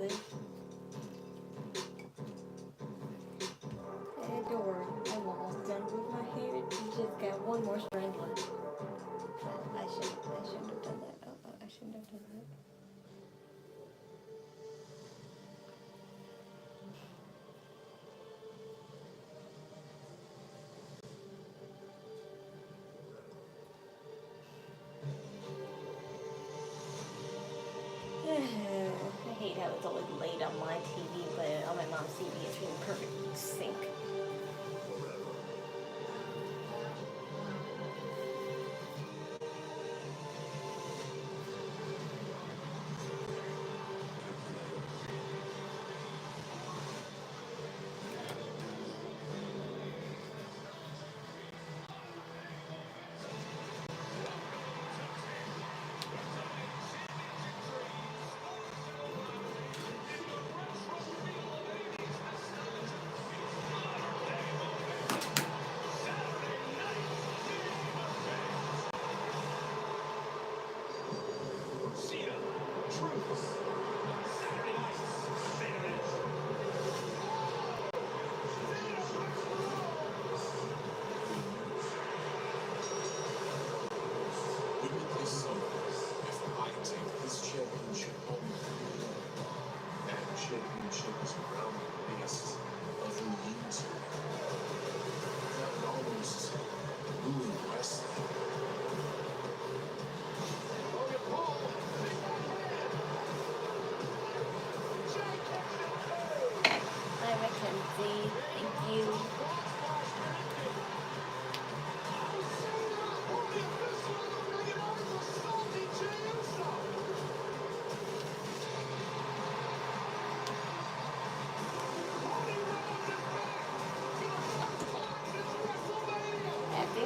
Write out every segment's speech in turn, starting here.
this. And don't worry, I'm almost done with my hair. You just got one more strand left. I shouldn't have done that. I shouldn't have done that. I hate how it's always late on my TV, but on my mom's TV it's really perfect sync.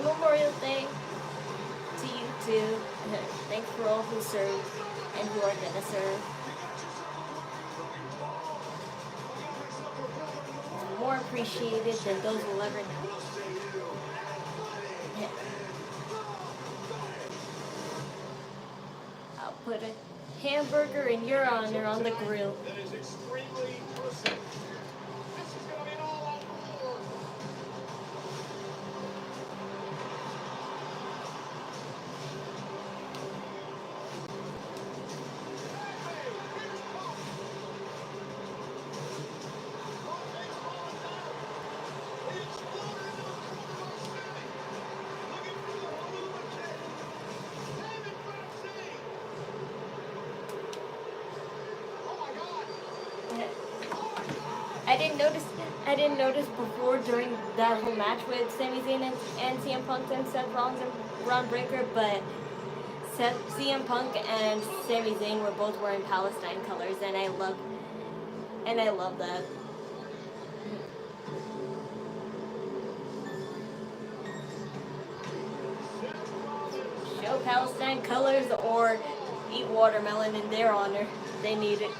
Memorial Day to you too. Thanks for all who served and who are gonna serve. More appreciated than those will ever know. I'll put a hamburger in your honor on the grill. I didn't notice before during that whole match with Sami Zayn and CM Punk and Seth Rollins and Braun Breaker, but CM Punk and Sami Zayn were both wearing Palestine colors, and I love that. Show Palestine colors or eat watermelon in their honor. They need it.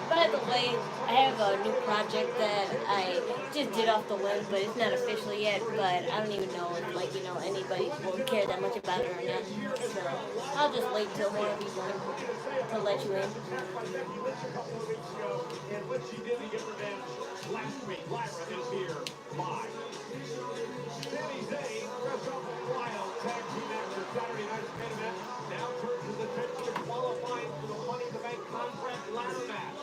By the way, I have a new project that I just did off the whim, but it's not official yet, but I don't even know if, like, anybody will care that much about it or not. So I'll just wait till more of you learn to let you in. Last week, Lyra is here live. Sami Zayn, fresh off a wild tag team after Saturday night's main event, now turns his attention to qualifying for the Money in the Bank contract ladder match.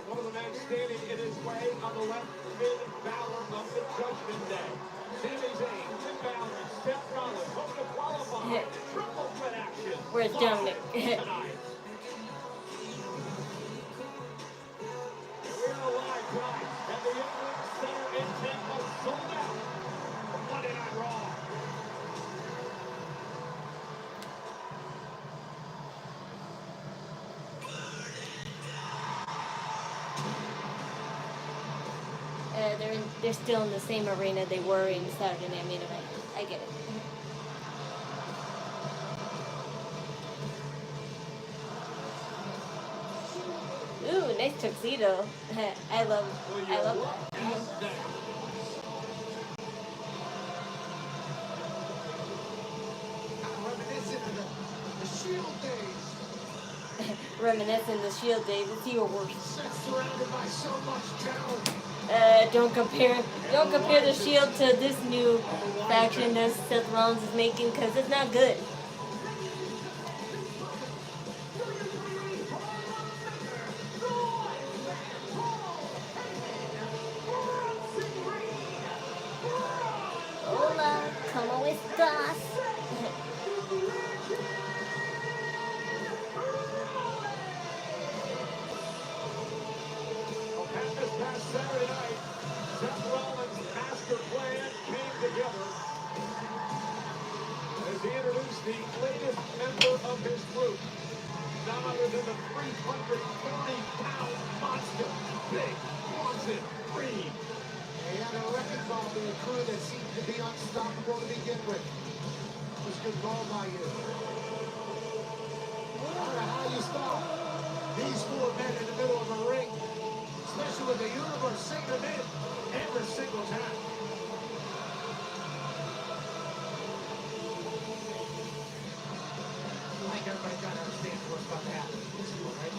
One of the men standing in his way on the left, Finn Balor of the Judgment Day. Sami Zayn, Finn Balor, and Seth Rollins hoping to qualify. Triple threat action. Where's Dominic? yeah, they're still in the same arena they were in Saturday Night Main Event. I get it. Ooh, nice tuxedo. I love that. Reminiscing the Shield days. It's even worse. Don't compare the Shield to this new faction that Seth Rollins is making, because it's not good. Hola, ¿cómo estás? This past Saturday night, Seth Rollins' master plan came together as he introduced the latest member of his group, none other than the 330-pound monster, Big Bronson Reed. He had a wrecking ball to a crew that seemed to be unstoppable to begin with. It was good ball by you. No matter how you stop, these four men in the middle of a ring, especially with the universe singing them in every single time. I think everybody kind of understands what's about to happen. This is what, right?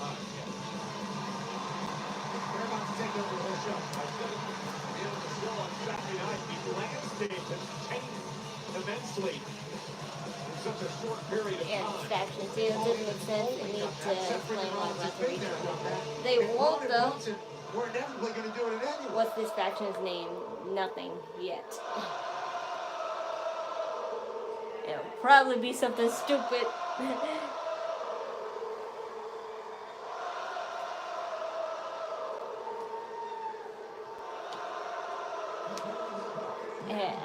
They're about to take over the whole show. In the show on Saturday night, the landscape has changed immensely in such a short period of time. Yeah, this faction too. It doesn't make sense. They need to explain why referees. They won't though. We're inevitably going to do it anyway. What's this faction's name? Nothing yet. It'll probably be something stupid.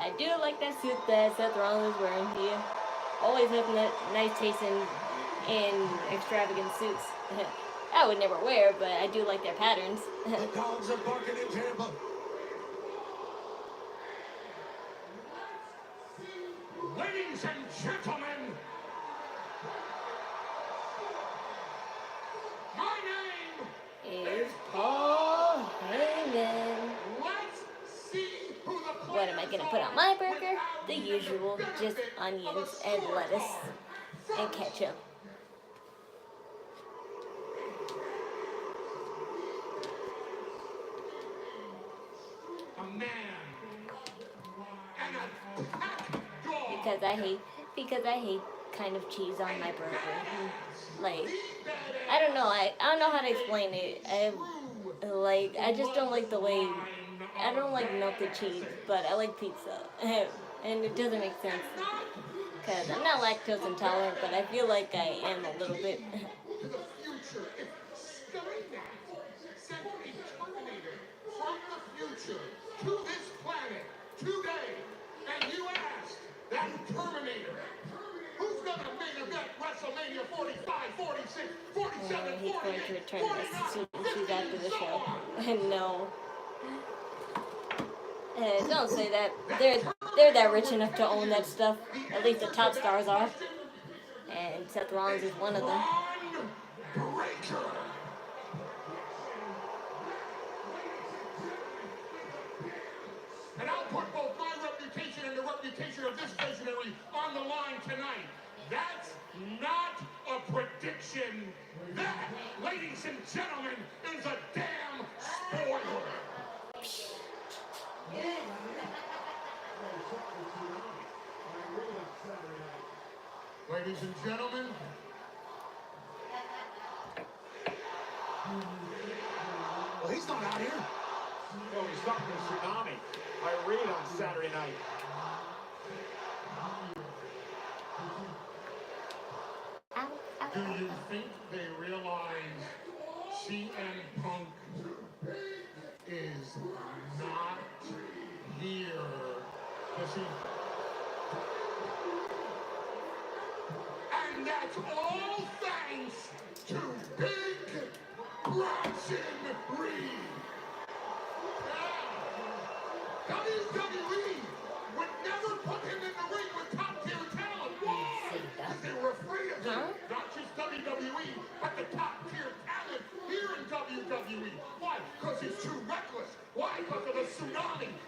I do like that suit that Seth Rollins is wearing. He always has nice taste in extravagant suits. I would never wear, but I do like their patterns. The dogs are barking in Tampa. Ladies and gentlemen, my name is Paul Heyman. Let's see who the What am I gonna put on my burger? The usual, just onions and lettuce and ketchup. Because I hate kind of cheese on my burger. Like, I don't know how to explain it. I just don't like the way, I don't like melted cheese, but I like pizza. And it doesn't make sense. Because I'm not lactose intolerant, but I feel like I am a little bit. To this planet today, and you asked that Terminator, who's gonna main event WrestleMania 45, 46, 47, He's going to return this shoes after the show. No. Don't say that. They're that rich enough to own that stuff. At least the top stars are. And Seth Rollins is one of them. And I'll put both my reputation and the reputation of this visionary on the line tonight. That's not a prediction. That, ladies and gentlemen, is a damn spoiler. Ladies and gentlemen, well, he's not out here. No, he's talking to Tsunami. I read on Saturday night. Do you think they realize CM Punk is not here to see? And that's all thanks to Big Bronson Reed.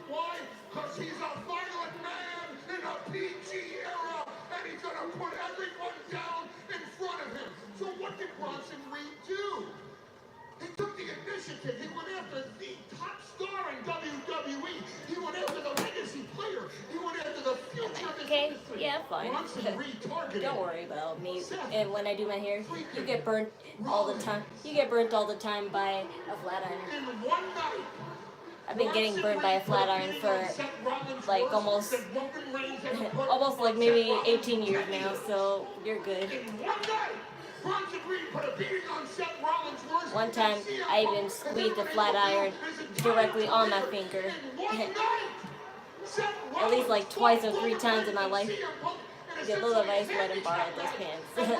Why? Because he's a violent man in a PG era, and he's going to put everyone down in front of him. So what did Bronson Reed do? He took the initiative. He went after the top star in WWE. He went after the legacy player. He went after the future of this industry. Yeah, fine. Bronson Reed targeted. Don't worry about me. And when I do my hair, you get burnt all the time. You get burnt all the time by a flat iron. In one night, I've been getting burned by a flat iron for like almost like maybe 18 years now, so you're good. One time I even squeezed a flat iron directly on my finger. At least like twice or 3 times in my life. Get a little advice, let him borrow those pants. And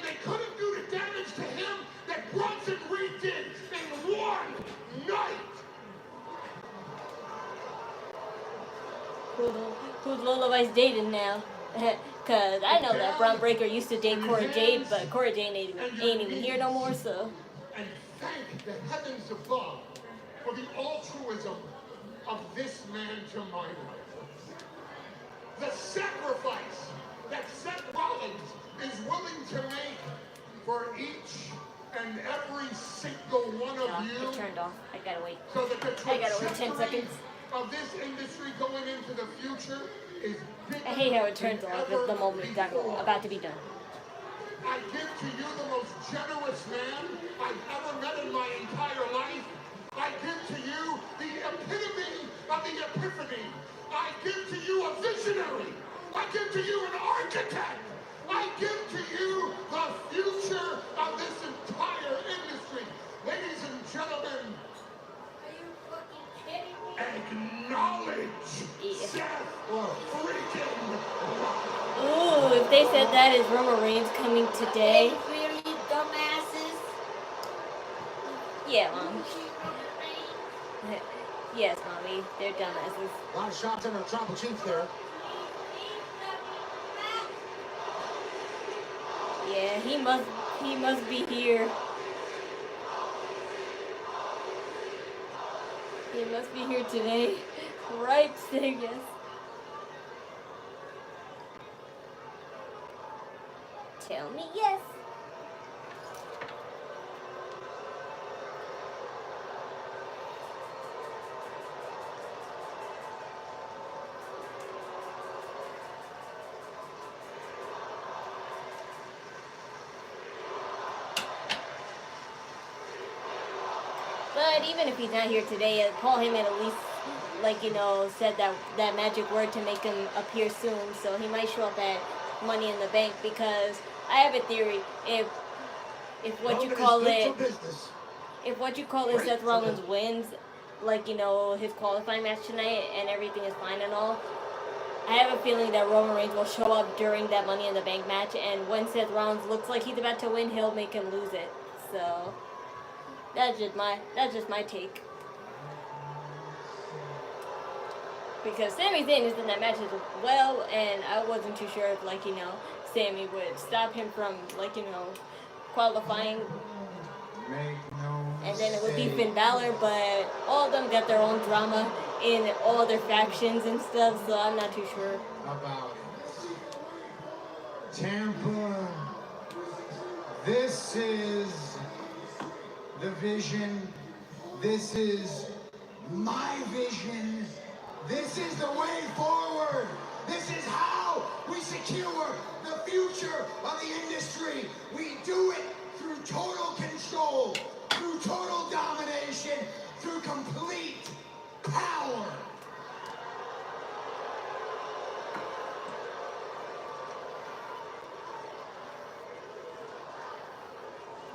they couldn't do the damage to him that Bronson Reed did in one night. Who's Lola Vice dating now? Cause I know that Braun Breaker used to date Cora Jade, but Cora Jade ain't even here no more, so. And thank the heavens above for the altruism of this man to my life. The sacrifice that Seth Rollins is willing to make for each and every single one of you. It turned off. I gotta wait. So that the I gotta wait 10 seconds. Of this industry going into the future is bigger. I hate how it turns off at the moment it's about to be done. I give to you the most generous man I've ever met in my entire life. I give to you the epitome of the epiphany. I give to you a visionary. I give to you an architect. I give to you the future of this entire industry. Ladies and gentlemen, acknowledge Seth freaking Rollins. Ooh, if they said that, is Roman Reigns coming today? Really, dumbasses? Yeah, Mom. Yes, Mommy, they're dumbasses. A lot of shots in the Tribal Chief there. Yeah, he must be here. He must be here today. Right, I guess. Tell me yes. But even if he's not here today, Paul Heyman at least, like, you know, said that magic word to make him appear soon. So he might show up at Money in the Bank, because I have a theory. If what you call it Seth Rollins wins, like, you know, his qualifying match tonight and everything is fine and all, I have a feeling that Roman Reigns will show up during that Money in the Bank match, and when Seth Rollins looks like he's about to win, he'll make him lose it. So that's just my take. Because Sami Zayn is in that match as well, and I wasn't too sure if, like, you know, Sami would stop him from, like, you know, qualifying. And then it would be Finn Balor, but all of them got their own drama in all their factions and stuff, so I'm not too sure. About it. Tampa, this is the vision. This is my vision. This is the way forward. This is how we secure the future of the industry. We do it through total control, through total domination, through complete power.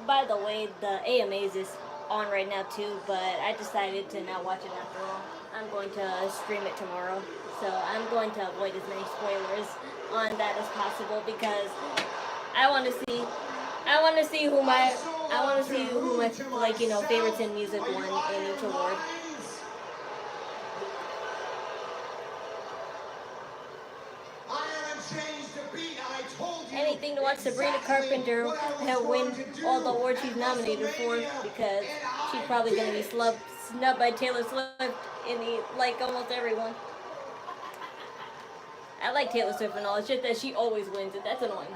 By the way, the AMAs is on right now too, but I decided to not watch it after all. I'm going to stream it tomorrow, so I'm going to avoid as many spoilers on that as possible, because I want to see who my like, you know, favorites in music won in each award. Anything to watch Sabrina Carpenter win all the awards she's nominated for, because she's probably going to be snubbed by Taylor Swift in like almost everyone. I like Taylor Swift and all. It's just that she always wins, and that's annoying.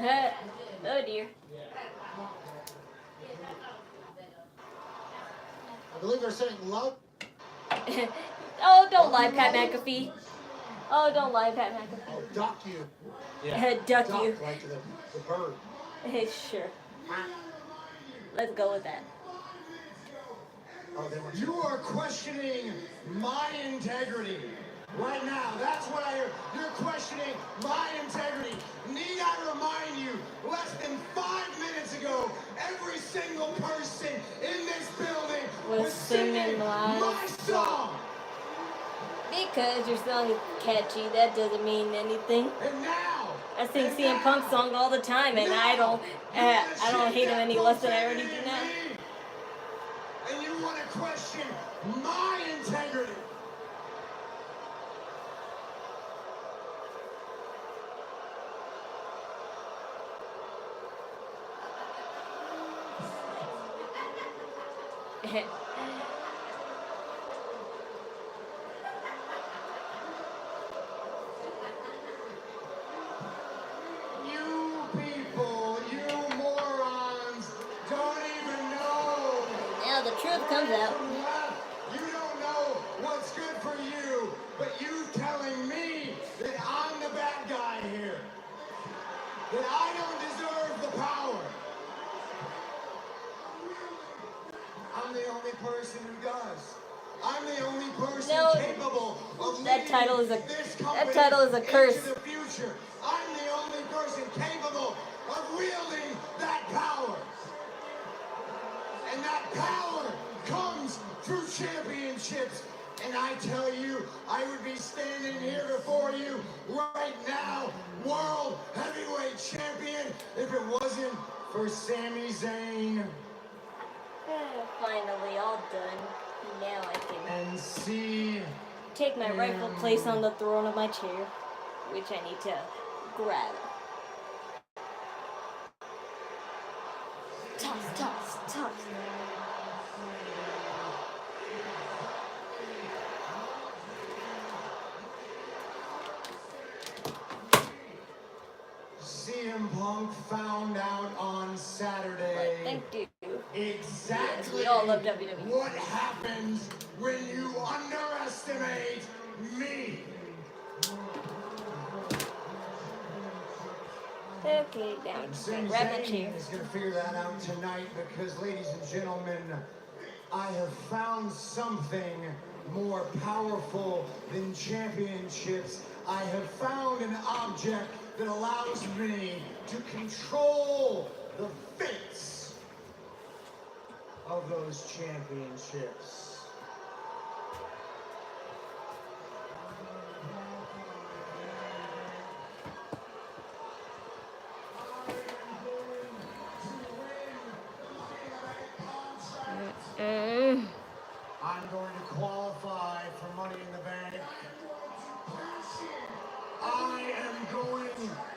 Oh dear. I believe they're saying love. Oh, don't lie, Pat McAfee. Oh, don't lie, Pat McAfee. Oh, duck you. Duck you. Like the bird. Sure. Let's go with that. Oh, you are questioning my integrity. Right now, that's what I hear. You're questioning my integrity. Need I remind you, less than 5 minutes ago, every single person in this building was singing my song. Because your song is catchy, that doesn't mean anything. And now, I sing CM Punk's song all the time, and I don't hate him any less than I already do now. And you want to question my integrity? You people, you morons, don't even know. Now the truth comes out. You don't know what's good for you, but you telling me that I'm the bad guy here. That I don't deserve the power. I'm the only person who does. I'm the only person capable of that title is a curse. into the future. I'm the only person capable of wielding that power. And that power comes through championships. And I tell you, I would be standing here before you right now, World Heavyweight Champion, if it wasn't for Sami Zayn. Finally, all done. Now I can take my rightful place on the throne of my chair, which I need to grab. Toss. CM Punk found out on Saturday. Thank you. Exactly. Yes, we all love WWE. What happens when you underestimate me? Okay, down. Sami Grab my chair. Zayn is going to figure that out tonight because, ladies and gentlemen, I have found something more powerful than championships. I have found an object that allows me to control the fates of those championships. I'm going to qualify for Money in the Bank. I am going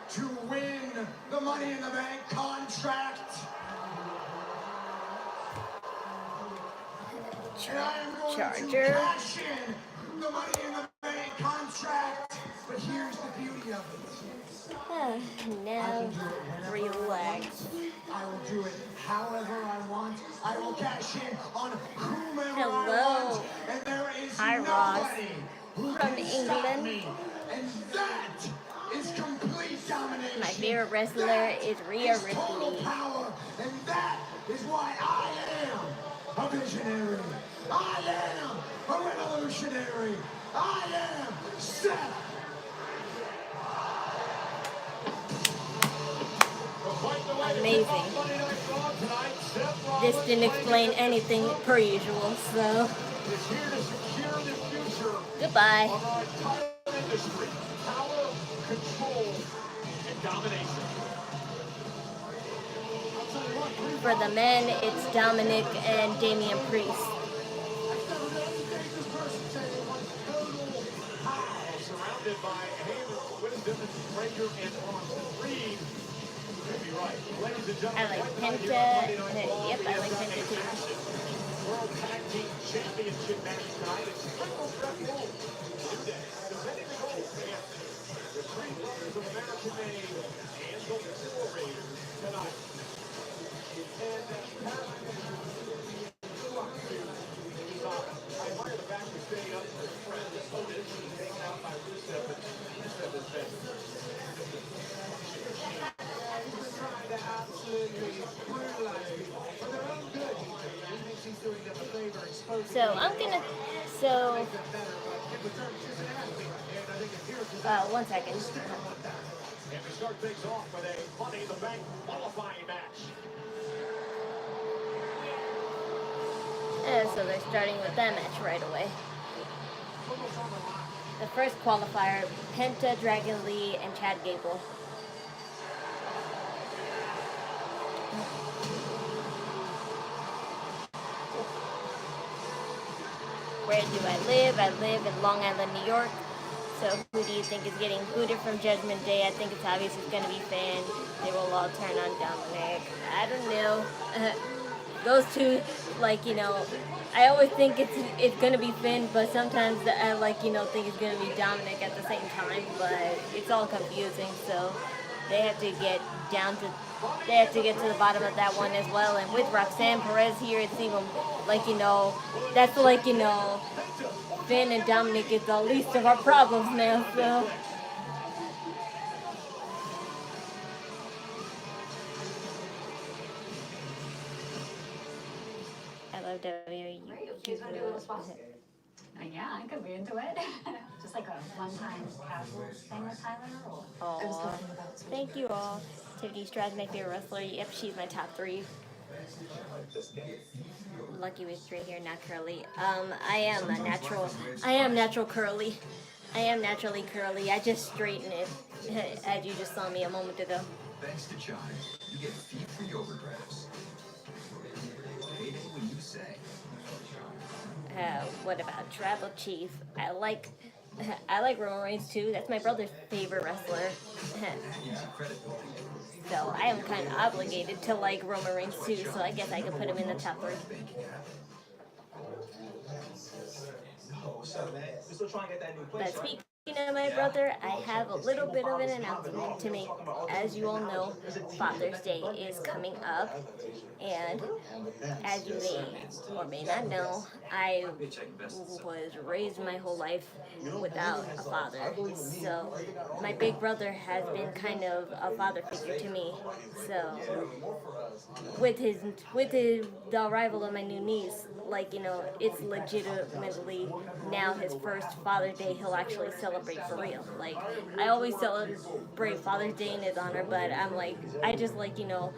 to win the Money in the Bank contract. And I am going to cash in the Money in the Bank contract. But here's the beauty of it. Now, relax. I will do it however I want. I will cash in on whomever I Hello. want. And there is Hi, Ross. nobody who From can stop England. me. And that is complete domination. My favorite wrestler is Rhea It's total Ripley. power. And that is why I am a visionary. I am a revolutionary. I am Seth. Amazing. This didn't explain anything per usual, so goodbye. Power, control, and domination. For the men, it's Dominic and Damian Priest. surrounded by Heyman, Wisdom, Frazier, and Austin Reed. Could be right. Ladies and I gentlemen, like right Penta. now here on Monday Night Raw, Yep, I we like have got Penta a too. massive World Tag Team Championship match tonight. It's triple threat rule. New Day, defending the gold against the three brothers of American name and the War Raiders tonight. And I admire the fact we're staying up for his friend. This one is being taken out by Rusev, but Rusev has been trying to absolutely brutalize people for their own good. He thinks he's doing them a favor, exposing So I'm gonna. So. One second. And we start things off with a Money in the Bank qualifying match. So they're starting with that match right away. The first qualifier, Penta, Dragon Lee, and Chad Gable. Where do I live? I live in Long Island, New York. So who do you think is getting booted from Judgment Day? I think it's obvious it's going to be Finn. They will all turn on Dominic. I don't know. Those two, like, you know, I always think it's going to be Finn, but sometimes I, like, you know, think it's going to be Dominic at the same time. But it's all confusing, so they have to get to the bottom of that one as well. And with Roxanne Perez here, it's even, like, you know, that's like, you know, Finn and Dominic is the least of our problems now, so. I love WWE. Yeah, I could be into it. Just like a one-time casual thing with Tyler. Aww. Thank you all. Tiffany Strad's my favorite wrestler. Yep, she's my top 3. Lucky with straight hair, not curly. I am natural curly. I am naturally curly. I just straighten it, as you just saw me a moment ago. Thanks to Chime, you get fee-free overdrafts. Payday when you say. What about Tribal Chief? I like Roman Reigns too. That's my brother's favorite wrestler. So I am kind of obligated to like Roman Reigns too. So I guess I could put him in the top 3. But speaking of my brother, I have a little bit of an announcement to make. As you all know, Father's Day is coming up, and as you may or may not know, I was raised my whole life without a father. So my big brother has been kind of a father figure to me. So with the arrival of my new niece, like, you know, it's legitimately now his first Father's Day he'll actually celebrate for real. Like, I always celebrate Father's Day in his honor, but I'm like, I just like, you know,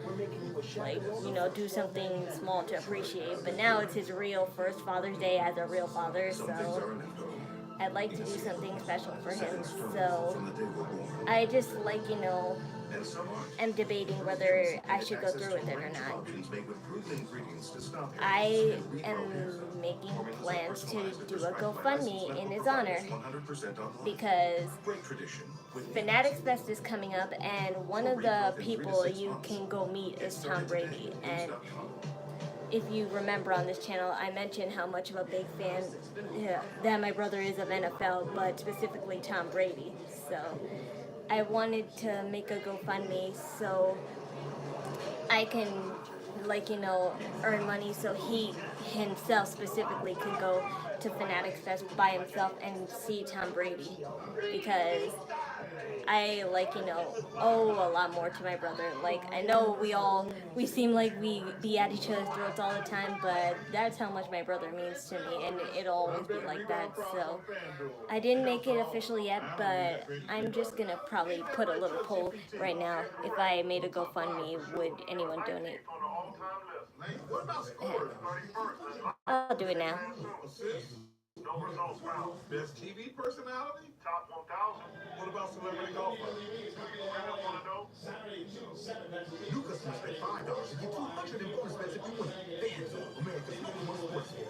do something small to appreciate. But now it's his real first Father's Day as a real father, so I'd like to do something special for him. So I just, like, you know, am debating whether I should go through with it or not. I am making plans to do a GoFundMe in his honor because Fanatics Fest is coming up, and one of the people you can go meet is Tom Brady. And if you remember on this channel, I mentioned how much of a big fan that my brother is of NFL, but specifically Tom Brady. So I wanted to make a GoFundMe so I can, like, you know, earn money so he himself specifically can go to Fanatics Fest by himself and see Tom Brady, because I, like, you know, owe a lot more to my brother. Like, I know we seem like we be at each other's throats all the time, but that's how much my brother means to me, and it'll always be like that. So I didn't make it official yet, but I'm just gonna probably put a little poll right now. If I made a GoFundMe, would anyone donate? I'll do it now. Best TV personality? Top 1,000. What about celebrity golfer? New customers pay $5 and get $200 in bonus bets if you win. FanDuel, America's #1 sports book.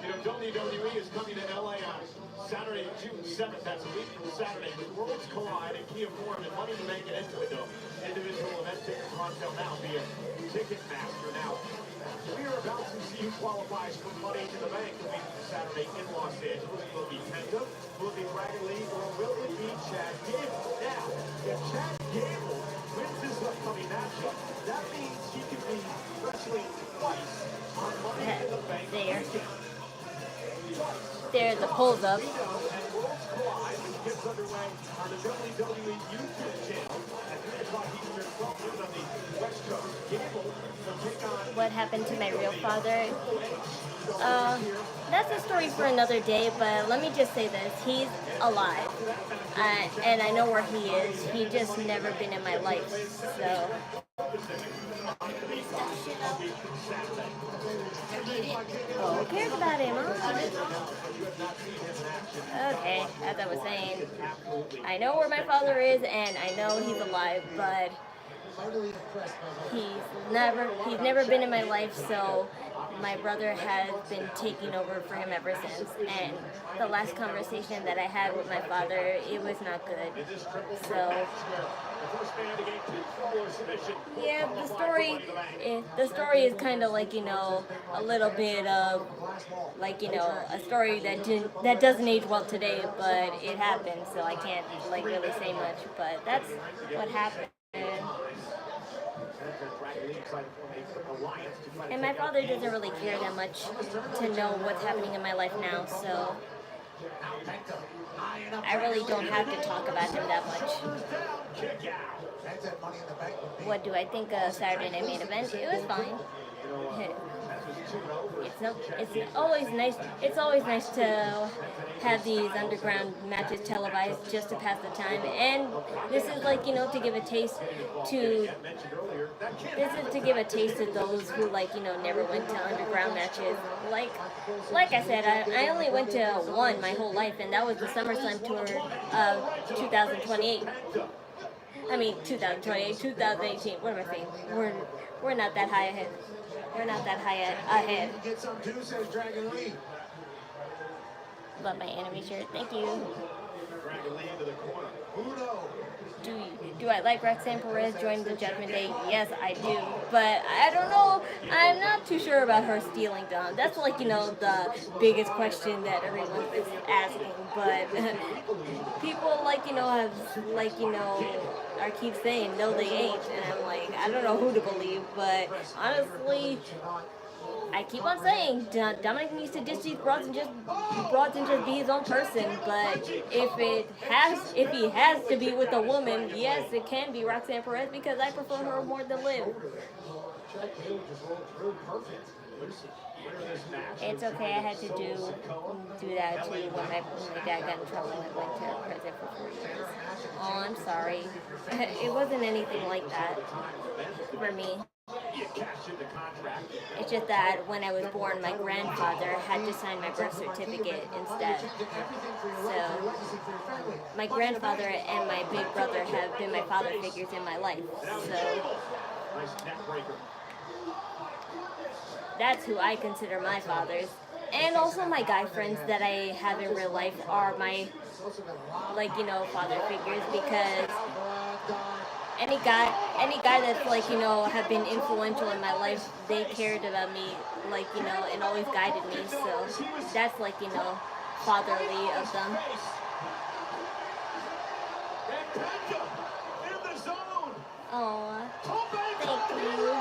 You know, WWE is coming to LA on Saturday, June 7th. That's a week from Saturday with Worlds Collide and Kia Forum and Money to Make it into it, though. Individual event tickets are on sale now via Ticketmaster. Now, we are about to see who qualifies for Money to the Bank the week from Saturday in Los Angeles. Will it be Penta? Will it be Dragon Lee? Or will it be Chad Gable? Now, if Chad Gable wins this upcoming matchup, that means he can be wrestling twice on Money in the Bank. There's the pulls up. What happened to my real father? That's a story for another day, but let me just say this. He's alive. And I know where he is. He just never been in my life. So... Oh, who cares about him, huh? Okay, as I was saying, I know where my father is and I know he's alive, but he's never been in my life, so my brother has been taking over for him ever since. And the last conversation that I had with my father, it was not good. So yeah, the story is kind of like, you know, a little bit of like, you know, a story that doesn't age well today, but it happened, so I can't like really say much, but that's what happened. And my father doesn't really care that much to know what's happening in my life now, so I really don't have to talk about him that much. What do I think of Saturday Night Main Event? It was fine. It's always nice. It's always nice to have these underground matches televised just to pass the time. And this is like, you know, to give a taste to. This is to give a taste to those who, like, you know, never went to underground matches. Like I said, I only went to one my whole life, and that was the SummerSlam tour of 2028. I mean, 2028, 2018. What am I saying? We're not that high ahead. We're not that high ahead. Love my anime shirt. Thank you. Do I like Roxanne Perez joining the Judgment Day? Yes, I do. But I don't know. I'm not too sure about her stealing Dom. That's like, you know, the biggest question that everyone is asking. But people like, you know, have like, you know, are keep saying no they ain't. And I'm like, I don't know who to believe. But honestly, I keep on saying Dominic needs to ditch these broads and just be his own person. But if he has to be with a woman, yes, it can be Roxanne Perez because I prefer her more than Liv. It's okay. I had to do that too when my dad got in trouble and went to prison for 4 years. Oh, I'm sorry. It wasn't anything like that for me. It's just that when I was born, my grandfather had to sign my birth certificate instead. So my grandfather and my big brother have been my father figures in my life. So that's who I consider my fathers. And also my guy friends that I have in real life are my, like, you know, father figures, because any guy that's, like, you know, have been influential in my life, they cared about me, like, you know, and always guided me. So that's, like, you know, fatherly of them. Oh, thank you.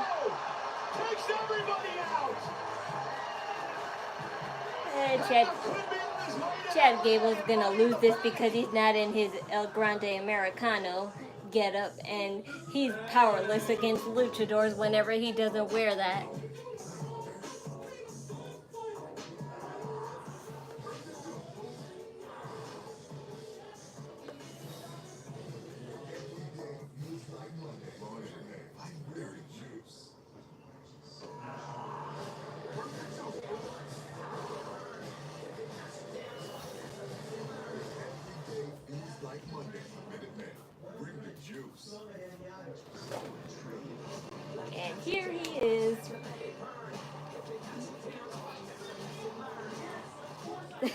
Chad Gable's gonna lose this because he's not in his El Grande Americano get up, and he's powerless against luchadors whenever he doesn't wear that. And here he is, Hi,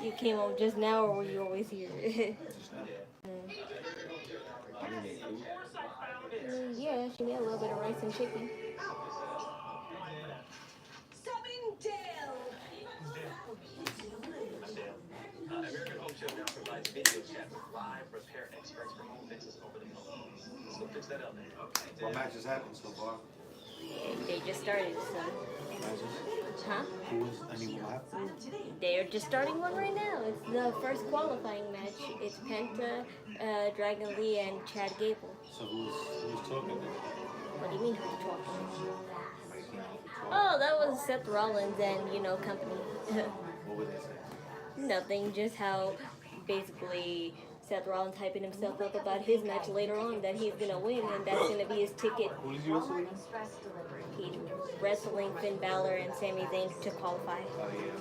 you came home just now, or were you always here? Yeah, she made a little bit of rice and chicken. American Home Show now provides video chat with live repair experts for home fixes over the phone. Let's go fix that up. Okay. What matches happened so far? They just started, so. Huh? What happened? They're just starting one right now. It's the first qualifying match. It's Penta, Dragon Lee, and Chad Gable. So who's talking then? What do you mean who's talking? Oh, that was Seth Rollins and, company. What would they say? Nothing, just how basically Seth Rollins hyping himself up about his match later on that he's gonna win, and that's gonna be his ticket. Who did you wrestle? He's wrestling Finn Balor and Sami Zayn to qualify. Oh yeah.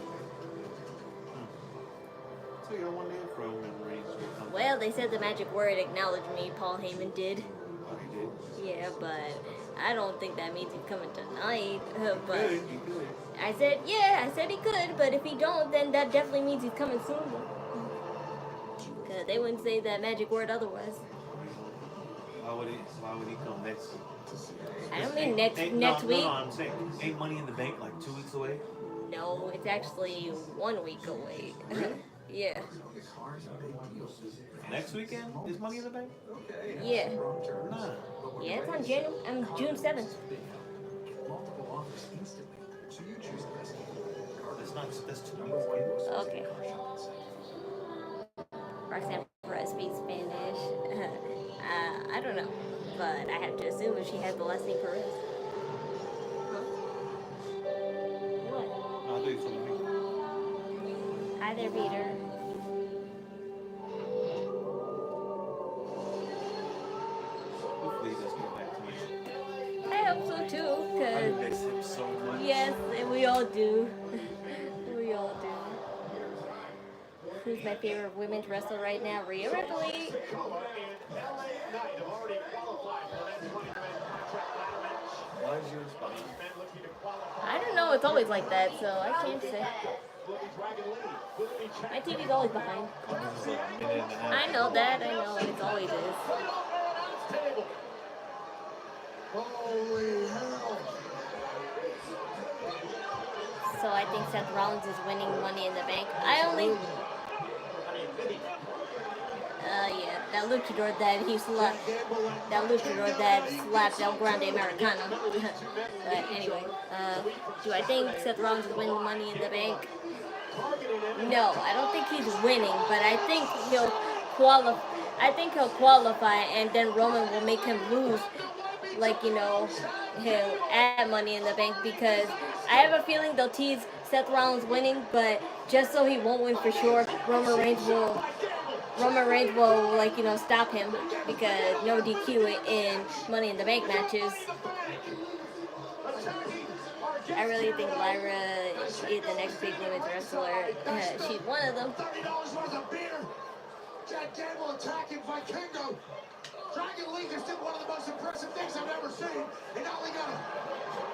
So you got one name for Roman Reigns. Well, they said the magic word acknowledge me, Paul Heyman did. Oh, he did? Yeah, but I don't think that means he's coming tonight. But He could. I said he could, but if he don't, then that definitely means he's coming soon. Because they wouldn't say that magic word otherwise. Why would he come next? I don't mean next week. No, I'm saying, ain't Money in the Bank like 2 weeks away? No, it's actually 1 week away. Really? Yeah. Next weekend is Money in the Bank? Yeah. Nah. Yeah, it's on June 7th. That's 2 weeks away. Okay. Roxanne Perez speaks Spanish. I don't know, but I have to assume if she has the last name Perez. Huh? What? No, I thought you told me. Hi there, Peter. Hopefully he does get back to me. I hope so too, I cause miss him so much. yes, and we all do. We all do. Who's my favorite women's wrestler right now? Rhea Ripley. Why is you responding? I don't know. It's always like that, so I can't say. My TV's always behind. I know that. I know. It always is. Holy hell! So I think Seth Rollins is winning Money in the Bank. Yeah, that luchador that he slapped. That luchador that slapped El Grande Americano. But anyway, do I think Seth Rollins is winning Money in the Bank? No, I don't think he's winning, but I think he'll qualify, and then Roman will make him lose. He'll add Money in the Bank, because I have a feeling they'll tease Seth Rollins winning, but just so he won't win for sure, Roman Reigns will stop him, because no DQ in Money in the Bank matches. I really think Lyra is the next big women's wrestler. She's one of them. $30 worth of beer. Chad Gable attacking Vikingo. Dragon Lee just did one of the most impressive things I've ever seen. He not only got a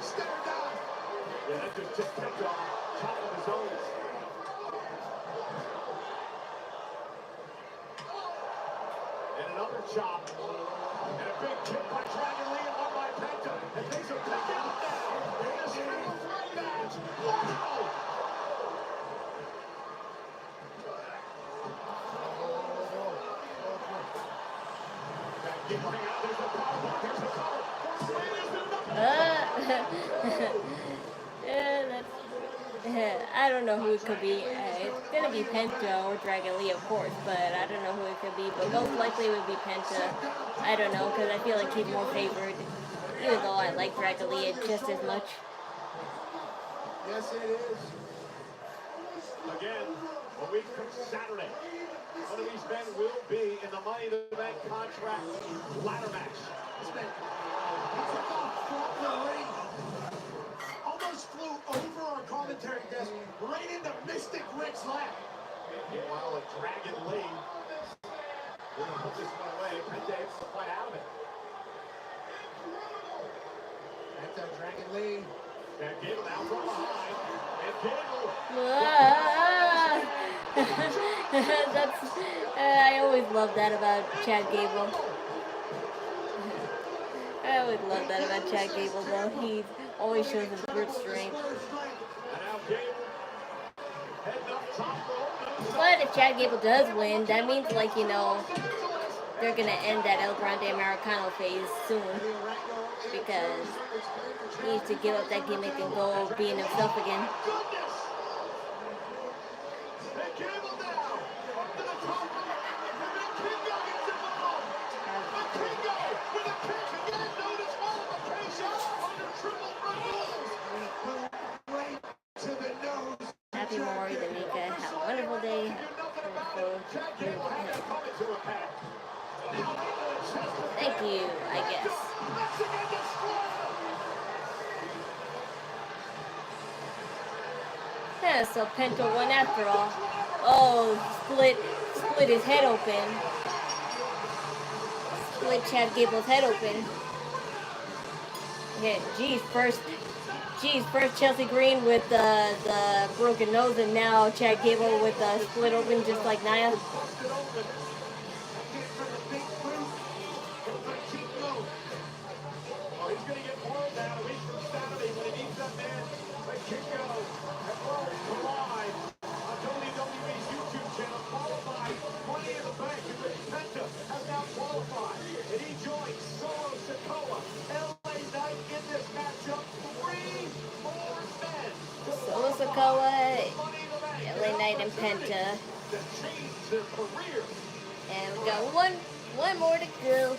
stare down. Yeah, that just picked off top of his own. And another chop. And a big kick by Dragon Lee and one by Penta. And things are picking up now. In this fatal threat match. Wow! I don't know who it could be. It's gonna be Penta or Dragon Lee, of course, but I don't know who it could be. But most likely it would be Penta. I don't know, because I feel like he's more favored, even though I like Dragon Lee just as much. Yes, it is. Again, a week from Saturday. One of these men will be in the Money in the Bank contract ladder match. This man, he took off from the ring. Almost flew over our commentary desk, right into Mystic Rick's lap. Meanwhile, a Dragon Lee will put this one away. Penta able to fight out of it. Penta Dragon Lee. Chad Gable now from behind. And Gable. That's I always love that about Chad Gable. I always love that about Chad Gable, though. He always shows his brute strength. And now Gable heading up top rope. But if Chad Gable does win, that means, like, you know, they're gonna end that El Grande Americano phase soon, because he needs to give up that gimmick and go being himself again. And Gable now up to the top rope. And then Kingo gets involved. And Kingo with a kick again. No disqualification under triple threat rules. To the nose. Happy Memorial, Danica. Have a wonderful day. Thank you, I guess. Yeah, so Penta won after all. Oh, split his head open. Split Chad Gable's head open. Okay, geez, first Chelsea Green with the broken nose, and now Chad Gable with the split open, just like Nia. He's going to get more of that a week from Saturday when he needs that man like Kingo and World Collide on WWE's YouTube channel. Qualified, Money in the Bank, in which Penta has now qualified. And he joins Solo Sikoa, LA Knight in this matchup. 3 more men. Solo Sikoa, Money in the Bank. LA Knight, and Penta. That changed their career. And we got one more to go.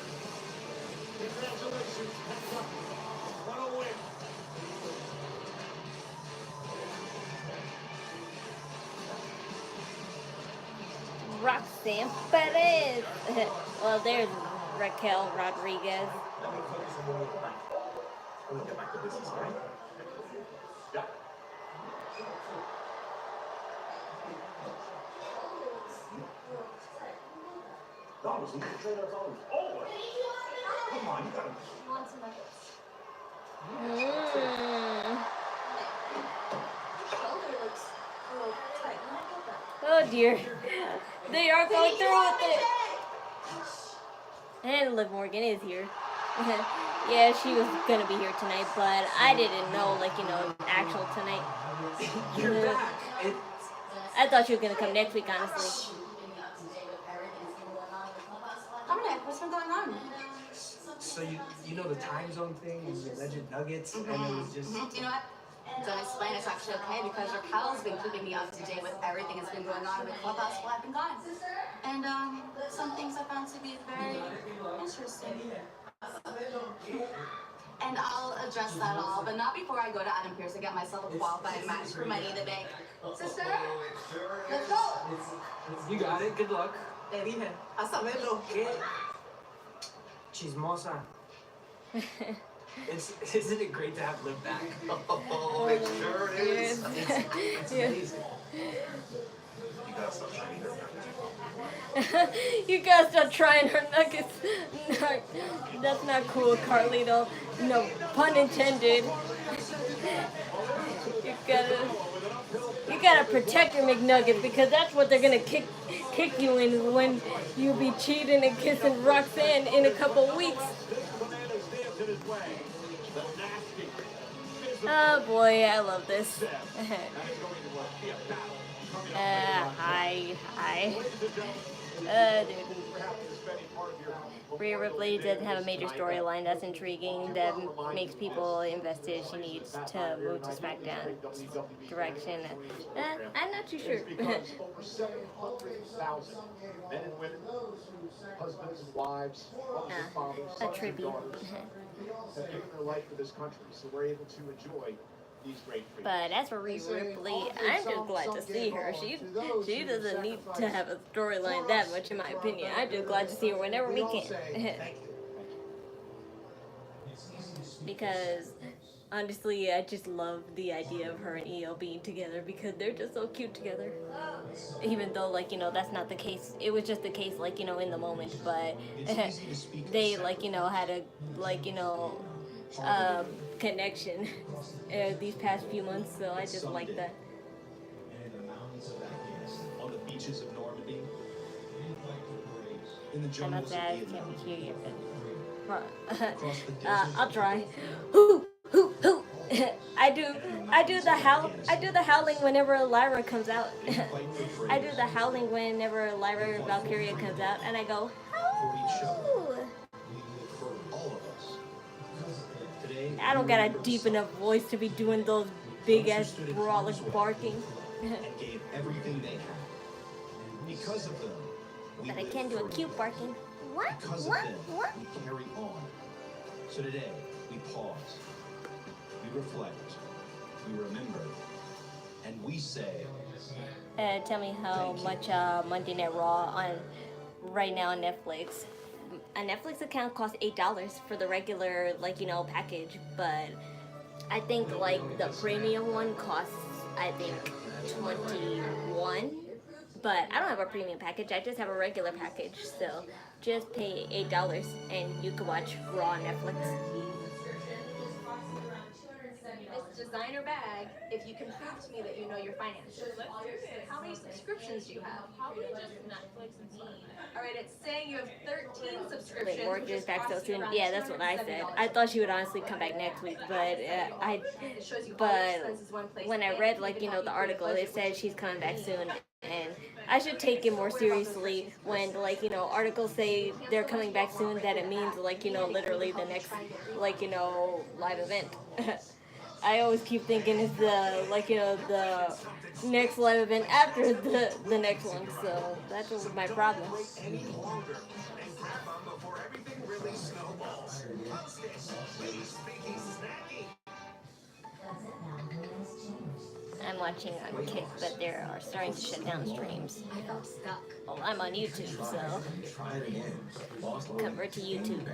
Congratulations, Penta. What a win. Roxanne Perez. Well, there's Raquel Rodriguez. We'll get back to business, all right? Yeah. That was the trainer of ours. Oh! Come on, you gotta... Shoulder looks a little tight. Oh dear. They are going through with it. And Liv Morgan is here. Yeah, she was gonna be here tonight, but I didn't know, like, you know, actual tonight. You're back. I thought she was gonna come next week, honestly. Dominic, what's been going on? So you know the time zone thing and the alleged nuggets, and it was just... You know what? Don't explain, it's actually okay because Raquel's been keeping me up to date with everything that's been going on in the clubhouse while I've been gone. And some things I found to be very interesting. And I'll address that all, but not before I go to Adam Pearce and get myself a qualifying match for Money in the Bank. Sister, let's go. You got it, good luck. Te dije, a saberlo. ¿Qué? Chismosa. Isn't it great to have Liv back? Oh, it sure is. It's amazing. You gotta stop trying to You gotta stop trying her nuggets. No, that's not cool, Carlito. No pun intended. You gotta protect your McNuggets, because that's what they're gonna kick you in when you be cheating and kissing Roxanne in a couple weeks. Oh boy, I love this. Hi. Dude. Rhea Ripley doesn't have a major storyline that's intriguing, that makes people invested. She needs to move to SmackDown direction. I'm not too sure. Because over 700,000 men and women, husbands and wives, mothers and fathers, A sons and tribute. daughters, have given their life for this country, so we're able to enjoy these great freedoms. But as for Rhea Ripley, I'm just glad to see her. She doesn't need to have a storyline that much, in my opinion. I'm just glad to see her whenever we can. Because honestly, I just love the idea of her and EO being together, because they're just so cute together. Even though, like, you know, that's not the case. It was just the case, like, you know, in the moment. But they, like, you know, had a, like, you know, connection these past few months, so I just like that. And the mountains of Afghanistan, on the beaches of Normandy, in the I'm jungles not of that I Vietnam, can't hear you, across the but deserts I'll of try. Hoo hoo hoo. I do the howling whenever Lyra comes out. I do the howling whenever Lyra Valkyria comes out, and I go for each other, hoo. for all of us. Today, I don't we got a remember deep some enough voice to be doing those big who ass stood in brawling harm's way barking. and gave everything they had. Because of them, we But I live can do a further. cute barking. What? Because What? of them, What? we carry on. So today, we pause, we reflect, we remember, and we say, Tell me how much Monday Night Raw on right now on Netflix. A Netflix account costs $8 for the regular, package, but I think the premium one costs, I think, 21. But I don't have a premium package. I just have a regular package. So just pay $8 and you can watch Raw on Netflix. This designer bag, if you can prove to me that you know your finances. How many subscriptions do you have? Probably just Netflix and Steam. All right, it's saying you have 13 subscriptions. Wait, Morgan which is back so cost you soon. around Yeah, that's what I said. I $270. thought she would honestly come back next week, but It shows you all your but expenses one place, when I and read even how you the create a article, budget, it said which she's is coming back key. soon, and I should take it more seriously when articles say they're coming back soon, that it means literally the next live event. I always keep thinking it's the the next live event after the next one, so that's my problem. any longer and grab on before everything really snowballs. Hostess, lady speaking snacky. I'm watching on Kick, but they are starting to shut down streams. I felt stuck. Well, I'm on YouTube, so Try it again. Lost convert to YouTube.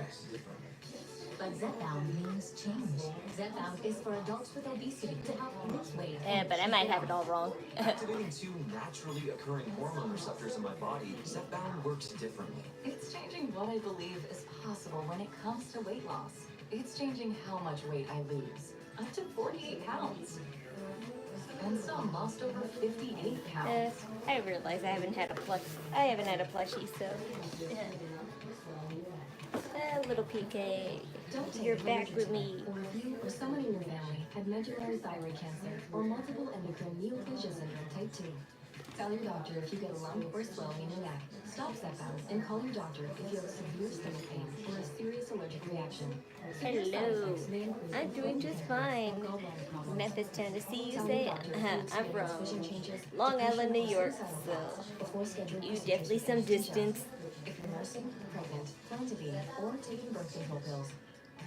But Zepbound means change. Zepbound is for adults with obesity to help lose weight. But I might have it all wrong. Activating two naturally occurring hormone receptors in my body, Zepbound works differently. It's changing what I believe is possible when it comes to weight loss. It's changing how much weight I lose. Up to 48 pounds. And some lost over 58 pounds. I realize I haven't had a plushie, so little Pikay, Don't take you're it for back with granted. me. Or if you or someone in your family had medullary thyroid cancer or multiple endocrine neoplasia syndrome type 2. Tell your doctor if you get a lump or swelling in your neck. Stop Zepbound and call your doctor if you have severe stomach pain or a serious allergic reaction. Severe side Hello, effects may include I'm doing just fine. gallbladder problems. Memphis, Tennessee, you Tell say? your doctor if you I'm experience from vision changes, Long depression, Island, New or York, suicidal so thoughts before scheduling you procedures definitely with some anesthesia. distance. If you're nursing, pregnant, plan to be, or taking birth control pills,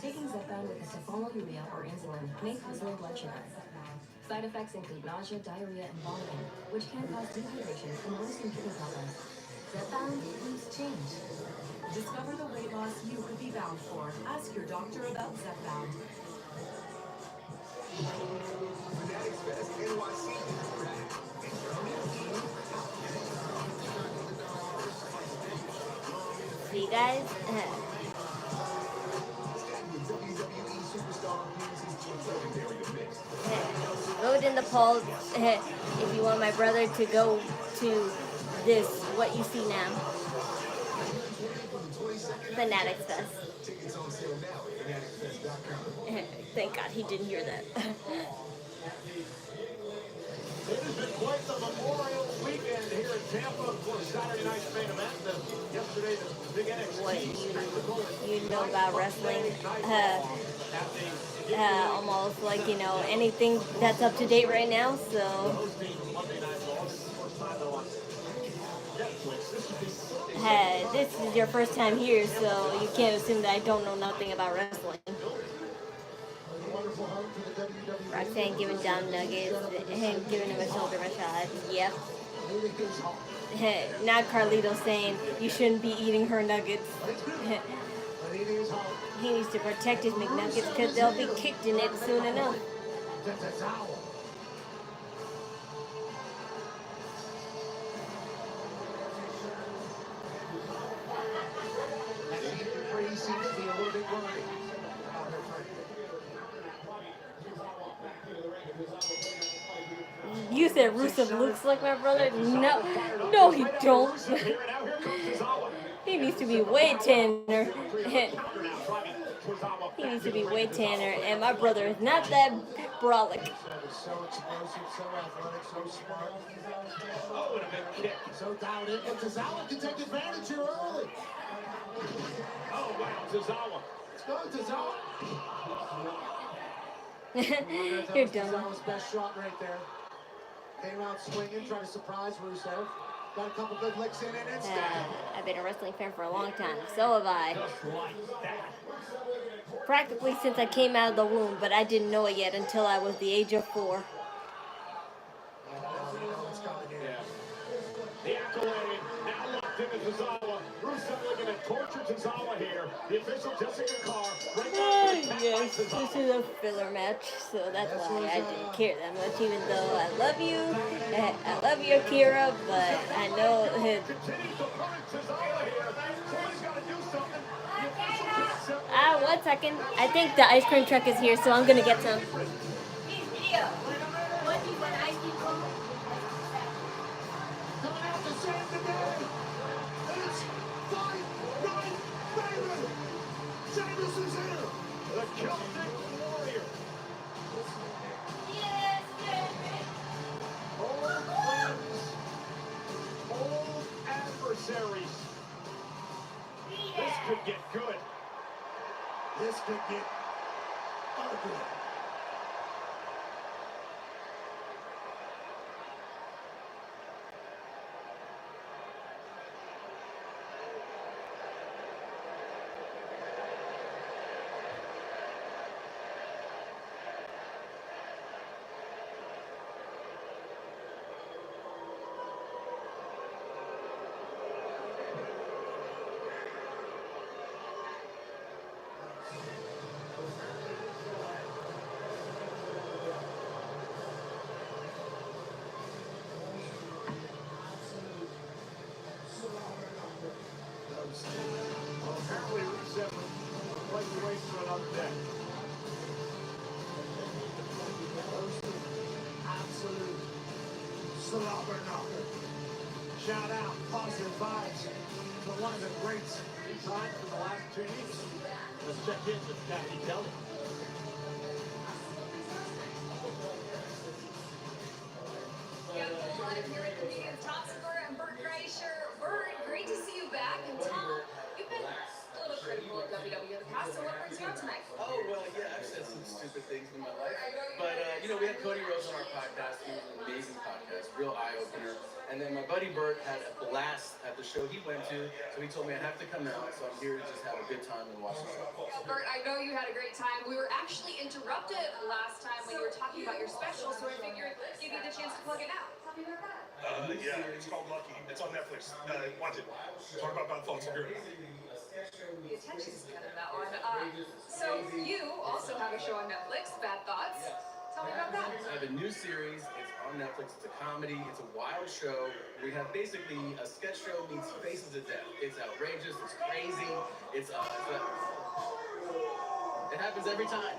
taking Zepbound with sulfonylurea or insulin may cause low blood sugar. Side effects include nausea, diarrhea, and vomiting, which can cause dehydration and worsen kidney problems. Zepbound means change. Discover the weight loss you could be bound for. Ask your doctor about Zepbound. Fanatics Fest NYC is back. See you guys. WWE superstar appearances to legendary events. Vote in the polls if you want my brother to go to this, what you see now. Fanatics Fest. Tickets on sale now at fanaticsfest.com. Thank God he didn't hear that. It has been quite the Memorial Weekend here in Tampa for Saturday night's main event. Yesterday, the big NXT What you know about wrestling? Almost like anything that's up to date right now. So this is your first time here, so you can't assume that I don't know nothing about wrestling. Roxanne giving Dom nuggets and giving him a shoulder massage. Yep. Not Carlito saying you shouldn't be eating her nuggets. He needs to protect his McNuggets because they'll be kicked in it soon enough. You said Rusev looks like my brother? No, no, he don't. He needs to be way tanner. He needs to be way tanner, and my brother is not that brolic. So explosive, so athletic, so smart. So dialed in. And Tozawa can take advantage here early. Oh, wow, Tozawa. Let's go, Tozawa. You're dumb. Tozawa's best shot right there. Came out swinging, trying to surprise Rusev. Got a couple good licks in it, and I've been a wrestling fan for a long time. So have I. Practically since I came out of the womb, but I didn't know it yet until I was the age of 4. The accolade now locked into Tozawa. Rusev looking to torture Tozawa here. The official Jessica Carr. Yes, this is a filler match, so that's why I didn't care that much, even though I love you, Akira, but I know his... One second. I think the ice cream truck is here, so I'm gonna get some. coming out to save the day. It's Fight Night, baby. Sheamus is here. The Celtic Warrior. Yes, baby. Old friends. Old adversaries. This could get good. This could get ugly. Well, apparently Rusev might be waiting for another day. Absolute slobber knocker. Shout out, positive vibes for one of the greats. Time for the last 2 weeks. Let's check in with Kathy Kelly. I'm here with comedians Tom Segura and Bert Kreischer. Bert, great to see you back. And Tom, you've been a little critical of WWE in the past, so what brings you on tonight? Oh, well, yeah, I've said some stupid things in my life. But, we had Cody Rhodes on our podcast. He was an amazing podcast, real eye-opener. And then my buddy Bert had a blast at the show he went to, so he told me I have to come out, so I'm here to just have a good time and watch the show. Well, Bert, I know you had a great time. We were actually interrupted last time when you were talking about your special, so I figured give you the chance to plug it out. Tell me about that. Yeah, it's called Lucky. It's on Netflix. Watch it. Talk about bad thoughts of girls. The attention's kind of that one. So you also have a show on Netflix, Bad Thoughts. Tell me about that. I have a new series. It's on Netflix. It's a comedy. It's a wild show. We have basically a sketch show meets Faces of Death. It's outrageous. It's crazy. It happens every time.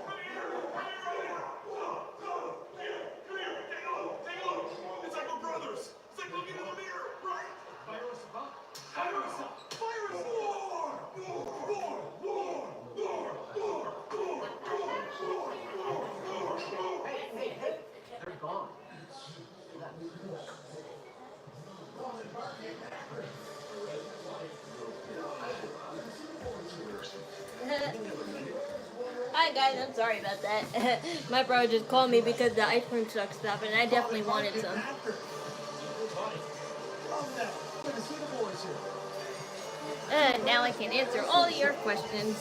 It's like we're brothers. It's like looking in the mirror, right? Fire us up. Fire us up. Fire us up. War! War! War! War! War! War! War! War! Hey. They're gone. Hi guys, I'm sorry about that. My bro just called me because the ice cream truck stopped and I definitely wanted some. Now I can answer all your questions.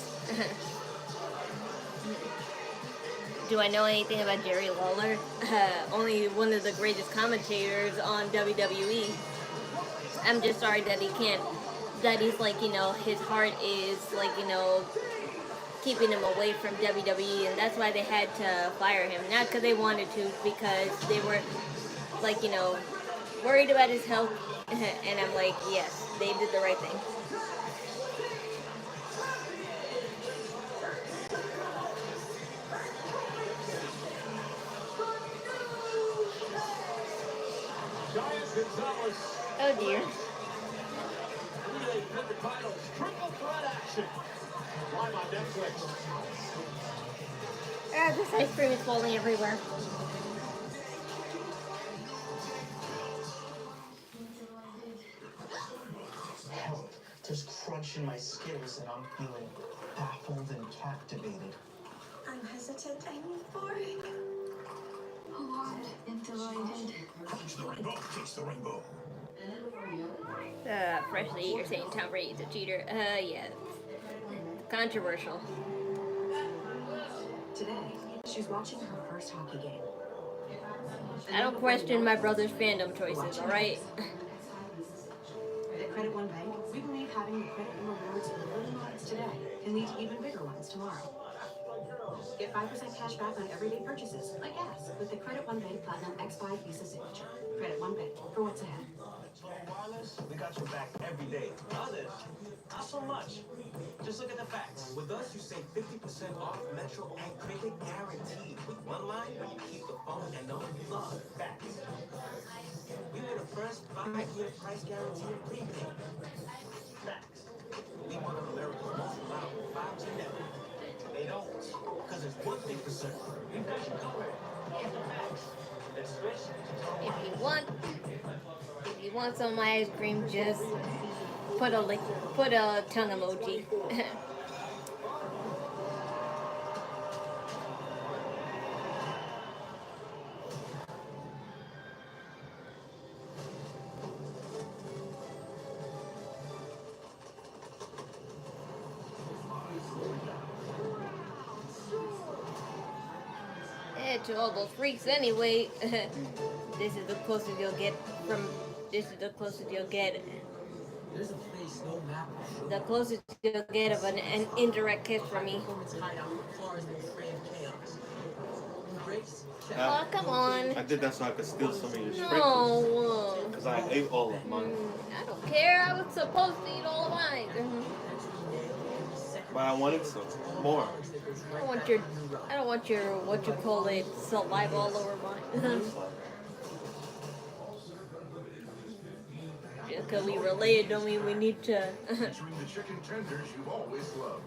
Do I know anything about Jerry Lawler? Only one of the greatest commentators on WWE. I'm just sorry that he's like, his heart is like, keeping him away from WWE, and that's why they had to fire him. Not because they wanted to, because they were like, worried about his health. And I'm like, yes, they did the right thing. Oh dear. Triple threat action. Live on Netflix. Ah, this ice cream is falling everywhere. Hell, there's crunch in my skills and I'm feeling baffled and captivated. I'm hesitant and euphoric. Alarmed and delighted. Punch the rainbow, chase the rainbow. Freshly, you're saying Tom Brady's a cheater. Yeah. Controversial. Today, she's watching her first hockey game. I don't question my brother's fandom choices, alright? At Credit One Bank, we believe having the credit and rewards for early moments today can lead to even bigger ones tomorrow. Get 5% cash back on everyday purchases, like gas, with the Credit One Bank Platinum X5 Visa Signature. Credit One Bank, for what's ahead. Wireless, we got your back every day. Others, not so much. Just look at the facts. With us, you save 50% off Metro and Cricket guaranteed. With one line, you keep the phone and the love. Facts. We were the first 5-year price guarantee in prepaid. Facts. We one of America's most reliable 5G networks. They don't. Because there's one thing for certain. We've got you covered. Facts. If you want some of my ice cream, just put a tongue emoji. To all those freaks anyway. This is the closest you'll get from. This is the closest you'll get. There's a place no map will show. The closest you'll get of an indirect kiss from me. Oh, come on. I did that so I could steal some of your sprinkles. No. Because I ate all of mine. I don't care. I was supposed to eat all of mine. But I wanted some more. I don't want your what you call it saliva all over mine. Just because we related don't mean we need to. Featuring the chicken tenders you've always loved.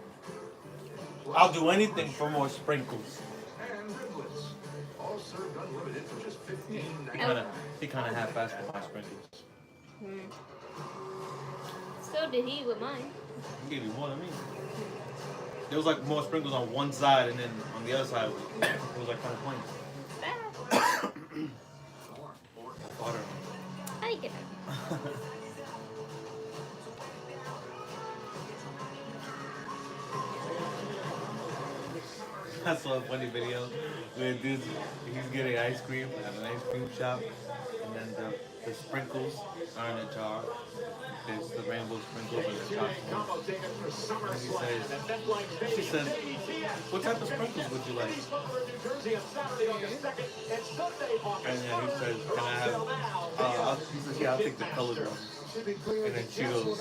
I'll do anything for more sprinkles. And riblets. All served unlimited for just $15.99. He kind of half-assed with my sprinkles. So did he with mine. He gave you more than me. There was like more sprinkles on one side, and then on the other side, it was like kind of plain. Water. How do you get that? I saw a funny video where dude, he's getting ice cream at an ice cream shop, and then the sprinkles are in a jar. There's the rainbow sprinkles in the top one. And she says, what type of sprinkles would you like? And then he says, can I have, he says, yeah, I'll take the colored ones. And then she goes,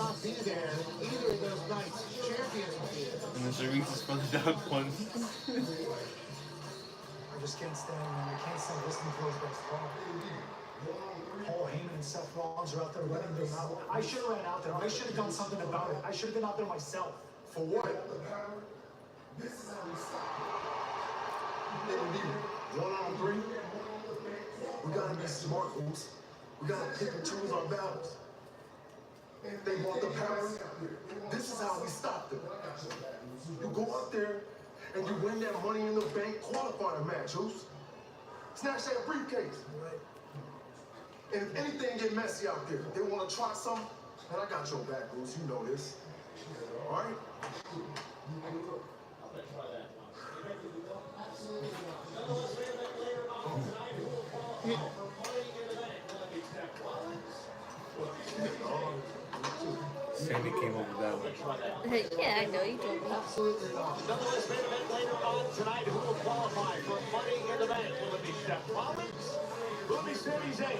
and then she reaches for the dark ones. I just can't stand, man. I can't stand listening to those guys talk. Paul Heyman and Seth Rollins are out there running their mouth. I should have ran out there. I should have done something about it. I should have been out there myself. For what? This is how we stop. It'll be 1-on-3. We gotta be smart, fools. We gotta pick and choose our battles. They want the power. This is how we stop them. You go out there and you win that Money in the Bank qualifier match, Hoos. Snatch that briefcase. And if anything get messy out there, they want to try something, and I got your back, Bruce. You know this. All right? Sammy came up with that one. Yeah, I know, you told me. Nonetheless, main event later on tonight. Who will qualify for Money in the Bank? Will it be Seth Rollins? Will it be Sami Zayn?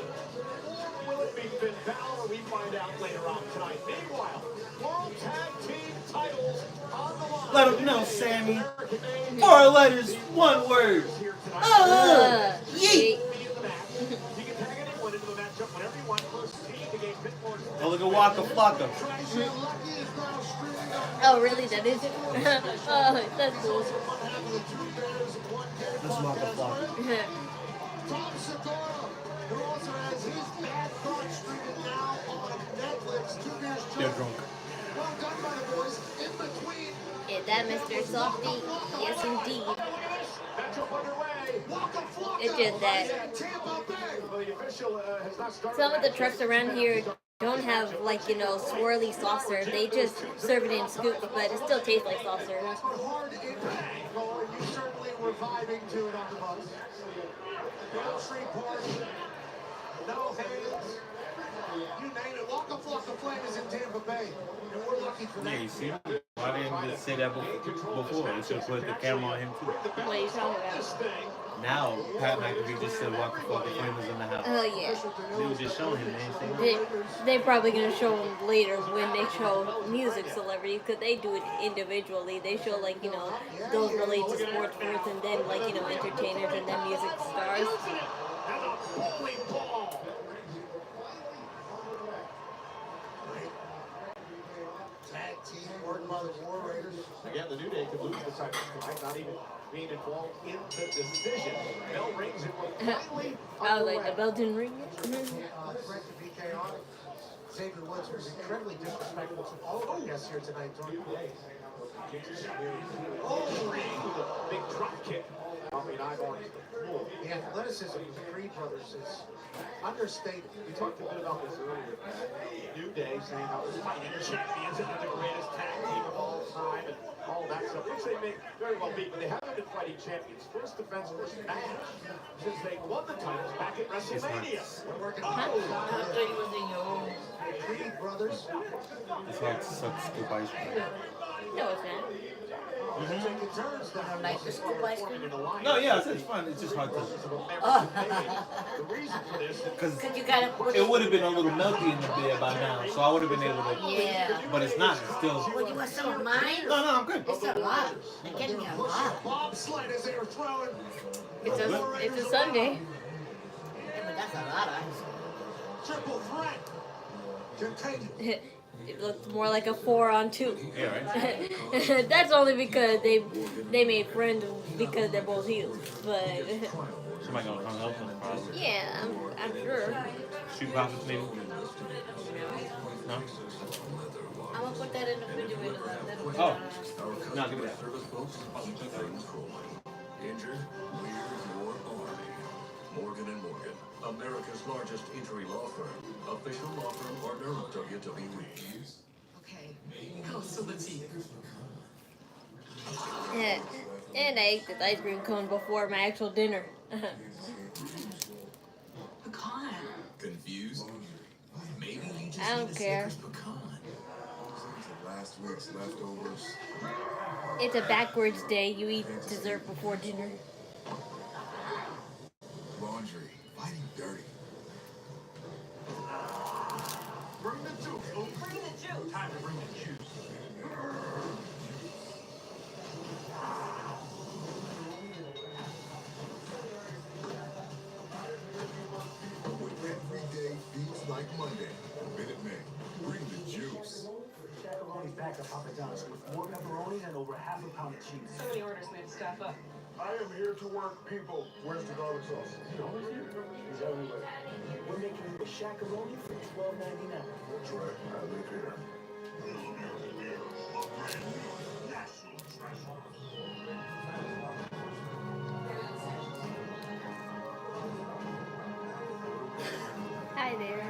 Or will it be Finn Balor? We find out later on tonight. Meanwhile, World Tag Team titles on the line. Let him know, Sammy. 4 letters, 1 word. Yeet. Yeet. You can tag anyone into the matchup whenever you Waka Flocka. Oh, really? That is it? Oh, that's cool. That's Waka Flocka. Tom Segura, who also has his bad thought streaming now on Netflix. 2 years They're drunk. drunk. Well done by the boys. In between. Is that Mr. Softy? Yes, indeed. It's just that some of the trucks around here don't have, like, you know, swirly soft serve. They just serve it in scoops, but it still tastes like soft serve. You certainly were vibing to it on the bus. Wall Street Park. No hands. You name it. Waka Flocka Flame is in Tampa Bay. And we're lucky for that. Yeah, you see? Why didn't you just say that before? You should put the camera on him too. What are you talking about? Now, Pat McAfee just said Waka Flocka Flame was in the house. Oh, yeah. They were just showing him, they ain't saying They're probably going to show them later when they show music celebrities, because they do it individually. They show, like, you know, those related to sports first, and then, like, you know, entertainers, and then music stars. Tag team worked by the War Raiders. Again, the New Day could lose the title tonight, not even being involved in the decision. Bell rings, it will finally I was like, the bell didn't ring yet? threat to Pikay on it. Xavier Woods was incredibly disrespectful to all of our guests here tonight. Oh, big drop kick. I mean, I've already. The athleticism of the Creed brothers is understated. We talked a bit about this earlier. New Day saying how they're fighting champions and they're the greatest tag team of all time and all that stuff, which they may very well be, but they haven't been fighting champions. First defense, first match since they won the titles back at WrestleMania. We're working on the Creed brothers. It's like such scoop ice cream. No, it's not. Taking turns now. Like the scoop ice cream? No, yeah, it's fun. It's just hard to. The reason for this Because you gotta put it would have been a little melty in the beer by now, so I would have been able to. Yeah. But it's not. It's still. What, you want some of mine? No, I'm good. It's a lot. They're getting me a lot. Bobsled as they are throwing. It's a Sunday. Yeah, but that's a lot of ice. Triple threat. Continue. It looks more like a 4-on-2. Yeah, right. That's only because they made friends because they're both heels. But Somebody gonna come help them, probably. yeah, I'm sure. Street Profits, maybe? No? I'm gonna put that in the refrigerator. Oh. No, give me that. Injured? We're your army. Morgan & Morgan, America's largest injury law firm. Official law firm partner of WWE. Okay, go Celestine. And I ate this ice cream cone before my actual dinner. Pecan. Confused? Maybe you just I don't need a care. Snickers pecan. Last week's leftovers. It's a backwards day. You eat dessert before dinner. Laundry. Fighting dirty. Bring the juice. Bring the juice. Time to bring the juice. When every day feels like Monday, Minute Man, bring the juice. Macaroni's back at Papa John's with more pepperonis and over half a pound of cheese. So many orders, we have to staff up. I am here to work people. Where's the garlic sauce? He's everywhere. We're making you a shakaroni for $12.99. That's right. I live here. Hi there.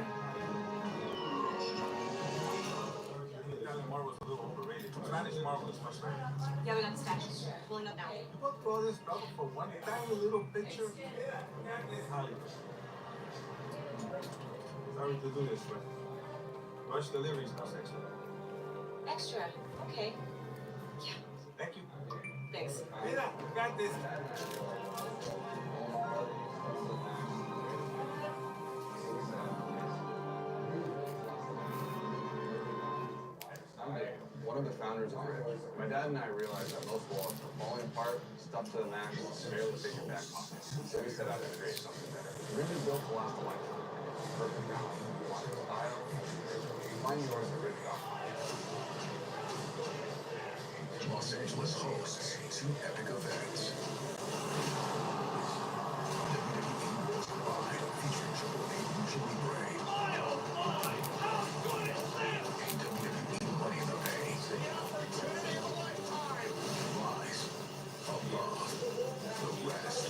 Yeah, we got the stash. Pulling up now. What for this brother for one tiny little picture? Hollywood. Sorry to do this, but rush deliveries now, extra. Extra. Okay. Yeah. Thank you. Thanks. Mira, got this. One of the founders of Enriched. My dad and I realized that most walls were falling apart, stuffed to the max, barely fit your back pocket. So we set out to create something better. Enriched is built to last a lifetime. Perfect balance. Style, Find yours original. Los Angeles hosts 2 epic events. WWE Worlds Collide featuring Triple H usually brave. And WWE Money in the Bank. Rise above the rest.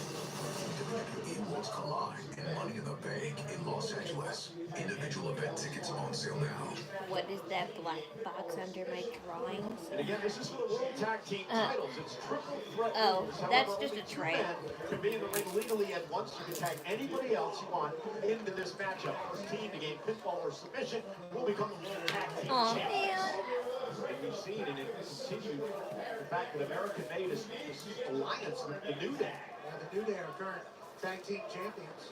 WWE Worlds Collide and Money in the Bank in Los Angeles. Individual event tickets on sale now. What is that black box under my drawings? And again, this is for the World Tag Team titles. It's triple threat. Oh, moves. that's However, just a only 2 tray. men can be in the ring legally at once. You can tag anybody else you want into this matchup. First team to gain pinfall or submission will become the World Tag Team champions. And we've seen, and it continued, the fact that America made this alliance with the New Day. Yeah, the New Day are current tag team champions.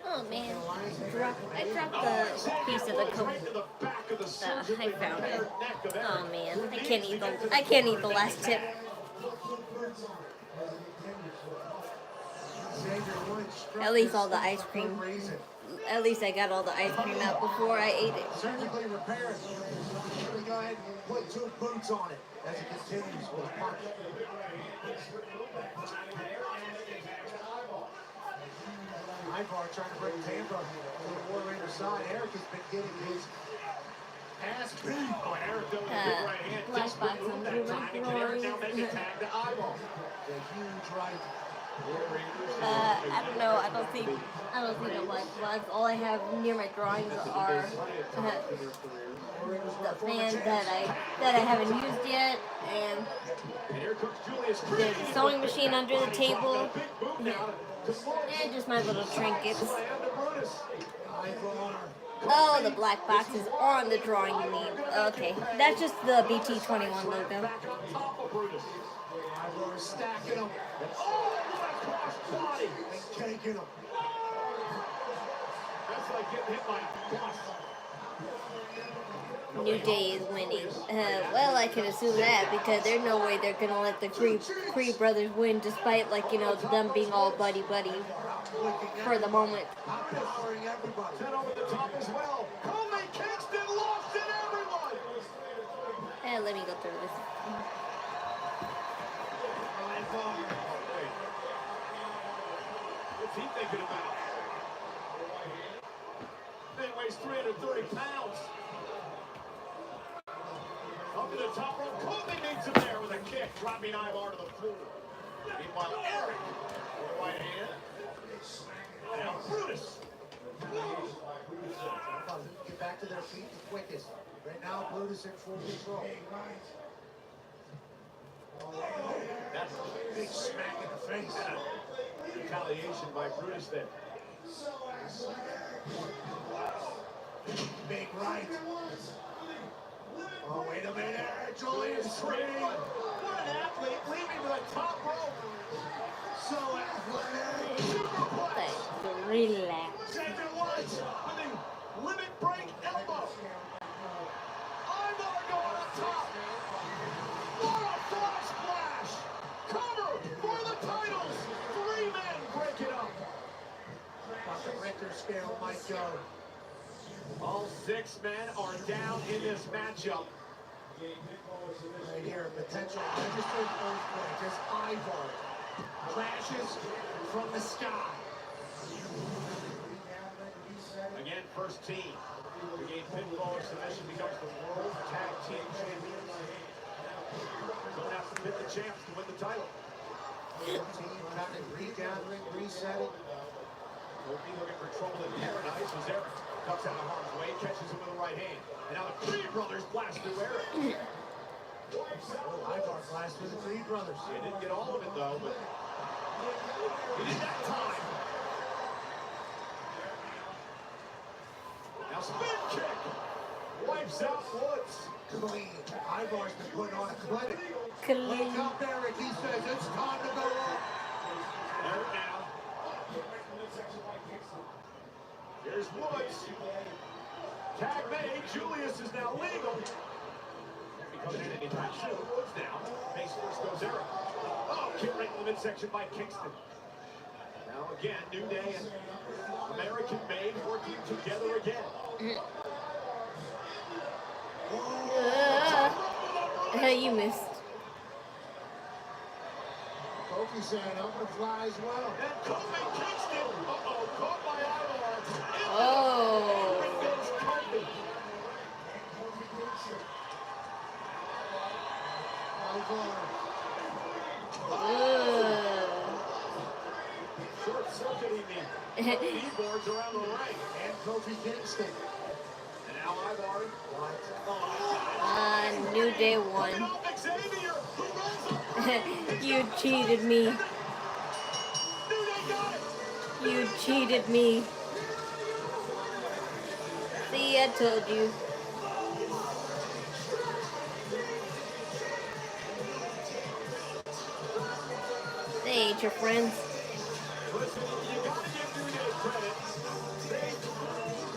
Oh man, I dropped the piece of the coat. I found it. Oh man, I can't eat the last tip. At least all the ice cream. At least I got all the ice cream out before I ate it. Surgically repaired. We go ahead and put 2 boots on it as it continues with a punch. Ivar trying to bring Tampa to the War Ranger side. Eric has been getting his ass beat. Oh, and Eric doing a big right hand. Black Just box removed under that my time. And can Eric now make a drawings. tag to Ivar? The huge right. I don't know. I don't think a black box. All I have near my drawings are the fans that I haven't used yet, and there's a sewing machine under the table, and just my little trinkets. Oh, the black box is on the drawing you need. Okay, that's just the BT21 logo. Ivar stacking them. Body and taking them. That's like getting hit by a bus. New Day is winning. Well, I can assume that because there's no way they're gonna let the Creed brothers win, despite them being all buddy for the moment. Powering everybody. Set over the top as well. Kobe Kingston lost in everyone. Let me go through this. What's he thinking about? Man weighs 330 pounds. Up to the top rope. Kobe meets him there with a kick, dropping Ivar to the floor. Meanwhile, Eric with the right hand. Now Brutus. Get back to their feet the quickest. Right now, Brutus in full control. That's a big smack in the face. Retaliation by Brutus there. Big right. Oh, wait a minute. Julius Creed. What an athlete, leaving to the top rope. So athletic. Like, relax. Xavier Woods with the limit break elbow. Ivar going on top. What a frog splash. Cover for the titles. 3 men break it up. But the Richter scale might go. All 6 men are down in this matchup. Right here, potential registered earthquake as Ivar crashes from the sky. Again, first team to gain pinfall or submission becomes the World Tag Team Champions. Going out to pit the champs to win the title. Team kind of regathering, resetting. Kobe looking for trouble in paradise was Eric. Ducks out of harm's way, catches him with the right hand. And now the Creed brothers blast through Eric. Oh, Ivar blast with the Creed brothers. He didn't get all of it though, but he did that time. Now spin kick. Wipes out Woods. Clean. Ivar's been putting on a clinic. Clean. Wake up, Eric. He says it's time to go up. Eric now. Here's Woods. Tag made. Julius is now legal. Coming in anytime soon. Woods now. Face first goes Eric. Oh, kick right in the midsection by Kingston. Now again, New Day and American made working together again. You missed. Kofi saying up and fly as well. And Kofi kicks it. Uh-oh, caught by Ivar. Oh. Short-circuiting the keyboards around the ring. And Kofi Kingston. And now Ivar. New Day won. You cheated me. You cheated me. See, I told you. They ain't your friends. Listen, you gotta give New Day credit. They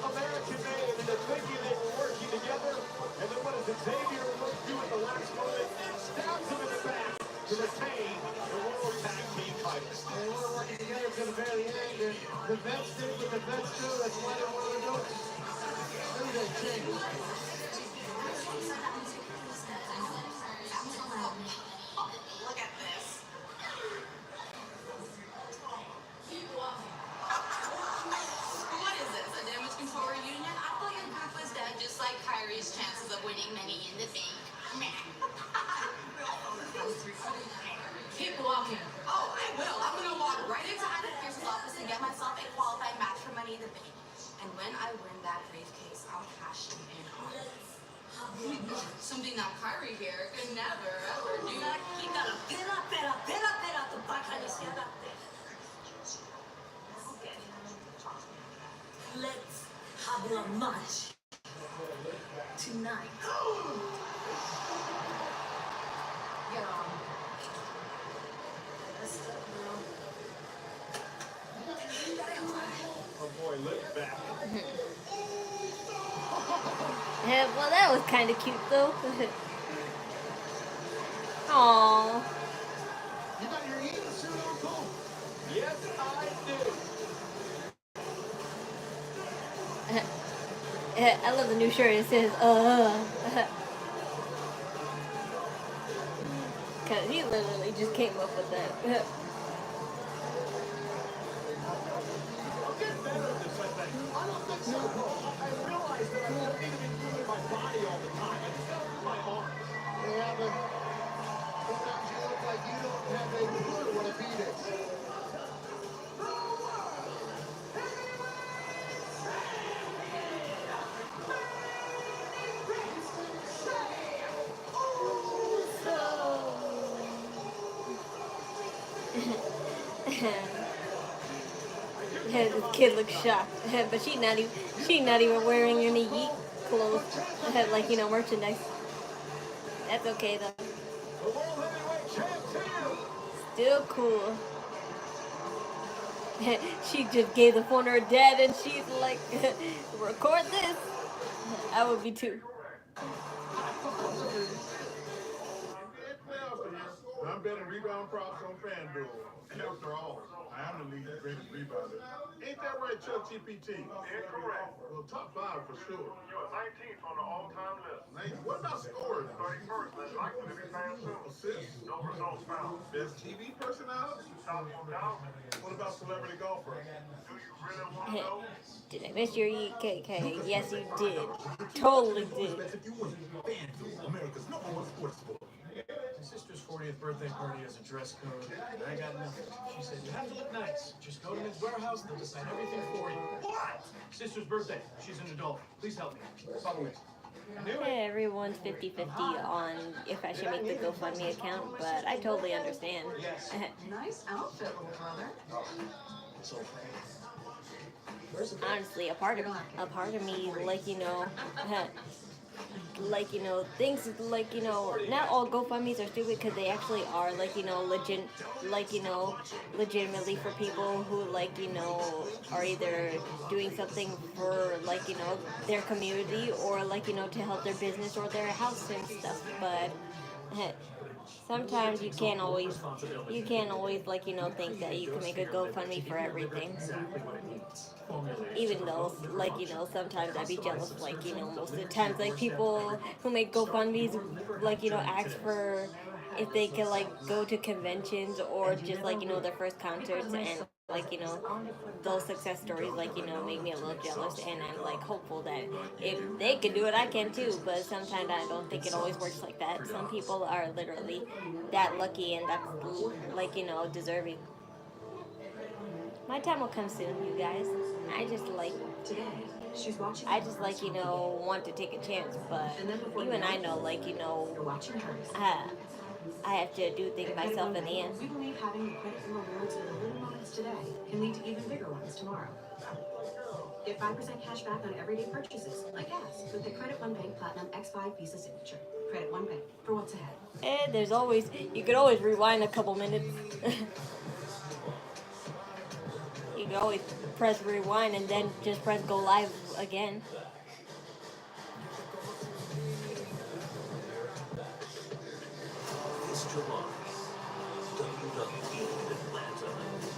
American made into thinking they were working together. And then what does Xavier do at the last moment? Stabs him in the back to retain the World Tag Team titles. They were working together to the very end. And the vets did what the vets do. That's why they wanted to do it. New Day changed. Look at this. What is this? A damage control reunion? I thought your group was dead, just like Kyrie's chances of winning Money in the Bank. Keep walking. Oh, I will. I'm gonna walk right into Adam Pearson's office and get myself a qualified match for Money in the Bank. And when I win that briefcase, I'll cash you in on it. Something that Kyrie here could never ever do. Let's have a match tonight. Get on. Oh boy, lift back. Yeah, well, that was kind of cute, though. Aww. You got your Eva suit on, Cole? Yes, I do. I love the new shirt. It says, Cause he literally just came up with that. I'll get better at this, I think. I don't think so, Cole. I realize that I don't need to be moving my body all the time. I just gotta move my arms. Yeah, but sometimes you look like you don't have a clue what a beat is. Yeah, this kid looks shocked, but she's not even wearing any Yeet clothes, like, you know, merchandise. That's okay though. Still cool. She just gave the phone to her dad, and she's like, "Record this." I would be too. I'm betting rebound props on FanDuel. And after all, I am the league's greatest rebounder. Ain't that right, Chuck GPT? Incorrect. Well, top 5 for sure. You're 19th on the all-time list. What about scores? 31st. That's likely to be found soon. Assists. No results found. Best TV personality? Top 1,000. What about celebrity golfers? Do you really want to know? Did I miss your EKK? Yes, you did. Totally did. America's #1 sports book. My sister's 40th birthday party has a dress code, and I got nothing. She said, you have to look nice. Just go to Mid's warehouse, they'll decide everything for you. What? Sister's birthday. She's an adult. Please help me. Follow me. Yeah, everyone's 50-50 on if I should make the GoFundMe account, but I totally understand. Nice outfit, little brother. Honestly, a part of me, like, you know, like, you know, things like, you know, not all GoFundMes are stupid because they actually are, like, you know, legitimately for people who, like, you know, are either doing something for, like, you know, their community or, like, you know, to help their business or their house and stuff. But sometimes you can't always like think that you can make a GoFundMe for everything. Even though sometimes I'd be jealous, most of the times people who make GoFundMes ask for if they can go to conventions or just their first concerts, and those success stories make me a little jealous, and I'm hopeful that if they can do it I can too. But sometimes I don't think it always works like that. Some people are literally that lucky, and that's deserving. My time will come soon, you guys. I just Today, she's watching. I just want to take a chance, but even I know You're watching hers. I have to do things myself in the end. We believe having the credit and rewards in the little moments today can lead to even bigger ones tomorrow. Get 5% cash back on everyday purchases, like gas, with the Credit One Bank Platinum X5 Visa Signature. Credit One Bank, for what's ahead. And you could always rewind a couple minutes. You can always press rewind and then just press go live again. This July, WWE and Atlanta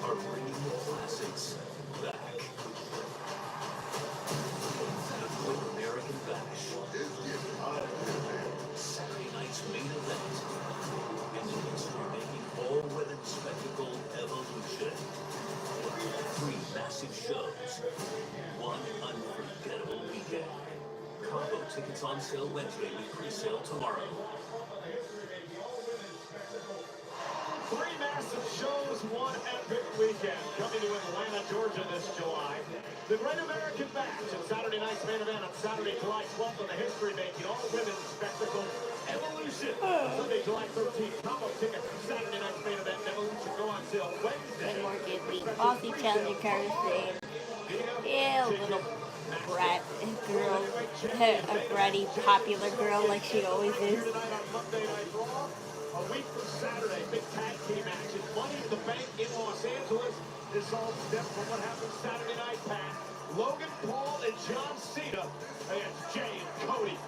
are bringing the classics back. The Great American Bash. Saturday night's main event. And the history-making all-women spectacle Evolution. 3 massive shows. 1 unforgettable weekend. Combo tickets on sale Wednesday with pre-sale tomorrow. 3 massive shows, 1 epic weekend. Coming to Atlanta, Georgia this July. The Great American Bash and Saturday night's main event on Saturday, July 12th on the history-making all-women's spectacle Evolution. Sunday, July 13th. Combo tickets for Saturday night's main event Evolution go on sale Wednesday. And more get the Aussie Challenger Carter saying, yeah, little brat girl, a bratty popular girl like she always is. A week from Saturday, big tag team action. Money in the Bank in Los Angeles. This all stems from what happened Saturday night, Pat. Logan Paul and John Cena against Jay and Cody.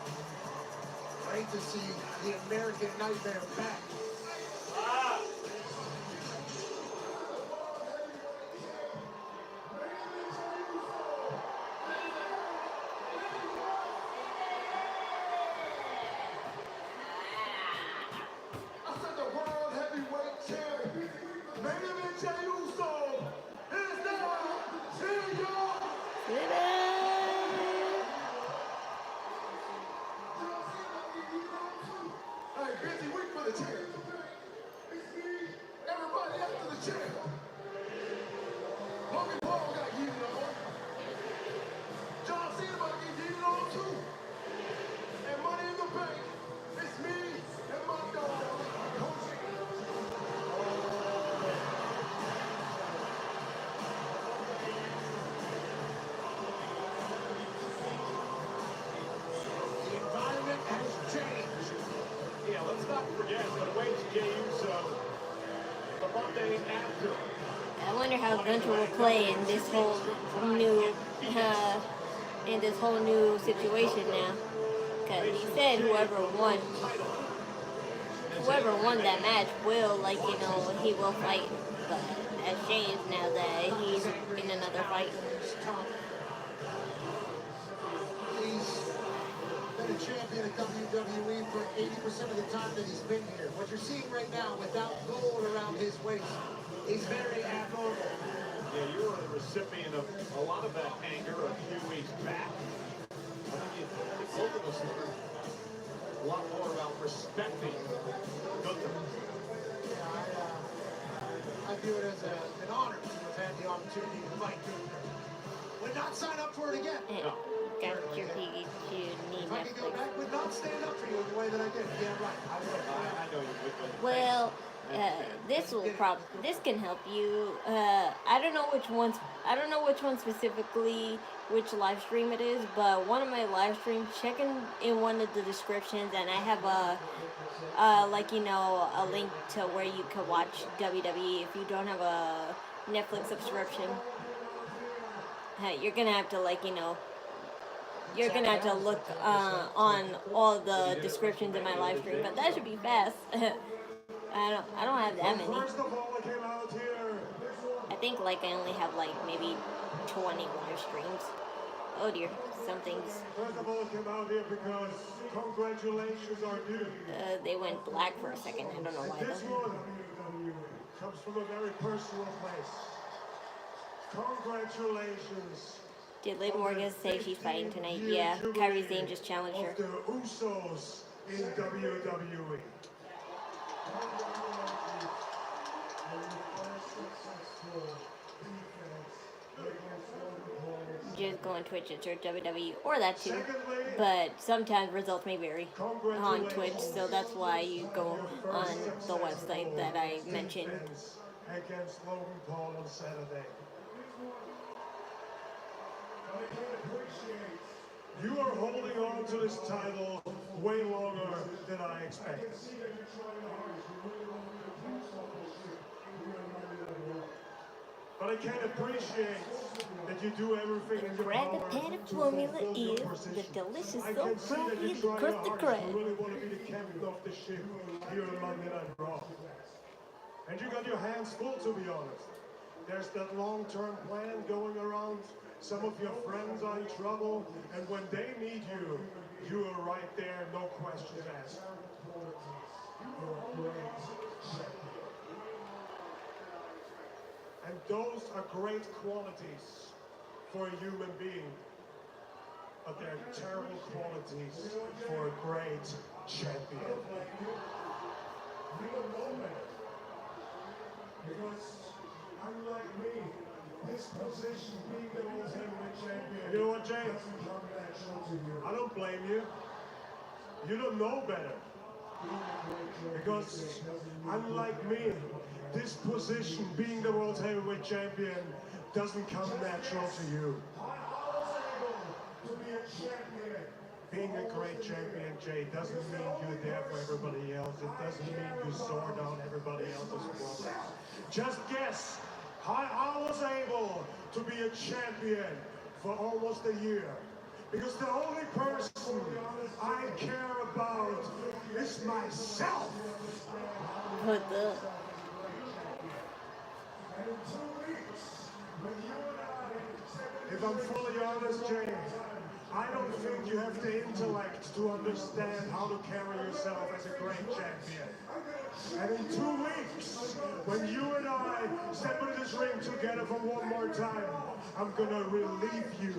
Great to see the American Nightmare back. I wonder how Gunter will play in this whole new situation now. Because he said whoever won that match will he will fight. But that's changed now that he's in another fight. Been a champion of WWE for 80% of the time that he's been here. What you're seeing right now, without gold around his waist, is very abnormal. Yeah, you were the recipient of a lot of that anger a few weeks back. I think both of us learned a lot more about respecting Gunther. I view it as an honor to have had the opportunity to fight Gunther. Would not sign up for it again. No. Got your PG if I could go back, would not stand up for you in the way that I did. Yeah, right. I know you would. Well, this can help you. I don't know which one specifically, which live stream it is, but one of my live streams, check in one of the descriptions, and I have a link to where you can watch WWE if you don't have a Netflix subscription. You're gonna have to you're gonna have to look on all the descriptions in my live stream, but that should be fast. I don't have that many. First of all, I came out here. I think like I only have like maybe 20 live streams. Oh dear, something's. First of all, I came out here because congratulations are due. They went black for a second. I don't know why. This one comes from a very personal place. Congratulations. Did Liv Morgan say she's fighting tonight? Yeah, Kyrie Zane just challenged her. The Usos in WWE. Just go on Twitch and search WWE, or that too. But sometimes results may vary on Twitch, so that's why you go on the website that I mentioned. Against Logan Paul on Saturday. You are holding on to this title way longer than I expected. But I can appreciate that you do everything in your power Crab formula is the delicious soap from the crusted crab. You really want to be the captain of the ship here on Monday Night Raw. And you got your hands full, to be honest. There's that long-term plan going around. Some of your friends are in trouble, and when they need you, you are right there, no questions asked. And those are great qualities for a human being, but they're terrible qualities for a great champion. You don't know that. Because unlike me, this position being the World Heavyweight Champion. You know what, Jay? I don't blame you. You don't know better. Because unlike me, this position being the World Heavyweight Champion doesn't come natural to you. Being a great champion, Jay, doesn't mean you're there for everybody else. It doesn't mean you soar down everybody else's progress. Just guess how I was able to be a champion for almost a year. Because the only person I care about is myself. What the? If I'm fully honest, Jay, I don't think you have the intellect to understand how to carry yourself as a great champion. And in 2 weeks, when you and I step into this ring together for one more time, I'm gonna relieve you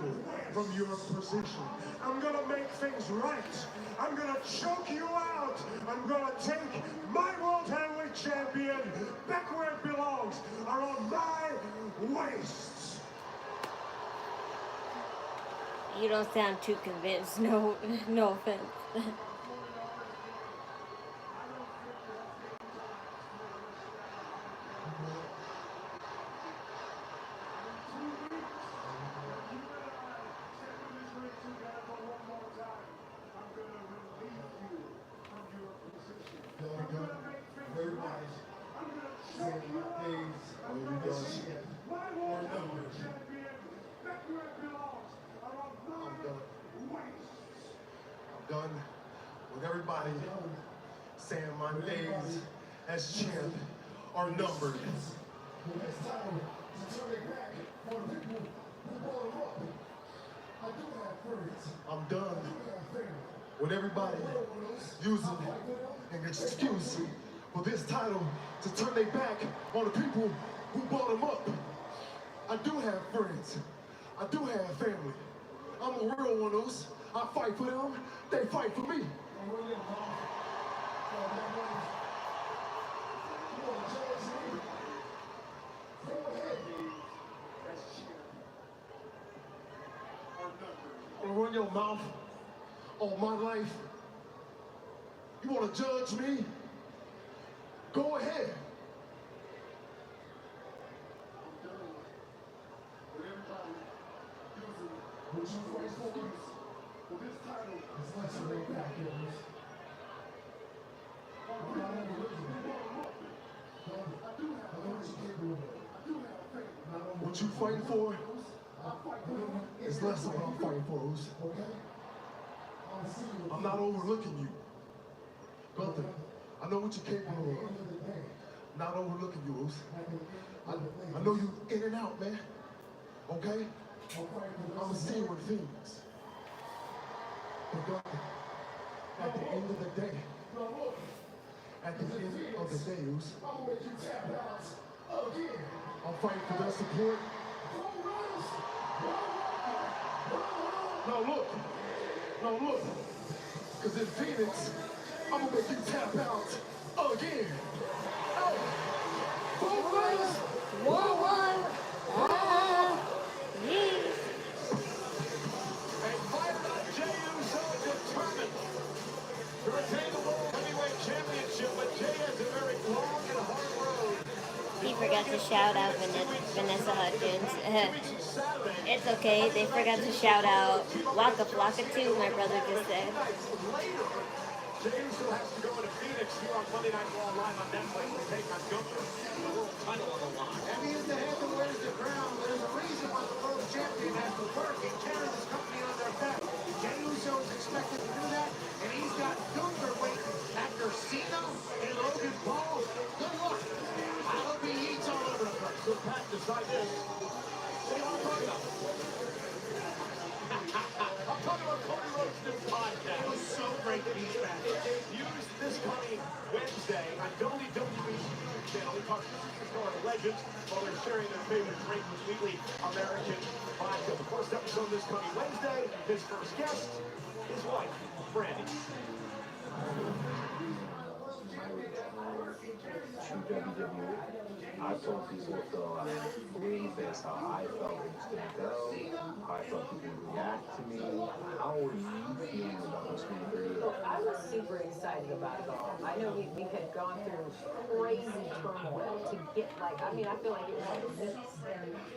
from your position. I'm gonna make things right. I'm gonna choke you out. I'm gonna take my World Heavyweight Champion back where it belongs, around my waist. You don't sound too convinced. No, no offense. Done with everybody saying my days as champ are numbered. I'm done with everybody using an excuse for this title to turn their back on the people who brought them up. I do have friends. I do have family. I'm a real one of those. I fight for them, they fight for me. Run your mouth on my life. You want to judge me? Go ahead. This title is less than a back what you fighting for is less than what I'm fighting for, I'm not overlooking you. Brother, I know what you're capable of. Not overlooking you, Uso. I know you in and out, man. Okay? I'ma see you in Phoenix. But God, at the end of the day, Uso, I'm fighting for their support. No, look. Because in Phoenix, I'm gonna make you tap out again. Hey, both ways. And fired up, Jey Uso determined to retain the World Heavyweight Championship, but Jey has a very long and hard road. He forgot to shout out Vanessa Hudgens. It's okay, they forgot to shout out Waka Flocka too, my brother just said. Jey Uso has to go into Phoenix here on Monday Night Raw live on Netflix to take on Gunther. The world title on the line. And he is the head that wears the crown. There's a reason why the world champion has to work and carry this company on their back. Jey Uso is expected to do that, and he's got Gunther waiting after Cena and Logan Paul. Good luck. I hope he eats all over the place. So Pat, decide this. What do you want to talk about? I'm talking about Cody Rhodes' new podcast. It was so great to be back. It debuts this coming Wednesday on WWE's YouTube channel. He talks to superstar legends while they're sharing their favorite drink with weekly American vodka. The first episode this coming Wednesday. His first guest, his wife, Brandy. I told people to believe this, how I felt it was going to go, how I felt people would react to me. How were you feeling about this movie? I was super excited about it all. I know we had gone through crazy turmoil to get, like, I mean, I feel like it was like weeks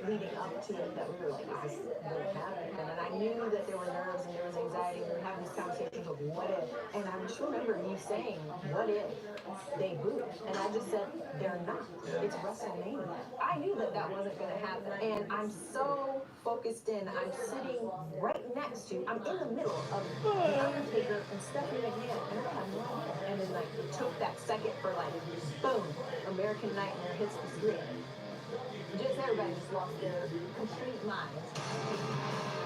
leading up to it that we were like, is this really happening? And I knew that there were nerves and there was anxiety. We were having these conversations of what if. And I just remember you saying, what if they boo? And I just said, they're not. It's WrestleMania. I knew that that wasn't going to happen. And I'm so focused in. I'm sitting right next to, I'm in the middle of The Undertaker and Stephanie McMahon. And I have no idea. And then, like, it took that second for, like, boom, American Nightmare hits the screen. Just everybody just lost their complete minds.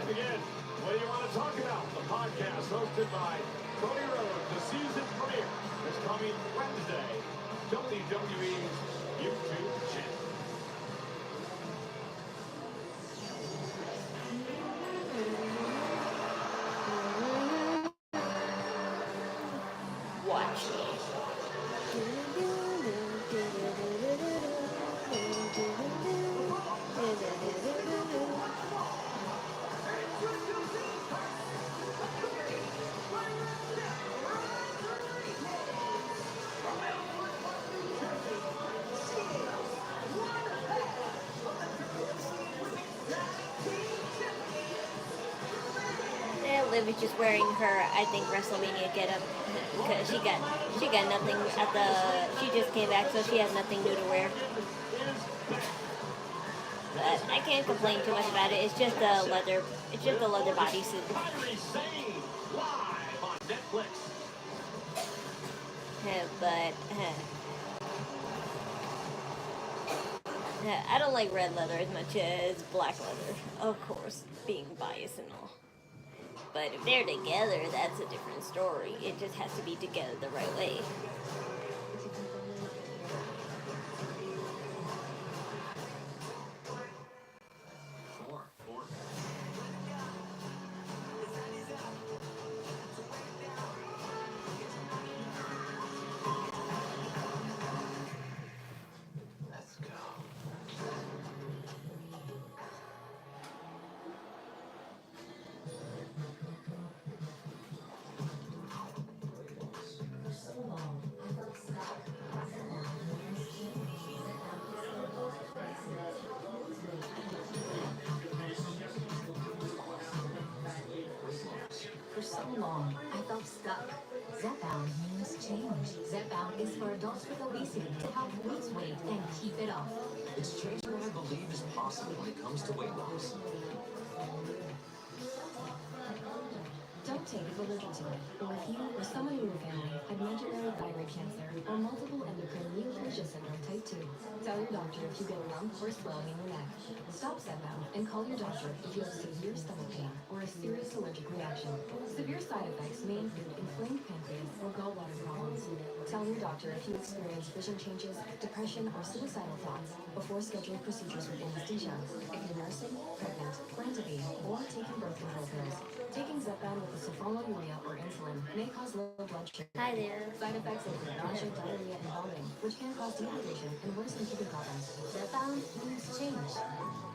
And again, what do you want to talk about? The podcast hosted by Cody Rhodes. The season premiere is coming Wednesday. WWE's YouTube channel. Watch Liv is just wearing her, I think, WrestleMania getup because she got nothing at the. She just came back, so she has nothing new to wear. But I can't complain too much about it. It's just a leather. It's just a leather bodysuit. Live on Netflix. But I don't like red leather as much as black leather. Of course, being biased and all. But if they're together, that's a different story. It just has to be together the right way. For so long, I felt stuck. Zepbound means change. Zepbound is for adults with obesity to help lose weight and keep it off. It's changing what I believe is possible when it comes to weight loss. Don't take it for the emergency kit, or if you or someone in your family had medullary thyroid cancer or multiple endocrine neoplasia syndrome type 2. Tell your doctor if you get a lump or swelling in your neck. Stop setbound and call your doctor if you have severe stomach pain or a serious allergic reaction. Severe side effects may include inflamed pancreas or gallbladder problems. Tell your doctor if you experience vision changes, depression, or suicidal thoughts before scheduling procedures with anesthesia. If you're nursing, pregnant, plan to be, or taking birth control pills, taking Zepbound with a sulfonylurea or insulin may cause low blood sugar. Hi there. Side effects include nausea, diarrhea, and vomiting, which can cause dehydration and worsen kidney problems. Zepbound needs change.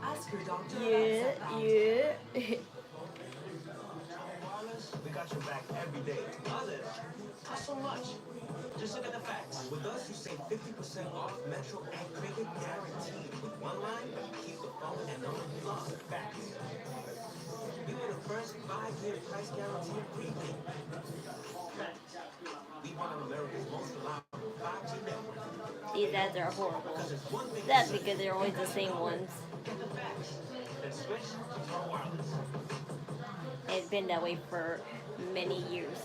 Ask your doctor Yeah, about Zepbound. yeah. We got your back every day. Others, not so much. Just look at the facts. With us, you save 50% off Metro and Cricket guaranteed. With one line, you keep the phone and unlock facts. We were the first 5-year price guarantee in prepaid. We one of America's most reliable 5G networks. These ads are horrible. That's because they're always the same ones. Get the facts. Then switch to our wireless. It's been that way for many years.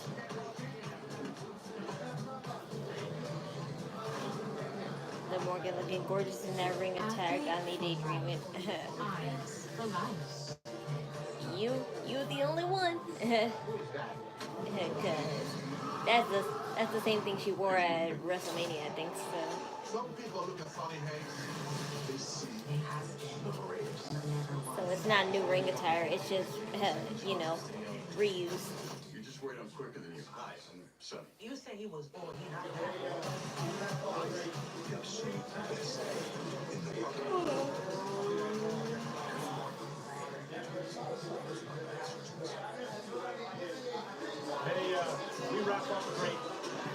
The Morgan looking gorgeous in that ring attack on the daydreaming. you the only one. Cause that's the same thing she wore at WrestleMania, I think. So. Some people look at Sonny Hayes, they see the greatest. So it's not new ring attire. It's just reused. You just worried I'm quicker than you. Hi, I'm Sonny. You said he was old, he not We have seen this in the bucket. Hey, we wrap up a great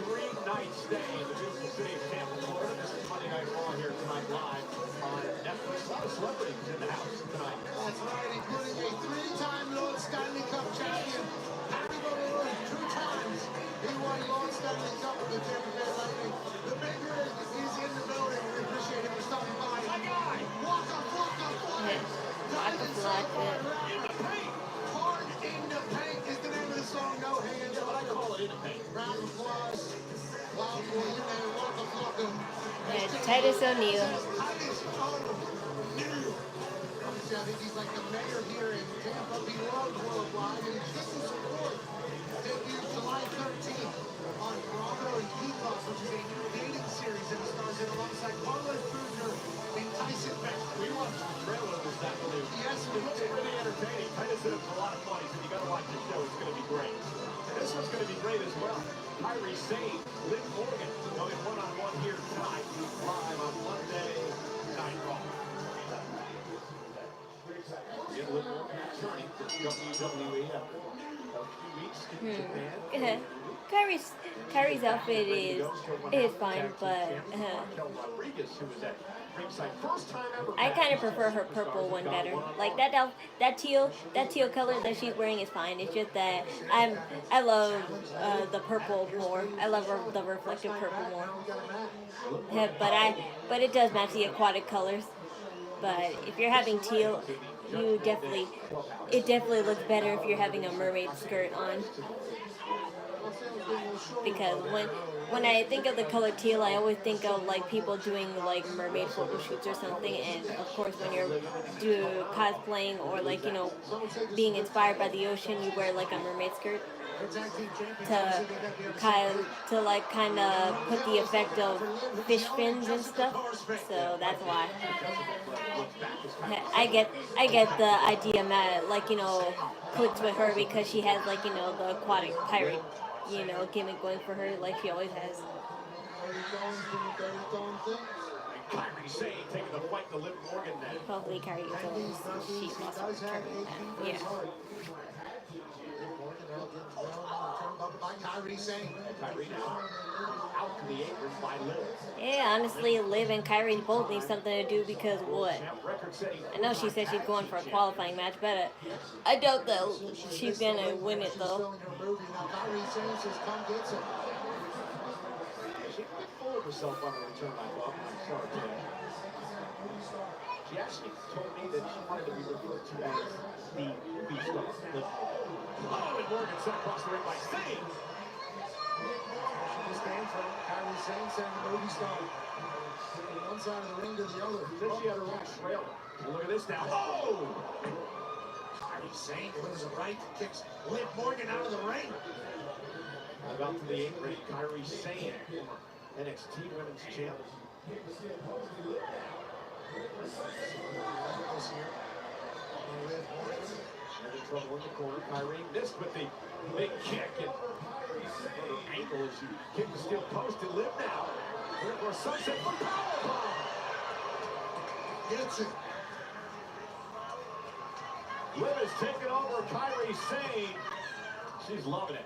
3-night stay in the beautiful city of Tampa, Florida. This is Monday Night Raw here tonight live on Netflix. A lot of celebrities in the house tonight. That's right, including a 3-time Lord Stanley Cup champion. Happy Balor 2 times. He won Lord Stanley Cup with the Tampa Bay Lightning. The Big Rig is in the building. We appreciate him for stopping by. My guy, Waka Flocka Flocka. Waka Flocka. In the paint. Hard in the paint is the name of the song. No hands. Yeah, but I call it in the paint. Round of applause. Loud for you and Waka Flocka. Titus O'Neil. Titus O'Neil. I think he's like the mayor here in Tampa. He loved worldwide and Kitten Support debuted July 13th on Bravo and Peacock, which is a new dating series that stars in alongside Paula Kruger and Tyson Beckford. We watched the trailer of this afternoon. Yes, we It looks did. pretty entertaining. Titus said it was a lot of fun. He said you got to watch the show. It's going to be great. And this one's going to be great as well. Kyrie Sane, Liv Morgan going one-on-one here tonight, live on Monday Night Raw. Get Liv Morgan returning to WWE after a few weeks in Japan. Kyrie's outfit is fine, but I kind of prefer her purple one better. Like that teal color that she's wearing is fine. It's just that I love the purple more. I love the reflective purple more. But it does match the aquatic colors. But if you're having teal, it definitely looks better if you're having a mermaid skirt on. Because when I think of the color teal, I always think of like people doing like mermaid photo shoots or something. And of course, when you're cosplaying or like being inspired by the ocean, you wear like a mermaid skirt to like kind of put the effect of fish fins and stuff. So that's why I get the idea, like clicks with her because she has like the aquatic pirate gimmick going for her like she always has. Kyrie Sane taking the fight to Liv Morgan then. Hopefully Kyrie goes. She's also determined that. Yeah. By Kyrie Sane. Kyrie now out to the apron by Liv. Yeah, honestly, Liv and Kyrie both need something to do because what? I know she said she's going for a qualifying match, but I doubt that she's gonna win it though. Kyrie Sane says, "Come get some." She got full of herself on the return, I thought. I'm sorry today. She actually told me that she wanted to be referred to as the movie star. Oh, and Morgan sent across the ring by Zayn. She just came from Kyrie Sane saying the movie star. From one side of the ring to the other. Then she had her rash rail. Look at this now. Oh! Kyrie Sane delivers a right, kicks Liv Morgan out of the ring. About to the 8th rate, Kyrie Sane, former NXT Women's Champion. Having trouble in the corner. Kyrie missed with the big kick and her ankle as she kicked the steel post to Liv now. Here for a sunset for powerbomb. Gets it. Liv is taking over Kyrie Sane. She's loving it.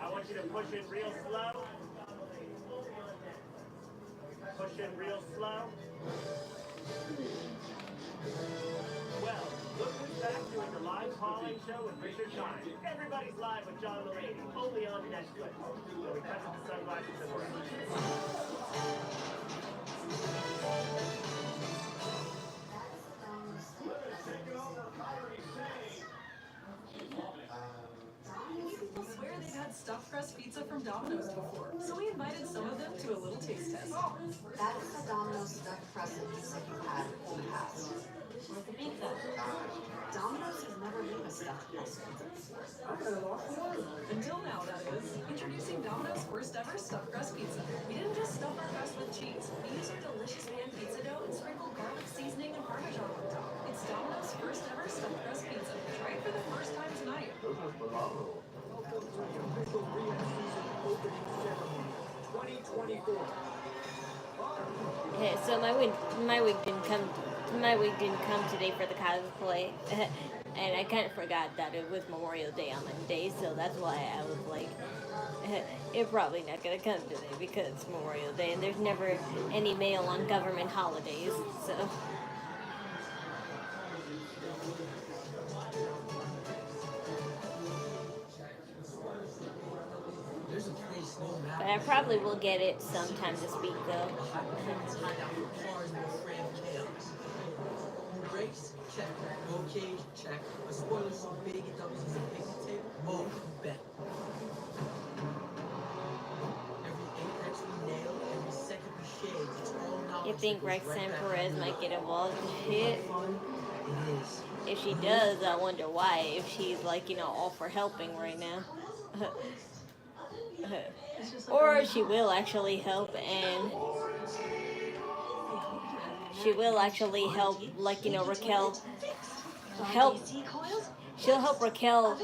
I want you to push it real slow. Push it real slow. Well, look who's back doing the live calling show with Richard Shine. Everybody's live with John Mulaney, only on Netflix. So we cut to the sunglasses and we're People swear they've had stuffed crust pizza from Domino's before, so we invited some of them to a little taste test. That is the Domino's stuffed crust pizza you've had in the past. Where's the pizza? Domino's has never made a stuffed crust pizza before. Until now, that is. Introducing Domino's first ever stuffed crust pizza. We didn't just stuff our crust with cheese. We used our delicious pan pizza dough and sprinkled garlic seasoning and Parmesan on top. It's Domino's first ever stuffed crust pizza. Try it for the first time tonight. This is phenomenal. Welcome to the official Rehab season opening ceremony 2024. Okay, so my wig didn't come today for the cosplay, and I kind of forgot that it was Memorial Day on Monday, so that's why I was like, it's probably not gonna come today because it's Memorial Day, and there's never any mail on government holidays, so. But I probably will get it sometime this week, though. Race, check. Roll cage, check. A spoiler so big it doubles as a picnic table. Oh, bet. Every apex we nail, every second we shade, it's all knowledge. You think Roxanne Perez might get involved in shit? It is. If she does, I wonder why. If she's like, all for helping right now. Or she will actually help, and she will actually help, like, Raquel help. She'll help Raquel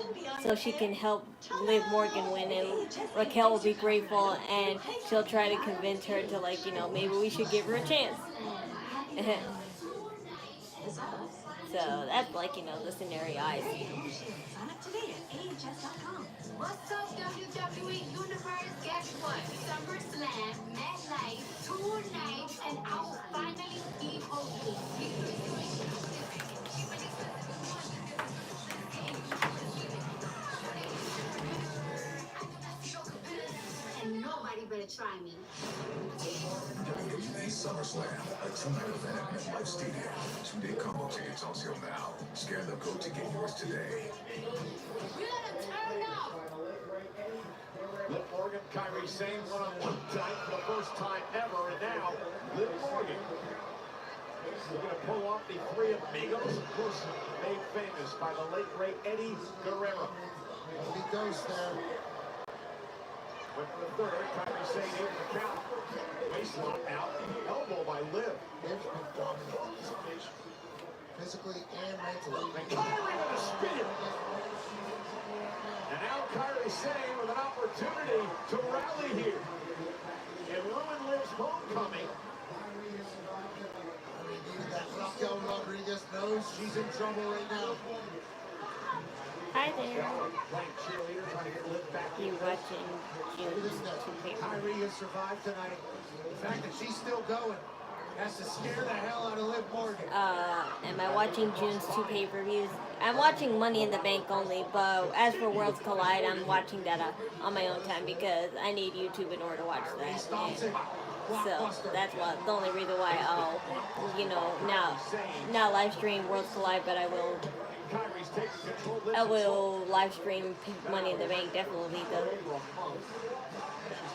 so she can help Liv Morgan win, and Raquel will be grateful, and she'll try to convince her to, like, maybe we should give her a chance. So that's like, the scenario I see. Sign up today at AHS.com. What's up, WWE Universe? Guess what? SummerSlam, Mad Night, 2 nights, and I will finally be hosting. And nobody better try me. WWE SummerSlam, a 2-night event at MetLife Stadium. 2-day combo tickets on sale now. Scan the code to get yours today. We gotta turn up. Liv Morgan, Kyrie Sane, one-on-one tonight for the first time ever, and now Liv Morgan. We're going to pull off the Three Amigos, of course, made famous by the late, great Eddie Guerrero. He goes there. Went for the third, Kyrie Sane able to count. Waistlock now, elbow by Liv. Liv's been dominant on this occasion, physically and mentally. And Kyrie with a spin. And now Kyrie Sane with an opportunity to rally here and ruin Liv's homecoming. That Raquel Rodriguez knows she's in trouble right now. Hi there. Playing cheerleader, trying to get Liv back. You watching June's Kyrie has survived tonight. The fact that she's still going has to scare the hell out of Liv Morgan. Am I watching June's 2 pay-per-views? I'm watching Money in the Bank only, but as for Worlds Collide, I'm watching that on my own time because I need YouTube in order to watch that. So that's the only reason why I'll, not live stream Worlds Collide, but I will live stream Money in the Bank definitely though. She's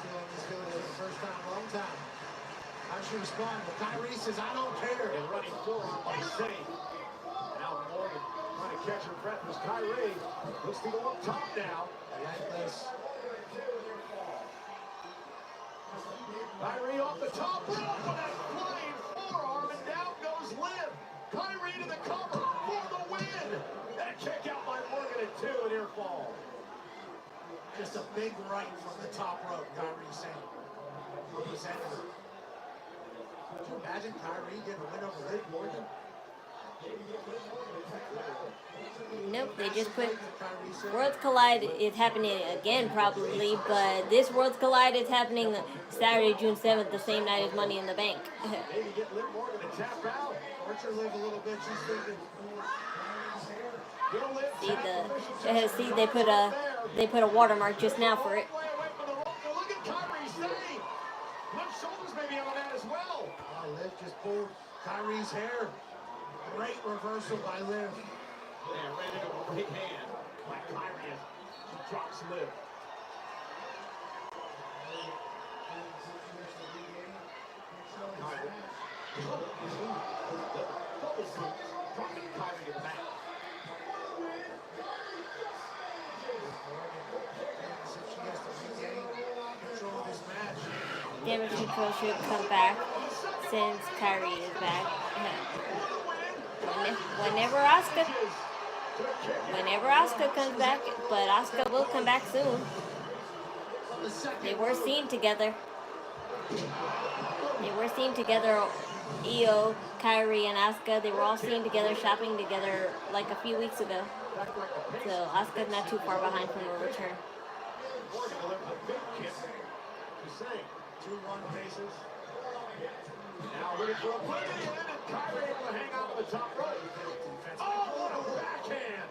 feeling this feeling for the first time in a long time. How she respond? Well, Kyrie says, I don't care. And running forearm by Zayn. Now Morgan trying to catch her breath as Kyrie looks to go up top now. Relentless. Kyrie off the top rope with that flying forearm, and down goes Liv. Kyrie to the cover for the win. And a kick out by Morgan at 2, and near fall. Just a big right from the top rope, Kyrie saying. Representing her. Could you imagine Kyrie getting a win over Liv Morgan? Nope, they just put Worlds Collide is happening again probably, but this Worlds Collide is happening Saturday, June 7th, the same night as Money in the Bank. Maybe get Liv Morgan to tap out. Archer Liv a little bit, she's thinking. See they put a watermark just now for it. Look at Kyrie Zayn. Left shoulders maybe on that as well. Liv just pulled Kyrie's hair. Great reversal by Liv. Yeah, ran into a right hand by Kyrie as she drops Liv. Dropping Kyrie to the back. Damage control should come back since Kyrie is back. Whenever Asuka comes back, but Asuka will come back soon. They were seen together. Io, Kyrie, and Asuka. They were all seen together, shopping together like a few weeks ago. So Asuka's not too far behind from her return. Morgan delivers a big kick to Zayn. 2-1 paces. Now looking for a play, and Kyrie able to hang on to the top rope. Oh, what a backhand!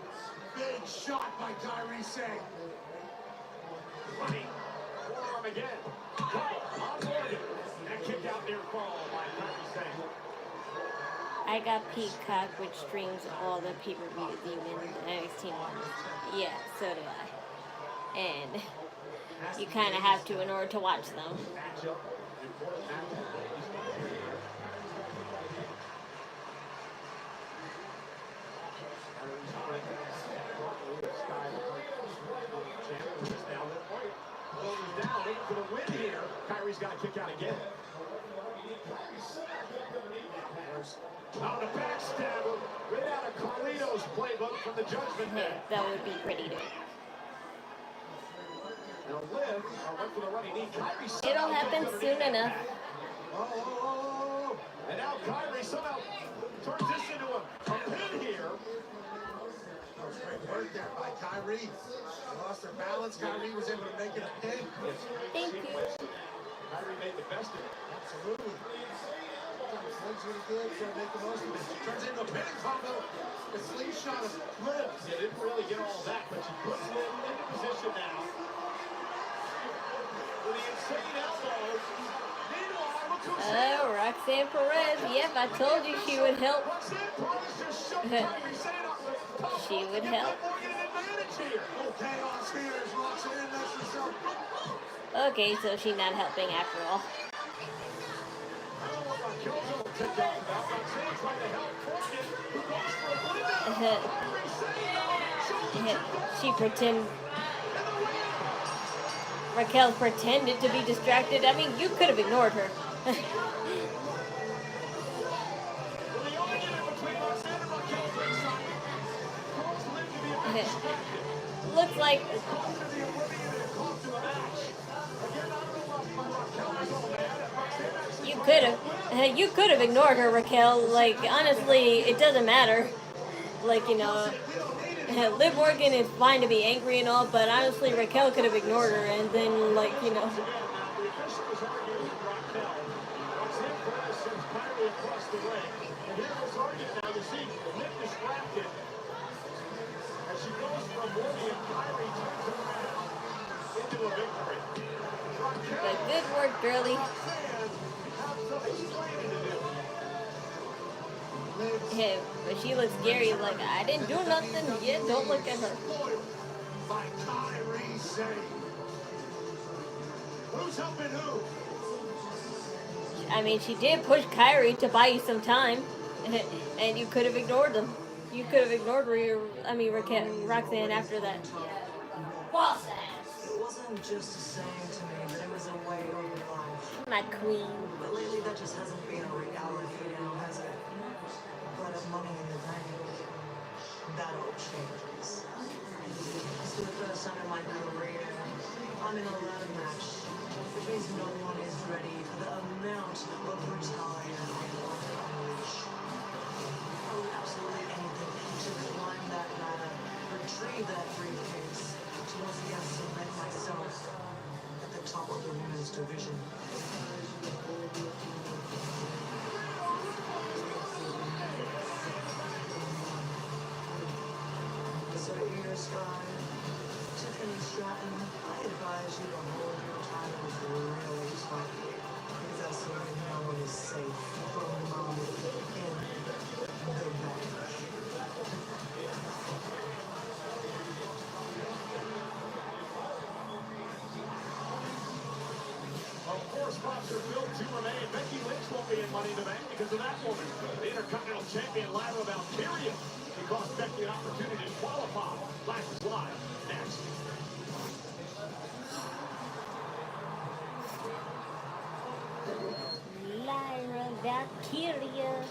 Big shot by Kyrie Zayn. Running forearm again. On Morgan. And kick out near fall by Kyrie Zayn. I got Peacock, which streams all the pay-per-views, even the NXT ones. Yeah, so do I. And you kind of have to in order to watch them. Down, looking for the win here. Kyrie's got to kick out again. Now the backstabber, right out of Carlito's playbook from the Judgment Day. That would be pretty dope. Now Liv, went for the running knee. Kyrie It'll happen soon enough. Oh. And now Kyrie somehow turns this into a pin here. Great work there by Kyrie. She lost her balance. Kyrie was able to make it a pin. Thank you. Kyrie made the best of it. Absolutely. Sometimes Liv's really good, so make the most of it. She turns into a pinning combo. The slingshot of Liv. They didn't really get all that, but she puts Liv into position now. With the insane elbow. Meanwhile, look who's here. Roxanne Perez. Yep, I told you she would help. Roxanne Perez just showed Kyrie Zayn up with the top. She would help. Morgan an advantage here. Okay, on spears. Roxanne makes herself. Okay, so she's not helping after all. Raquel pretended to be distracted. I mean, you could have ignored her. Looks like you could have ignored her, Raquel. Like, honestly, it doesn't matter. Like, Liv Morgan is fine to be angry and all, but honestly, Raquel could have ignored her and then, like, But good work, girlie. Yeah, but she looks scary. Like, I didn't do nothing. Yeah, don't look at her. By Kyrie Sane. Who's helping who? I mean, she did push Kyrie to buy you some time, and you could have ignored them. You could have ignored Roxanne after that. Boss ass. It wasn't just a saying to me, but it was a way of life. My queen. But lately that just hasn't been a reality now, has it? But of money in the bank, that all changes. So the first time in my career, I'm in a ladder match, which means no one is ready for the amount of retire I want to unleash. I would absolutely anything to climb that ladder, retrieve that briefcase, to once again cement myself at the top of the women's division. So here, Sky, Tiffany Stratton, I advise you to hold your titles really tight, because that's so no one is safe from the moment in the match. Of course, spots are filled to remain. Becky Lynch won't be in Money in the Bank because of that woman. The Intercontinental Champion Lyra Valkyria. It cost Becky an opportunity to qualify. Flash is live. Next. Lyra Valkyria.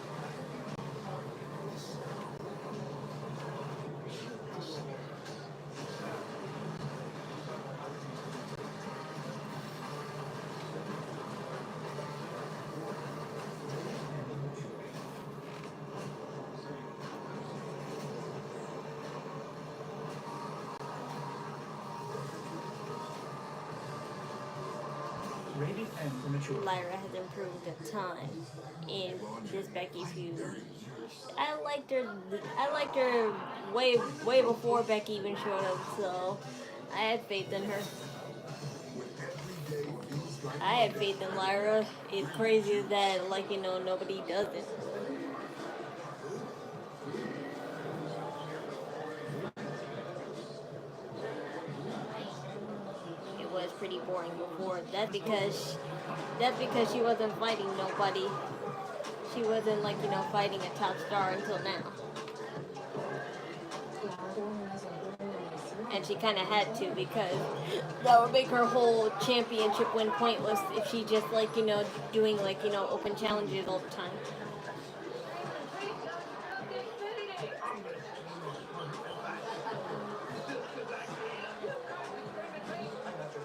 Rated and premature. Lyra has improved a ton in this Becky feud. I liked her way before Becky even showed up, so I had faith in her. I had faith in Lyra. It's crazy that, like, nobody does it. It was pretty boring before. That's because she wasn't fighting nobody. She wasn't, like, fighting a top star until now. And she kind of had to, because that would make her whole championship win pointless if she just, like, doing, like, open challenges all the time.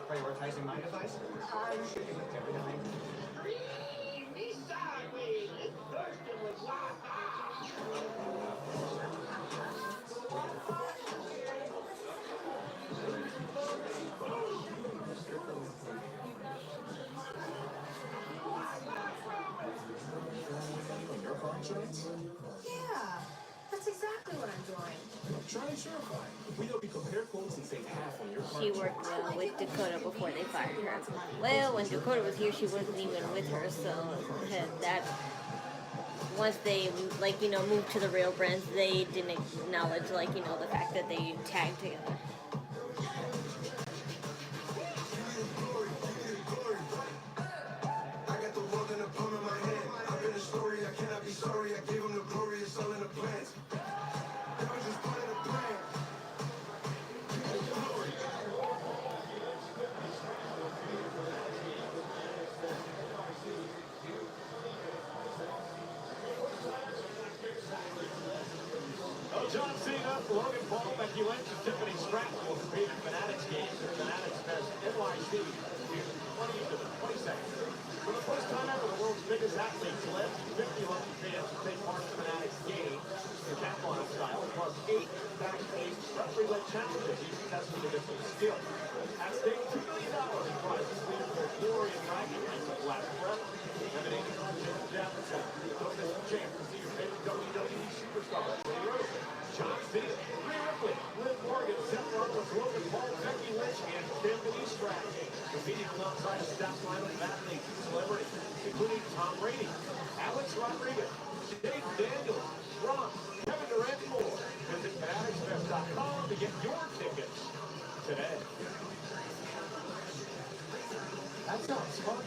Prioritizing my device? I'm shipping it every night. Me sideways. It's thirsty with Yeah, that's exactly what I'm doing. Try and certify. We know we compare quotes and save half on your car. She worked with Dakota before they fired her. Well, when Dakota was here, she wasn't even with her, so that once they, like, moved to the real brands, they didn't acknowledge, like, the fact that they tagged together. I got the world in the palm of my hand. I've been a story, I cannot be sorry. I gave him the glory, it's all in the plans. That was just part of the plan. John Cena, Logan Paul, Becky Lynch, and Tiffany Stratton will compete in Fanatics games at Fanatics Fest NYC in 20 seconds. For the first time ever, the world's biggest athletes, 50 lucky fans will take part in Fanatics games, the decathlon style, plus 8 backstage referee-led challenges, each testing the different skill. At stake, $2 million in prizes leading for glory and bragging rights like Last Breath, emanating from James Jefferson. Don't miss the chance to see your favorite WWE superstar, Cody Rhodes, John Cena, Rhea Ripley, Liv Morgan, Seth Rollins, Logan Paul, Becky Lynch, and Tiffany Stratton. Competing alongside a staff line of athletes and celebrities, including Tom Tom Brady, Alex Rodriguez, Dave Daniels, Ron, Kevin Durant, and more. Visit fanaticsfest.com to get your tickets today. That sounds fun.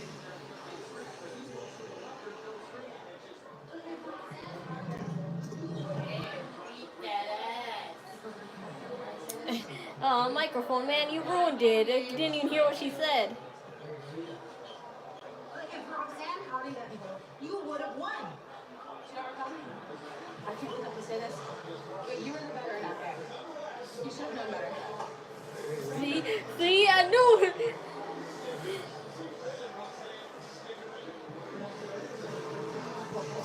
Oh, microphone, man, you ruined it. You didn't even hear what she said. If Roxanne Howdy you would have won. I can't believe I have to say this, but you were the better out there. You should have known better. See, I knew it.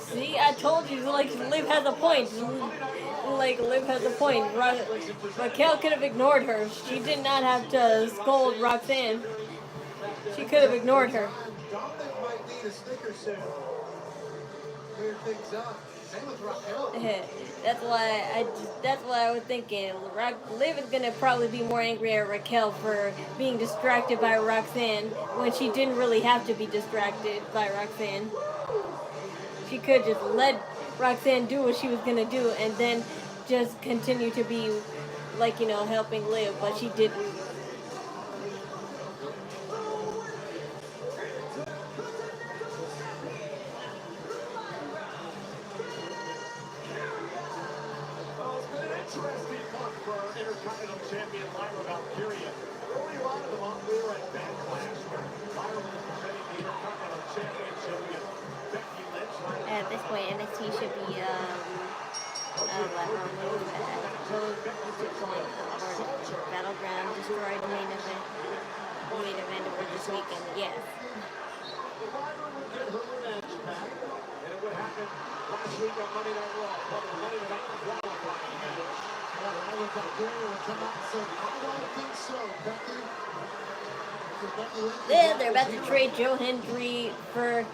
See, I told you, like, Liv has a point. Like, Liv has a point. Raquel could have ignored her. She did not have to scold Roxanne. She could have ignored her. Dominic might need a sticker soon. Clear things up. Same with Raquel. That's why I was thinking. Liv is gonna probably be more angry at Raquel for being distracted by Roxanne when she didn't really have to be distracted by Roxanne. She could just let Roxanne do what she was gonna do and then just continue to be, like, you know, helping Liv, but she didn't. Interesting month for our Intercontinental Champion Lyra Valkyria. Earlier on in the month, we were at Backlash, where Lyra was defending the Intercontinental Championship against Becky Lynch. At this point, NXT should be Battleground, destroyed the main event over this weekend. Yes. Lyra would get her revenge back, and it would happen last week on Monday Night Raw. But the Monday Night qualifying match. I would Valkyria would come out and say, I don't think so, Becky. Yeah, they're about to trade Joe Hendry for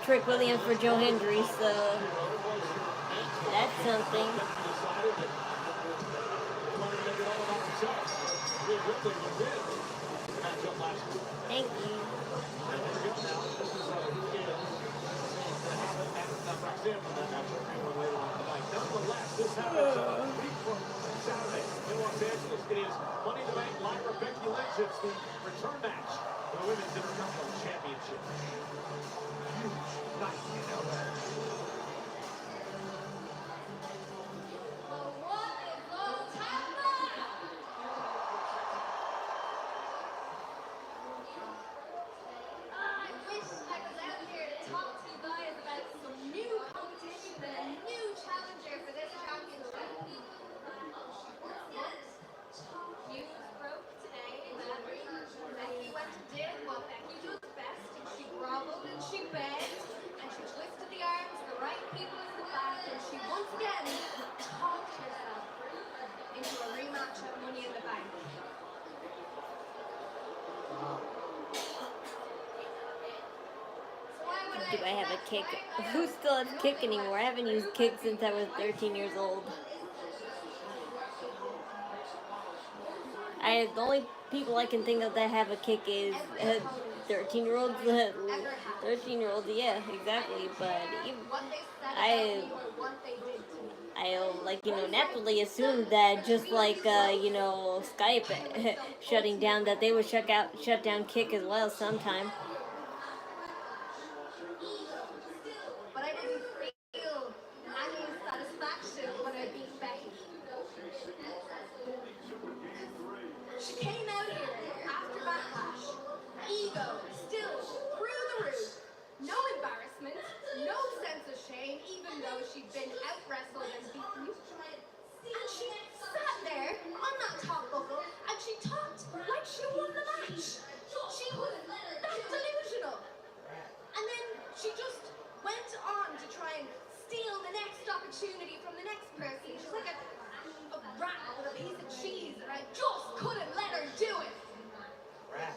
Trick Williams for Joe Hendry, so that's something. Thank you. Nonetheless, this happens a week from Saturday in Los Angeles. It is Money in the Bank, Lyra, Becky Lynch. It's the return match for the Women's Intercontinental Championship. Huge night in LA. Do I have a kick? Who still has kick anymore? I haven't used kick since I was 13 years old. The only people I can think of that have a kick is 13-year-olds. 13-year-olds, yeah, exactly. But I like, you know, naturally assumed that just like you know, Skype shutting down, that they would shut down kick as well sometime. But I didn't feel any satisfaction when I beat Becky. She came out here after Backlash, ego still through the roof, no embarrassment, no sense of shame, even though she'd been out-wrestled and beaten. And she sat there on that top buckle and she talked like she won the match. She was that delusional. And then she just went on to try and steal the next opportunity from the next person. She's like a rat with a piece of cheese, and I just couldn't let her do it. Rat.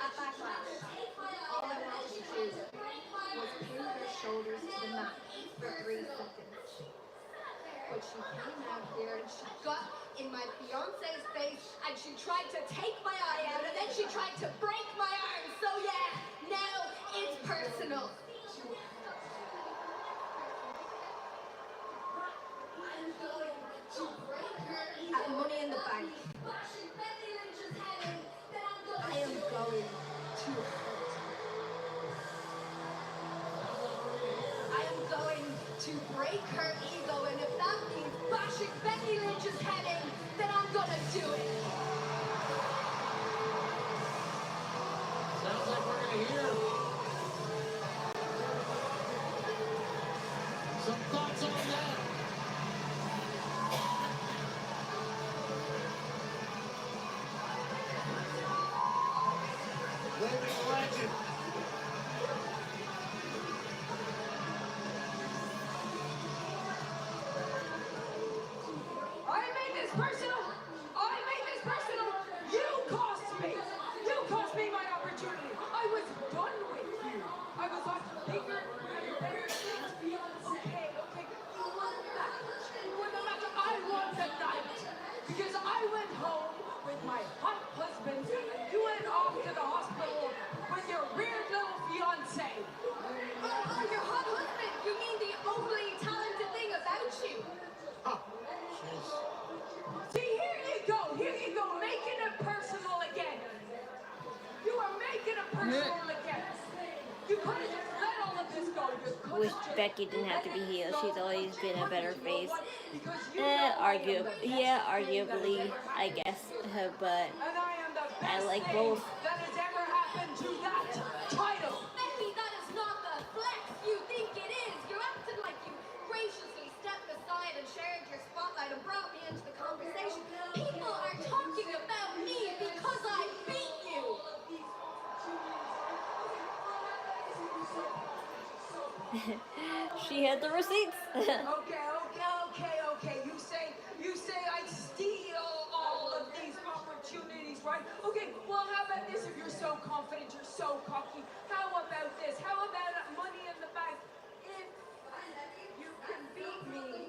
At Backlash, all I wanted to do was pin her shoulders to the mat for 3 seconds. But she came out here and she got in my fiance's face, and she tried to take my eye out, and then she tried to break my arm. So yeah, now it's personal. At Money in the Bank, I am going to hurt. I am going to break her ego, and if that means bashing Becky Lynch's head in, then I'm gonna do it. Sounds like we're gonna hear some thoughts on that. Living legend. I made this personal. I made this personal. You cost me. You cost me my opportunity. I was done with you. I was on bigger and better things. Okay. You won the match. You won the match. I won the night. Because I went home with my hot husband and you went off to the hospital with your weird little fiance. Oh, your hot husband. You mean the only talented thing about you? See, here you go, making it personal again. You are making it personal again. You could have just let all of this go. You could Wish Becky didn't have to be heel. She's always been a better face. Arguably, I guess. But I like both. That has ever happened to that title. Becky, that is not the flex you think it is. You're acting like you graciously stepped aside and shared your spotlight and brought me into the conversation. People are talking about me because I beat you. She had the receipts. Okay. You say I steal all of these opportunities, right? Okay, well, how about this? If you're so confident, you're so cocky, how about this? How about Money in the Bank? If you can beat me,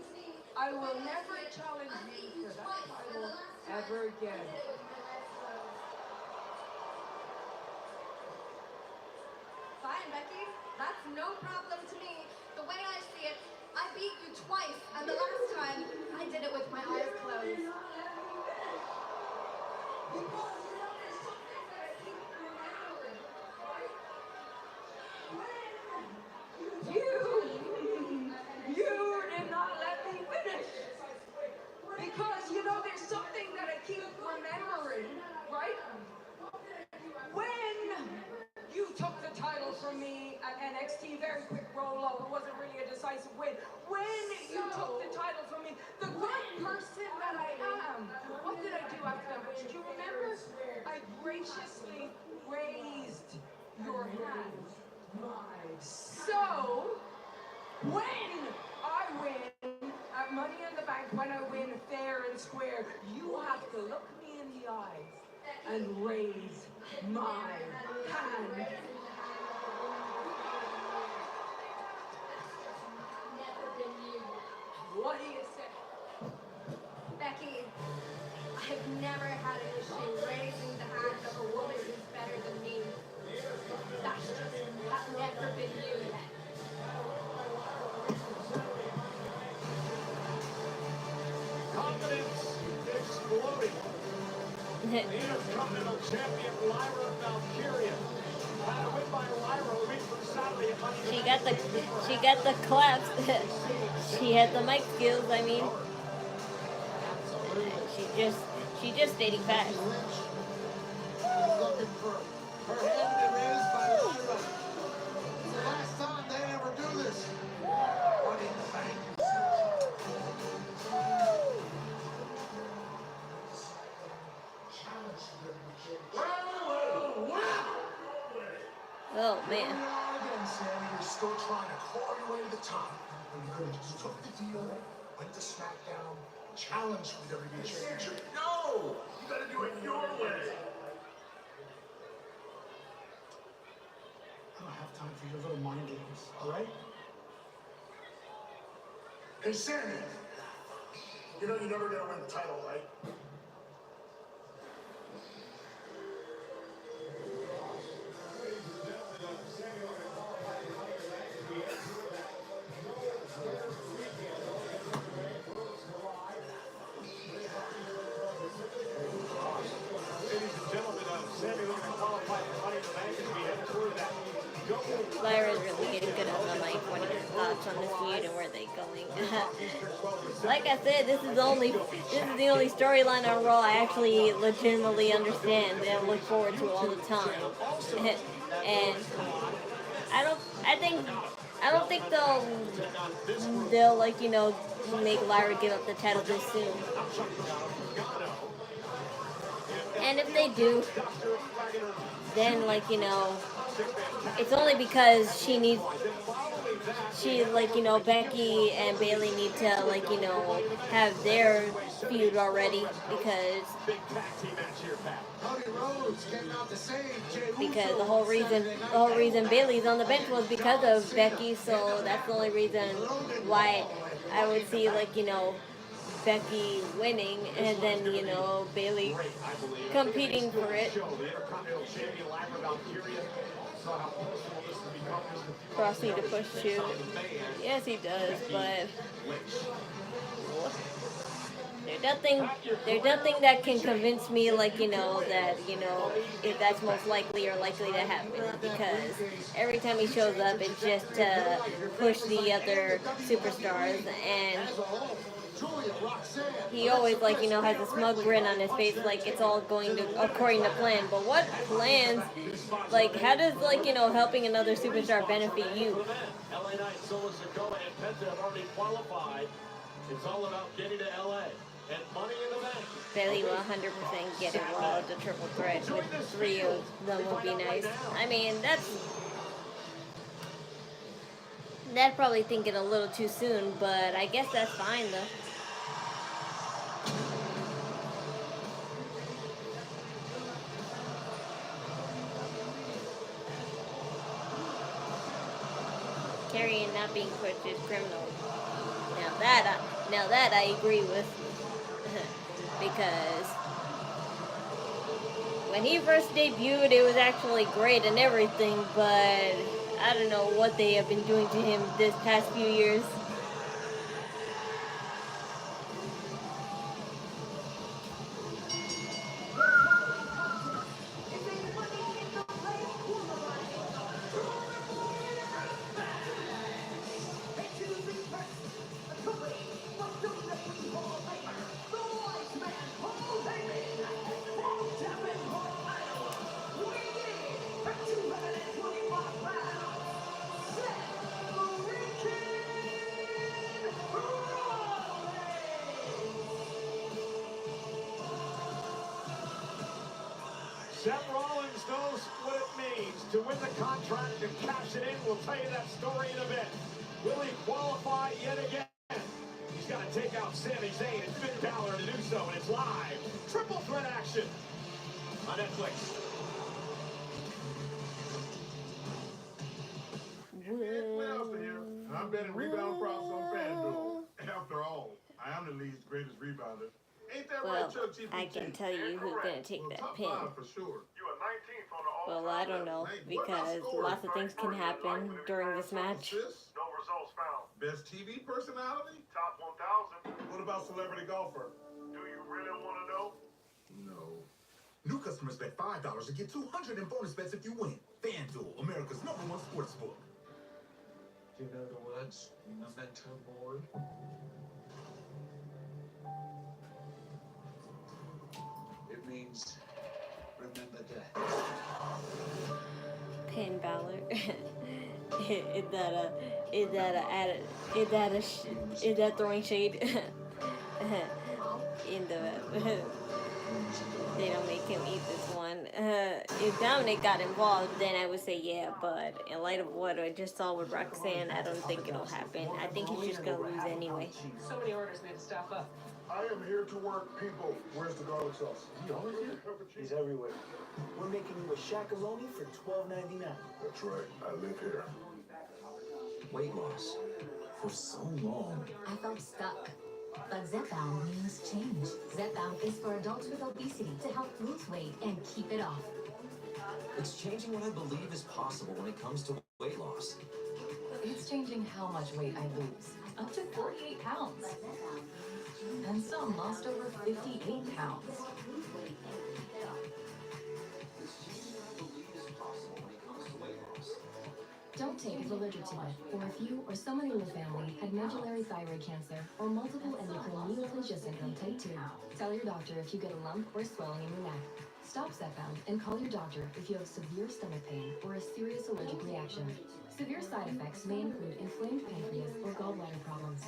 I will never challenge you for that title ever again. Fine, Becky. That's no problem to me. The way I see it, I beat you twice, and the last time, I did it with my eyes closed. You did not let me finish. Because, there's something that I keep remembering, right? When you took the title from me at NXT, very quick roll-up, it wasn't really a decisive win. When you took the title from me, the good person that I am, what did I do after that match? Do you remember? I graciously raised your hand. So, when I win at Money in the Bank, when I win fair and square, you have to look me in the eyes and raise my hand. What do you say? Becky, I've never had an issue raising the hand of a woman who's better than me. That's never been you yet. Confidence exploding. The Intercontinental Champion Lyra Valkyria. Had a win by Lyra a week from Saturday at Money in the Bank. She got the claps. She had the mic skills, I mean. She just stating facts. Looking for her hand raised by Lyra. It's the last time they ever do this. Money in the Bank. Oh man. Again, Sammy, you're still trying to claw your way to the top. When you could have just took the deal, went to SmackDown, challenged for the WWE Championship. No! You gotta do it your way. I don't have time for your little mind games, all right? Hey, Sammy, You know you're never gonna win the title, right? Ladies and gentlemen, Sami looking to qualify for Money in the Bank as we head toward that. Lyra's really getting good on the mic. What are your thoughts on this feud and where they going? Like I said, this is the only storyline on Raw I actually legitimately understand and look forward to all the time. And I don't think they'll like, you know, make Lyra give up the title this soon. And if they do, then, like, you know, it's only because like, you know, Becky and Bayley need to, like, you know, have their feud already, because the whole reason Bayley's on the bench was because of Becky, so that's the only reason why I would see, like, you know, Becky winning and then, you know, Bayley competing for it. Cross need to push too. Yes, he does, but there's nothing that can convince me, like, you know, that, you know, if that's most likely or likely to happen, because every time he shows up, it's just to push the other superstars, and he always, like, you know, has a smug grin on his face, like it's all going to according to plan. But what plans? Like, how does, like, you know, helping another superstar benefit you? LA Knight, Sikoa, and Penta have already qualified. It's all about getting to LA and Money in the Bank. Bayley will 100% get involved. The triple threat with 3 of them would be nice. I mean, that's probably thinking a little too soon, but I guess that's fine though. Carrying not being pushed is criminal. Now that I agree with, because when he first debuted, it was actually great and everything, but I don't know what they have been doing to him this past few years. Seth Rollins knows what it means to win the contract and cash it in. We'll tell you that story in a bit. Will he qualify yet again? He's got to take out Sami Zayn and Finn Balor to do so, and it's live. Triple threat action on Netflix. I'm betting rebound props on FanDuel. After all, I am the league's greatest rebounder. Ain't that right, Chuck GPT? I can tell you who's gonna take that pin. For sure. Well, I don't know, because lots of things can happen during this match. No results found. Best TV personality? Top 1,000. What about celebrity golfer? Do you really want to know? No. New customers bet $5 to get $200 in bonus bets if you win. FanDuel, America's #1 sportsbook. Do you know the words memento mori? It means remember death. Finn Balor. Is that throwing shade? In the they don't make him eat this one. If Dominic got involved, then I would say yeah, but in light of what I just saw with Roxanne, I don't think it'll happen. I think he's just gonna lose anyway. So many orders, we had to staff up. I am here to work people. Where's the garlic sauce? He always here? He's everywhere. We're making you a shakaroni for $12.99. That's right. I live here. Weight loss. For so long. I felt stuck. But Zepbound means change. Zepbound is for adults with obesity to help lose weight and keep it off. It's changing what I believe is possible when it comes to weight loss. It's changing how much weight I lose. Up to 48 pounds. And some lost over 58 pounds. Don't take if allergic to it, or if you or someone in your family had medullary thyroid cancer or multiple endocrine neoplasia syndrome type 2. Tell your doctor if you get a lump or swelling in your neck. Stop Zepbound and call your doctor if you have severe stomach pain or a serious allergic reaction. Severe side effects may include inflamed pancreas or gallbladder problems.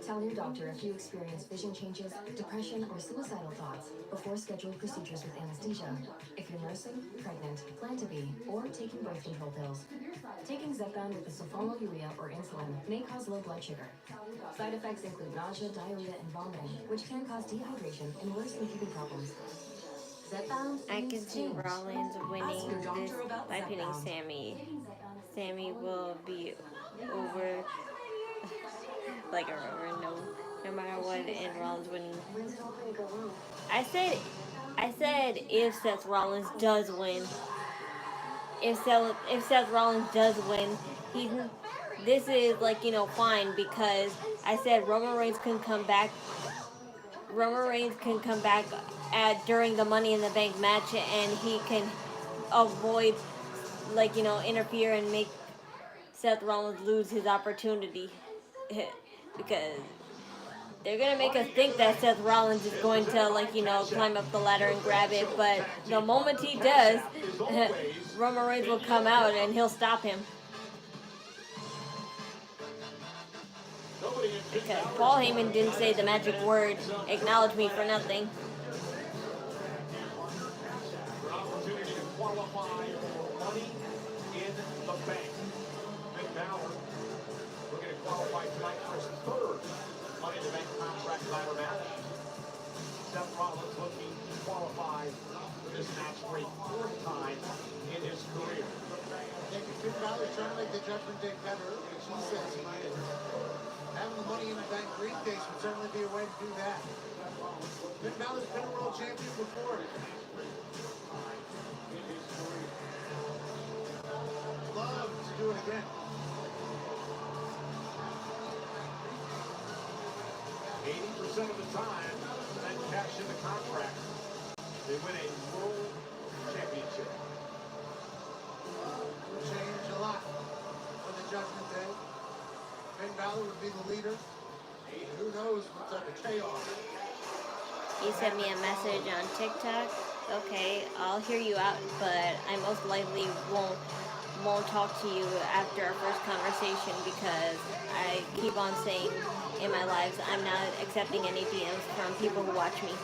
Tell your doctor if you experience vision changes, depression, or suicidal thoughts before scheduled procedures with anesthesia. If you're nursing, pregnant, plan to be, or taking birth control pills. Taking Zepbound with the sulfonylurea or insulin may cause low blood sugar. Side effects include nausea, diarrhea, and vomiting, which can cause dehydration and worsen kidney problems. Zepbound I can means see change. Rollins winning Ask your this doctor about by pinning Zepbound. Sami. Sami will be over like a rubber, no matter what, and Rollins winning. I said if Seth Rollins does win, if Seth Rollins does win, this is like, you know, fine, because I said Roman Reigns can come back. Roman Reigns can come back during the Money in the Bank match, and he can avoid, like, you know, interfere and make Seth Rollins lose his opportunity. Because they're going to make us think that Seth Rollins is going to, like, you know, climb up the ladder and grab it, but the moment he does, Roman Reigns will come out and he'll stop him. Because Paul Heyman didn't say the magic word, acknowledge me, for nothing. Your opportunity to qualify for Money in the Bank. Finn Balor looking to qualify tonight for his third Money in the Bank contract ladder match. Seth Rollins looking to qualify for this match for a fourth time in his career. Finn Balor trying to make the Judgment Day better, which he says he is. Having the Money in the Bank briefcase would certainly be a way to do that. Finn Balor's been a world champion before. Love to do it again. 80% of the time, men cash in the contract. They win a world championship. Would change a lot for the Judgment Day. Finn Balor would be the leader. Who knows what type of chaos. He sent me a message on TikTok. Okay, I'll hear you out, but I most likely won't talk to you after our first conversation, because I keep on saying in my lives I'm not accepting any DMs from people who watch me.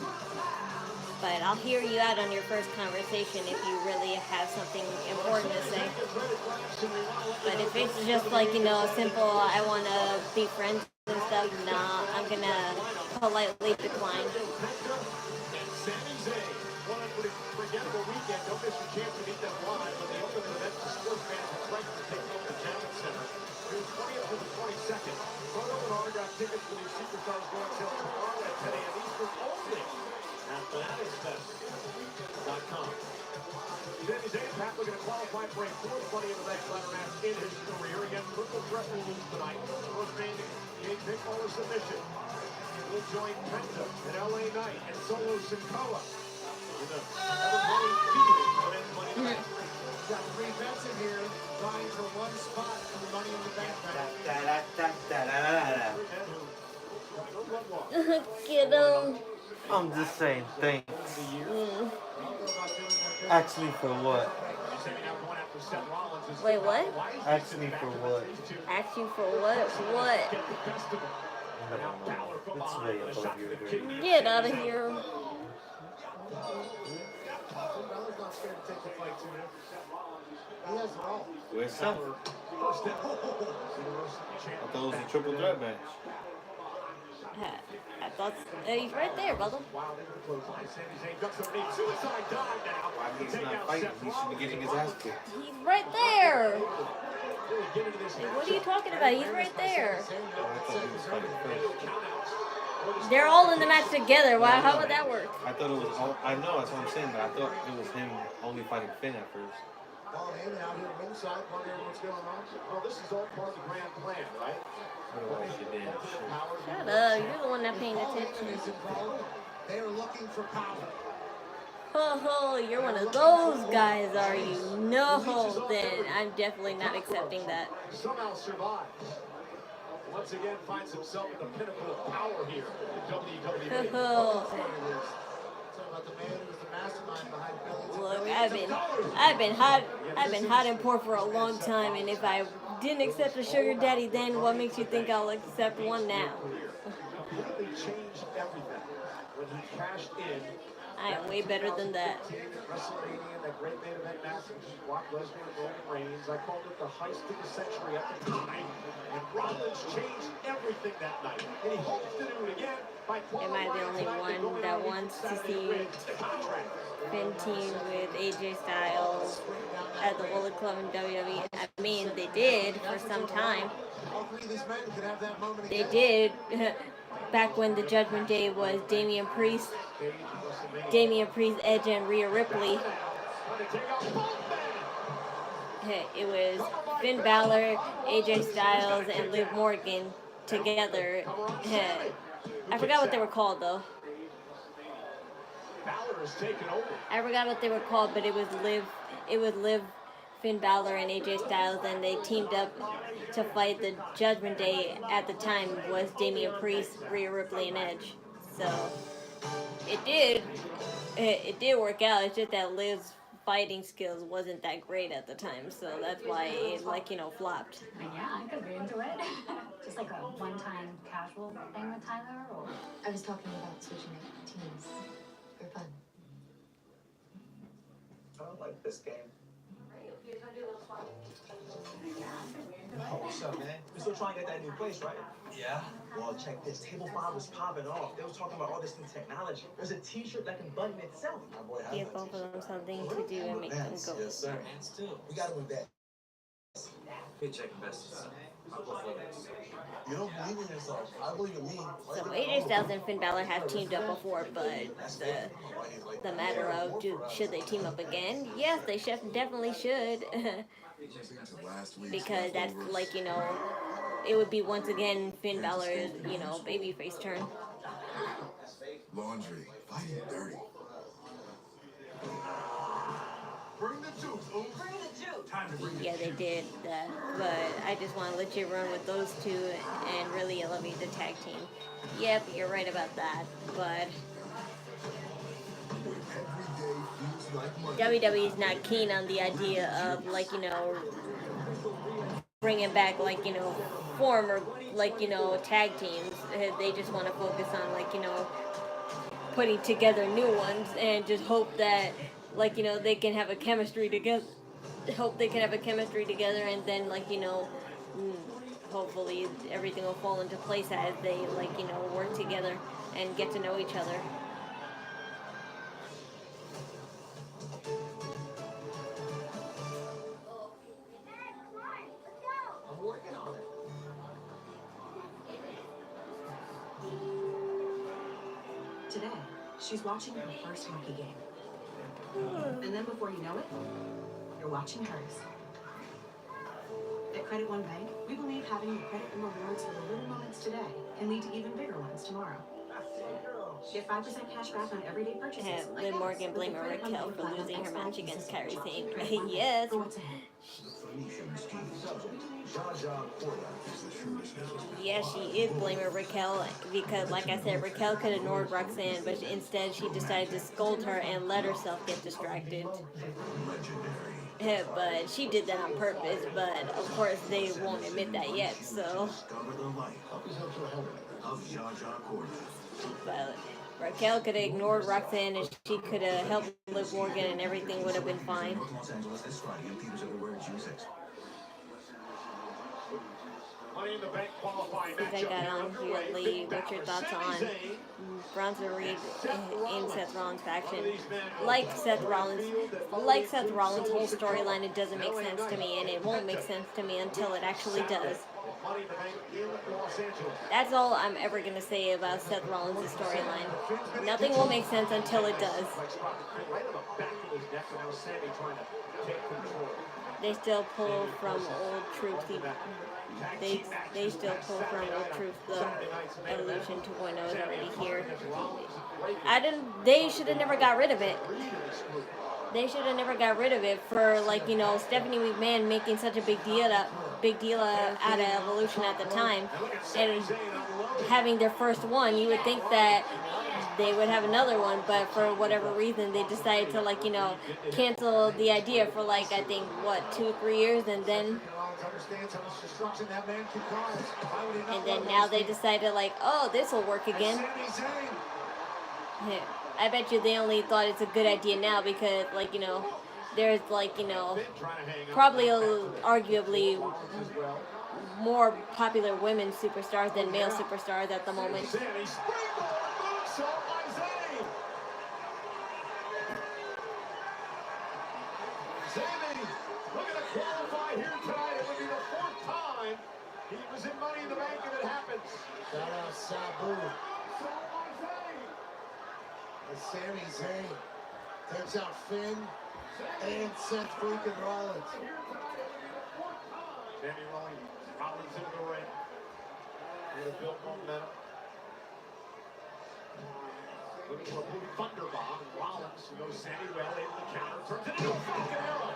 But I'll hear you out on your first conversation if you really have something important to say. But if it's just like, you know, simple, I want to be friends and stuff, nah, I'm going to politely decline. Sami Zayn, one unforgettable weekend. Don't miss your chance to meet them live when they open the event to sports fans and friends to take over the Javits Center. June 20th to the 22nd. Photo and autograph tickets for these superstars go until tomorrow at 10 a.m. Eastern only at fanaticsfest.com. Sami Zayn Pat looking to qualify for a fourth Money in the Bank ladder match in his career against triple threat rules tonight. First main pinfall or submission. Will join Penta and LA Knight and Solo Sikoa in the ever-growing feud for men's Money in the Bank. Got three bets in here, vying for one spot for the Money in the Bank match. Get him. I'm just saying thanks. Actually, for what? Wait, what? Actually, for what? Ask you for what? What? It's way above your grade. Get out of here. Balor's not scared to take the fight to him. He has it all. Where's Seth? I thought it was a triple threat match. I thought he's right there, brother. Wild into the clothesline. Sami Zayn ducks a big suicide dive now. Why he's not fighting? He should be getting his ass kicked. He's right there. Hey, what are you talking about? He's right there. I thought he was fighting first. They're all in the match together. Why? How would that work? I thought it was all. I know that's what I'm saying, but I thought it was him only fighting Finn at first. Well, Heyman out here ringside, wondering what's going on. Well, this is all part of the grand plan, right? Shut up. You're the one not paying attention. They are looking for power. Oh, you're one of those guys, are you? No, then I'm definitely not accepting that. Somehow survives. Once again, finds himself at the pinnacle of power here in WWE. Look, I've been hot and poor for a long time, and if I didn't accept a sugar daddy then, what makes you think I'll accept one now? Completely changed everything when he cashed in. I am way better than that. WrestleMania, that great main event match between Brock Lesnar and Roman Reigns. I called it the heist of the century at the time. And Rollins changed everything that night. And he hopes to do it again by Am I the only one that wants to see Finn team with AJ Styles at the Bullet Club in WWE? I mean, they did for some time. They did. Back when the Judgment Day was Damian Priest, Edge, and Rhea Ripley. It was Finn Balor, AJ Styles, and Liv Morgan together. I forgot what they were called though. I forgot what they were called, but it was Liv, Finn Balor, and AJ Styles, and they teamed up to fight the Judgment Day. At the time was Damian Priest, Rhea Ripley, and Edge. So it did work out. It's just that Liv's fighting skills wasn't that great at the time, so that's why it flopped. Yeah, I could be into it. Just like a one-time casual thing with Tyler, or I was talking about switching teams for fun. I don't like this game. Oh, what's up, man? We're still trying to get that new place, right? Yeah. Well, check this. Table 5 was popping off. They was talking about all this new technology. There's a T-shirt that can button itself. My boy has Give both of them something to do and make them go. Yes, sir. And still, we gotta move that. Paycheck investors. You don't believe in yourself. I believe in me. So AJ Styles and Finn Balor have teamed up before, but the matter of should they team up again? Yes, they definitely should. Because that's it would be once again Finn Balor's, babyface turn. Laundry, fighting dirty. Bring the juice, Bring the juice. Time to bring the Yeah, they did that, but I just want to let you run with those two and really elevate the tag team. Yep, you're right about that, but WWE is not keen on the idea of bringing back former tag teams. They just want to focus on putting together new ones and just hope that they can have a chemistry together. And then hopefully everything will fall into place as they work together and get to know each other. I'm working on it. Today, she's watching her first monkey game. And then before you know it, you're watching hers. At Credit One Bank, we believe having the credit and rewards for the little moments today can lead to even bigger ones tomorrow. Get 5% cash back on everyday purchases. Liv Morgan blaming Raquel for losing her match against Kairi Sane. Yes. Yes, she is blaming Raquel because, like I said, Raquel could have ignored Roxanne, but instead she decided to scold her and let herself get distracted. But she did that on purpose, but of course they won't admit that yet, so. But Raquel could have ignored Roxanne and she could have helped Liv Morgan and everything would have been fine. Money in the Bank qualifying Since I got on here, Lee, what's your thoughts on Bronson Reed in Seth Rollins' faction? Like Seth Rollins' whole storyline, it doesn't make sense to me, and it won't make sense to me until it actually does. Money in the Bank in Los Angeles. That's all I'm ever going to say about Seth Rollins' storyline. Nothing will make sense until it does. Right on the back of his neck, and now Sami trying to take control. They still pull from old troops. They still pull from old troops. The Evolution 2.0 is already here. They should have never got rid of it. They should have never got rid of it for, like, you know, Stephanie McMahon making such a big deal out of Evolution at the time, and having their first one. You would think that they would have another one, but for whatever reason they decided to, like, you know, cancel the idea for, like, I think what, 2 or 3 years, and then now they decided, like, oh, this will work again. Yeah. I bet you they only thought it's a good idea now because, like, you know, there's, like, you know, probably arguably more popular women superstars than male superstars at the moment. Sami looking to qualify here tonight. It would be the 4th time he was in Money in the Bank if it happens. Shout out Sabu. And Sami Zayn takes out Finn and Seth freaking Rollins. Sami Rollins into the ring. Would have built momentum. Looking for a blue thunder bomb. Rollins, who knows Sami well, able to counter. Turns it into a Falcon Arrow.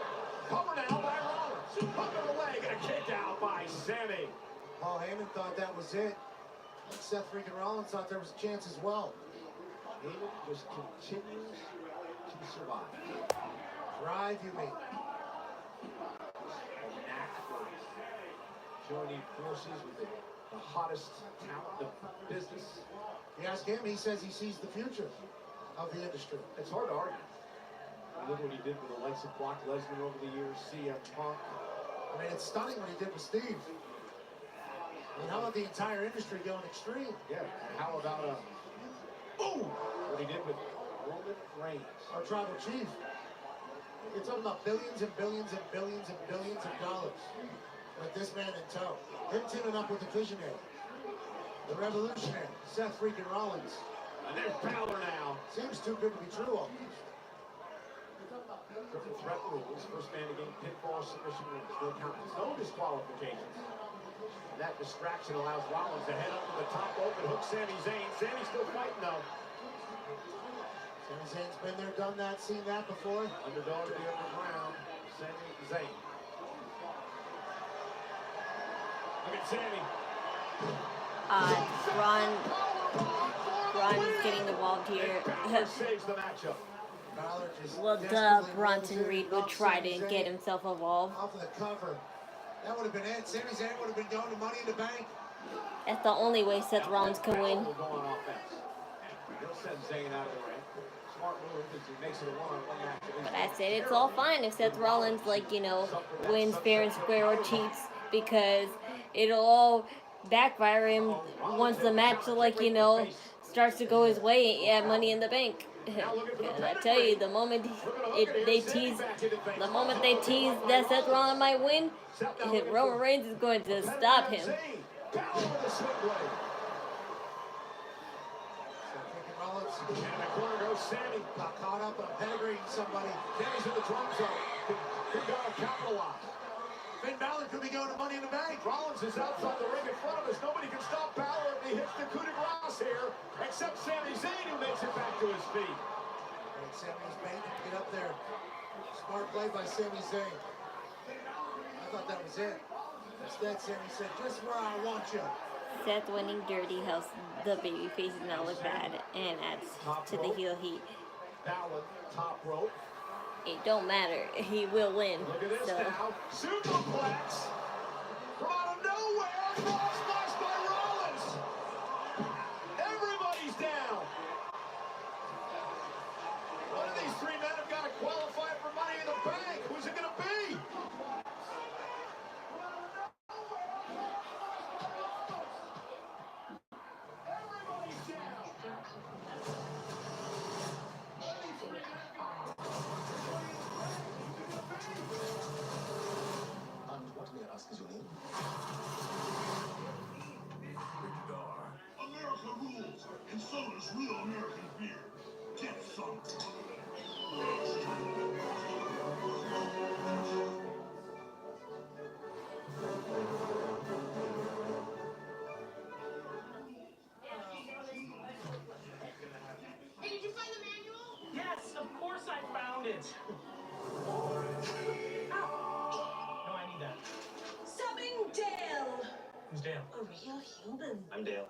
Cover now by Rollins. Under the leg and a kick out by Sami. Paul Heyman thought that was it. And Seth freaking Rollins thought there was a chance as well. Heyman just continues to survive. Drive, you mean? A knack for joining forces with the hottest talent of business. You ask him, he says he sees the future of the industry. It's hard to argue. Look what he did with the likes of Brock Lesnar over the years, CM Punk. I mean, it's stunning what he did with Steve. I mean, how about the entire industry going extreme? Yeah, how about what he did with Roman Reigns? Our tribal chief. You're talking about billions and billions and billions and billions of dollars with this man in tow. Him teaming up with the Visionary, the Revolutionary, Seth freaking Rollins. And there's Balor now. Seems too good to be true almost. Triple threat rules. First man to gain pinfall submission wins. No counters, no disqualifications. And that distraction allows Rollins to head up to the top rope and hook Sami Zayn. Sami's still fighting though. Sami Zayn's been there, done that, seen that before. Underdog to the underground. Sami Zayn. Look at Sami. Ron is getting involved here. Saves the matchup. Well, duh, Bronson Reed would try to get himself involved. Off of the cover. That would have been it. Sami Zayn would have been going to Money in the Bank. That's the only way Seth Rollins can win. He'll send Zayn out of the ring. Smart move because he makes it a one-on-one match. But I said it's all fine if Seth Rollins, like, you know, wins fair and square or cheats, because it'll all backfire him once the match, like, you know, starts to go his way at Money in the Bank. Because I tell you, the moment they tease that Seth Rollins might win, Roman Reigns is going to stop him. And the corner goes Sami. Got caught up on penetrating somebody. Sami's in the drum zone. Could go to capitalize. Finn Balor could be going to Money in the Bank. Rollins is outside the ring in front of us. Nobody can stop Balor if he hits the coup de grace here, except Sami Zayn, who makes it back to his feet. And Sami's bait. Get up there. Smart play by Sami Zayn. I thought that was it. Instead, Sami said, just where I want you. Seth winning dirty helps the baby faces not look bad and adds to the heel heat. Balor, top rope. It don't matter. He will win. Look at this so. now. Superplex. From out of nowhere. Cross smash by Rollins. Everybody's down. One of these three men have got to qualify for Money in the Bank. Who's it going to be? What may I ask is your name? And so does real American beer. Get some. Hey, did you find the manual? Yes, of course I found it. Ow. No, I need that. Subbing Dale. Who's Dale? A real human. I'm Dale.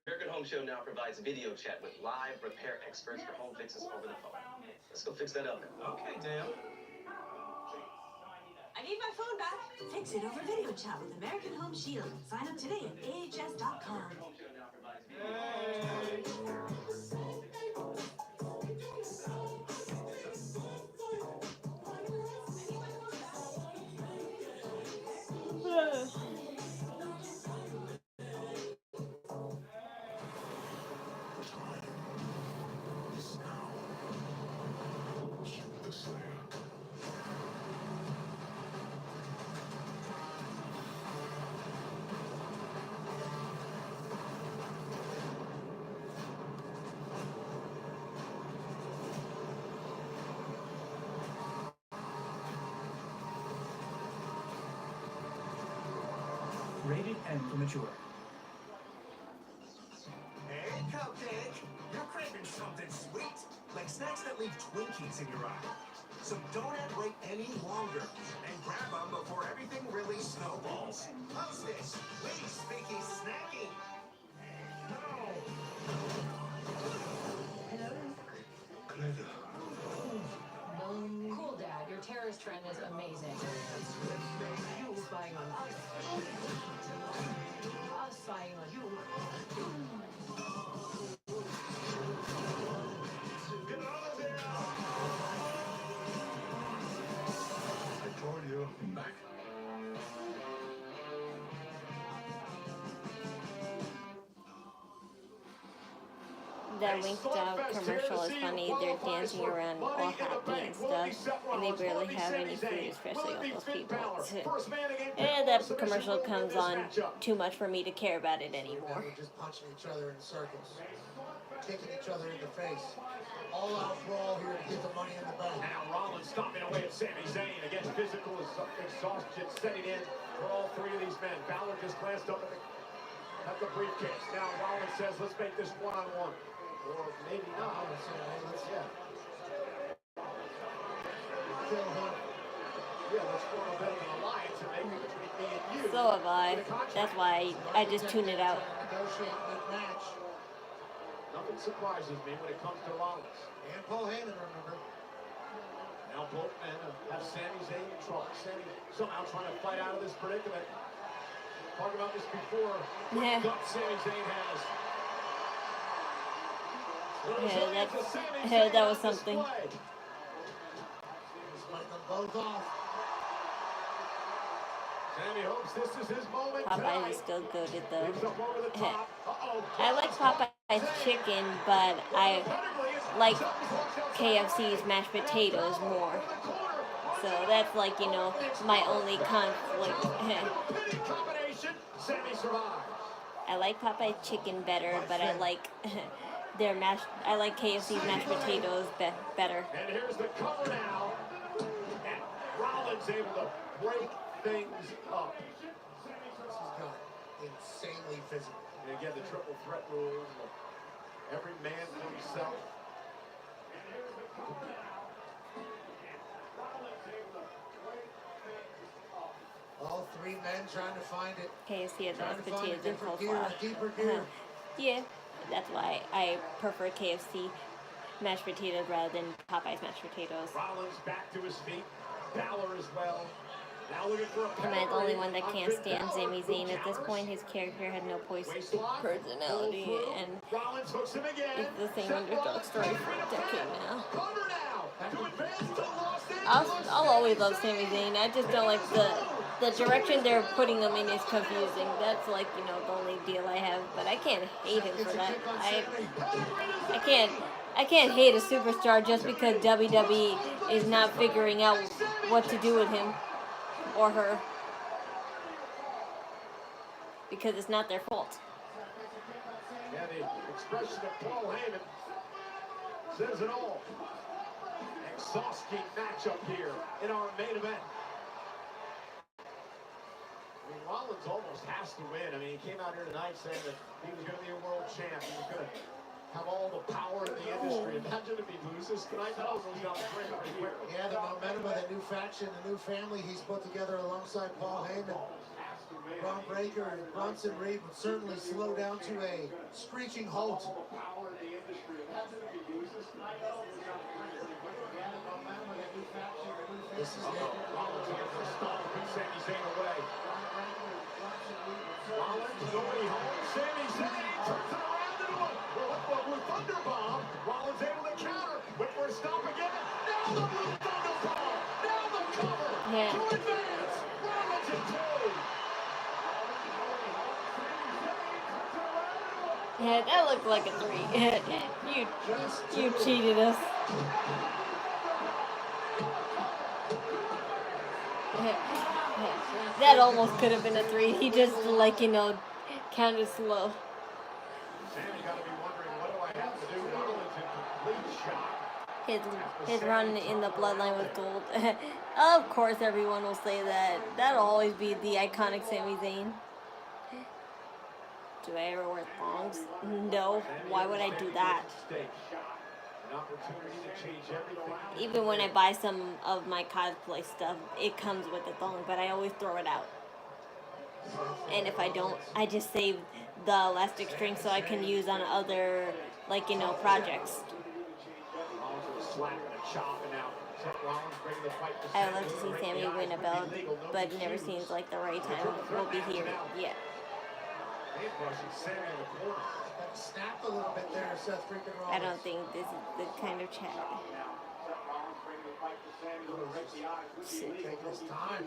American Home Show now provides video chat with live repair experts for home fixes over the phone. Let's go fix that oven. Okay, Dale. I need my phone back. Fix it over video chat with American Home Shield. Sign up today at ahs.com. Rated M for mature. Hey, Cupcake! You're craving something sweet, like snacks that leave Twinkies in your eye. So don't have to wait any longer and grab them before everything really snowballs. Hostess, please speaky snacking. Cool, Dad. Your terrorist trend is amazing. Spying on us. Us spying on you. I told you. Back. That winked out commercial is funny. They're dancing around all happy and stuff, and they barely have any food, especially all those people. And that commercial comes on too much for me to care about it anymore. We're just punching each other in circles, kicking each other in the face. All out brawl here to get the money in the bank. Now Rollins stomping away at Sami Zayn against physical exhaustion setting in for all three of these men. Balor just glanced up at the briefcase. Now Rollins says, let's make this one-on-one. Or maybe not. Yeah. Yeah, let's form a bit of an alliance and make it between me and you. So have I. That's why I just tune it out. Nothing surprises me when it comes to Rollins. And Paul Heyman, remember. Now both men have Sami Zayn in trouble. Sami somehow trying to fight out of this predicament. Talked about this before. Yeah. Sami Zayn has. Yeah, that was something. Both off. Sammy hopes this is his moment. Popeye is still good at the. I like Popeye's chicken, but I like KFC's mashed potatoes more. So that's like, you know, my only conflict. I like Popeye's chicken better, but I like I like KFC's mashed potatoes better. And here's the cover now. And Rollins able to break things up. This has got insanely physical. And again, the triple threat rules. Every man for himself. All three men trying to find it. KFC has mashed potatoes and deeper coleslaw. gear. Yeah, that's why I prefer KFC mashed potatoes rather than Popeye's mashed potatoes. Rollins back to his feet. Balor as well. Now looking for a Am I the only one that can't stand Sami Zayn at this point? His character had no personality, and it's the same underdog story for a decade now. I'll always love Sami Zayn. I just don't like the direction they're putting him in is confusing. That's like, you know, the only deal I have. But I can't hate him for that. I can't hate a superstar just because WWE is not figuring out what to do with him or her, because it's not their fault. Yeah, the expression of Paul Heyman says it all. Exhausting matchup here in our main event. I mean, Rollins almost has to win. I mean, he came out here tonight saying that he was going to be a world champ. He was going to have all the power in the industry. Imagine if he loses tonight. That all goes down the drain right here. Yeah, the momentum of the new faction, the new family he's put together alongside Paul Heyman. Braun Breaker and Bronson Reed would certainly slow down to a screeching halt. This is it. Sami Zayn away. Rollins going home. Sami Zayn turns it around into a blue thunder bomb. Rollins able to counter. Went for a stop again. Now the blue thunder bomb. Now the cover. Yeah. To advance. Rollins in two. Yeah, that looked like a 3. you cheated us. That almost could have been a 3. He just, like, you know, counted slow. Sami got to be wondering, what do I have to do? Rollins in complete shock. His run in the bloodline was gold. Of course, everyone will say that. That'll always be the iconic Sami Zayn. Do I ever wear thongs? No. Why would I do that? Even when I buy some of my cosplay stuff, it comes with a thong, but I always throw it out. And if I don't, I just save the elastic string so I can use on other, like, you know, projects. I would love to see Sami win a belt, but it never seems like the right time will be here yet. Snapped a little bit there, Seth freaking Rollins. I don't think this is the kind of chat. Take his time.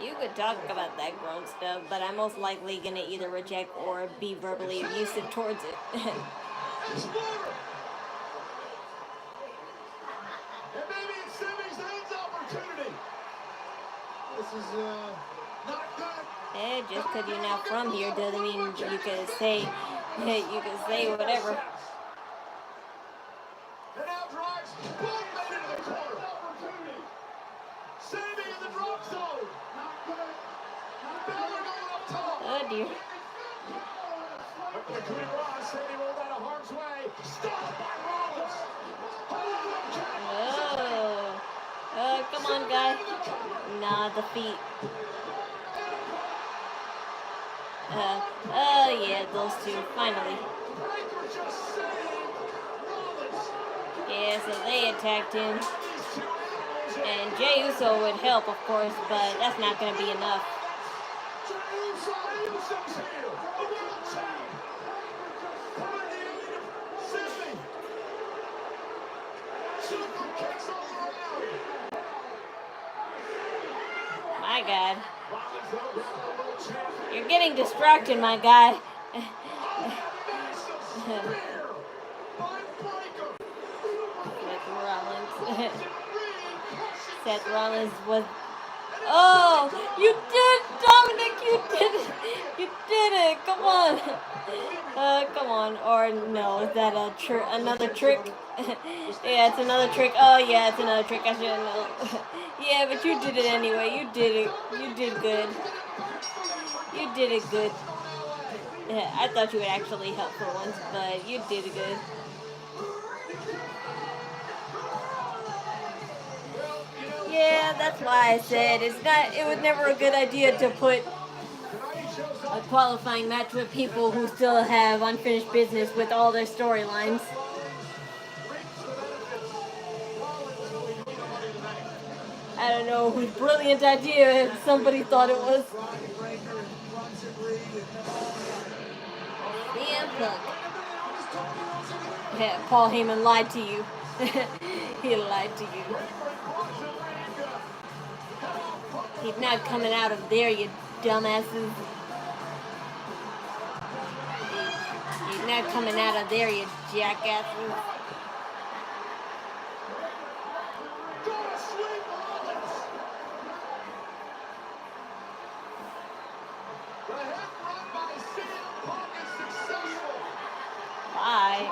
You could talk about that grown stuff, but I'm most likely gonna either reject or be verbally abusive towards it. And maybe it's Sami Zayn's opportunity. This is not good. Hey, just because you're not from here doesn't mean you can say whatever. And now drives, boom, made into the corner. Opportunity. Sami in the drop zone. Balor going up top. Oh dear. But the coup de grace, Sami rolled out of harm's way. Stopped by Rollins. Oh, come on, guy. Nah, the feet. Yeah, those two, finally. Yeah, so they attacked him. And Jey Uso would help, of course, but that's not going to be enough. My God. You're getting distracted, my guy. Seth Rollins was... Oh, you did, Dominic, you did it. You did it. Come on. Come on. Or no, is that another trick? Yeah, it's another trick. Oh, yeah, it's another trick. I should know. Yeah, but you did it anyway. You did it. You did good. You did it good. Yeah, I thought you would actually help for once, but you did it good. Yeah, that's why I said it was never a good idea to put a qualifying match with people who still have unfinished business with all their storylines. I don't know whose brilliant idea somebody thought it was. CM Punk. Yeah, Paul Heyman lied to you. He lied to you. He's not coming out of there, you dumbasses. He's not coming out of there, you jackasses. Bye.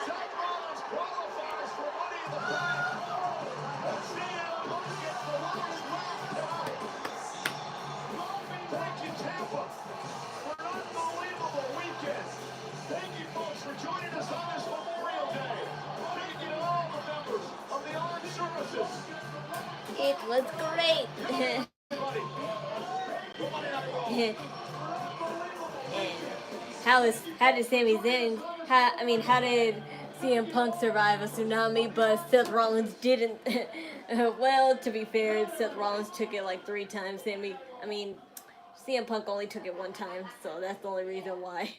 Seth Rollins qualifies for Money in the Bank. CM Punk gets the last laugh tonight. Thank you, Tampa, for an unbelievable weekend. Thank you, folks, for joining us on this Memorial Day. Thank you to all the members of the armed services. It was great. How did Sami Zayn? How did CM Punk survive a tsunami, but Seth Rollins didn't? Well, to be fair, Seth Rollins took it like 3 times. CM Punk only took it 1 time, so that's the only reason why.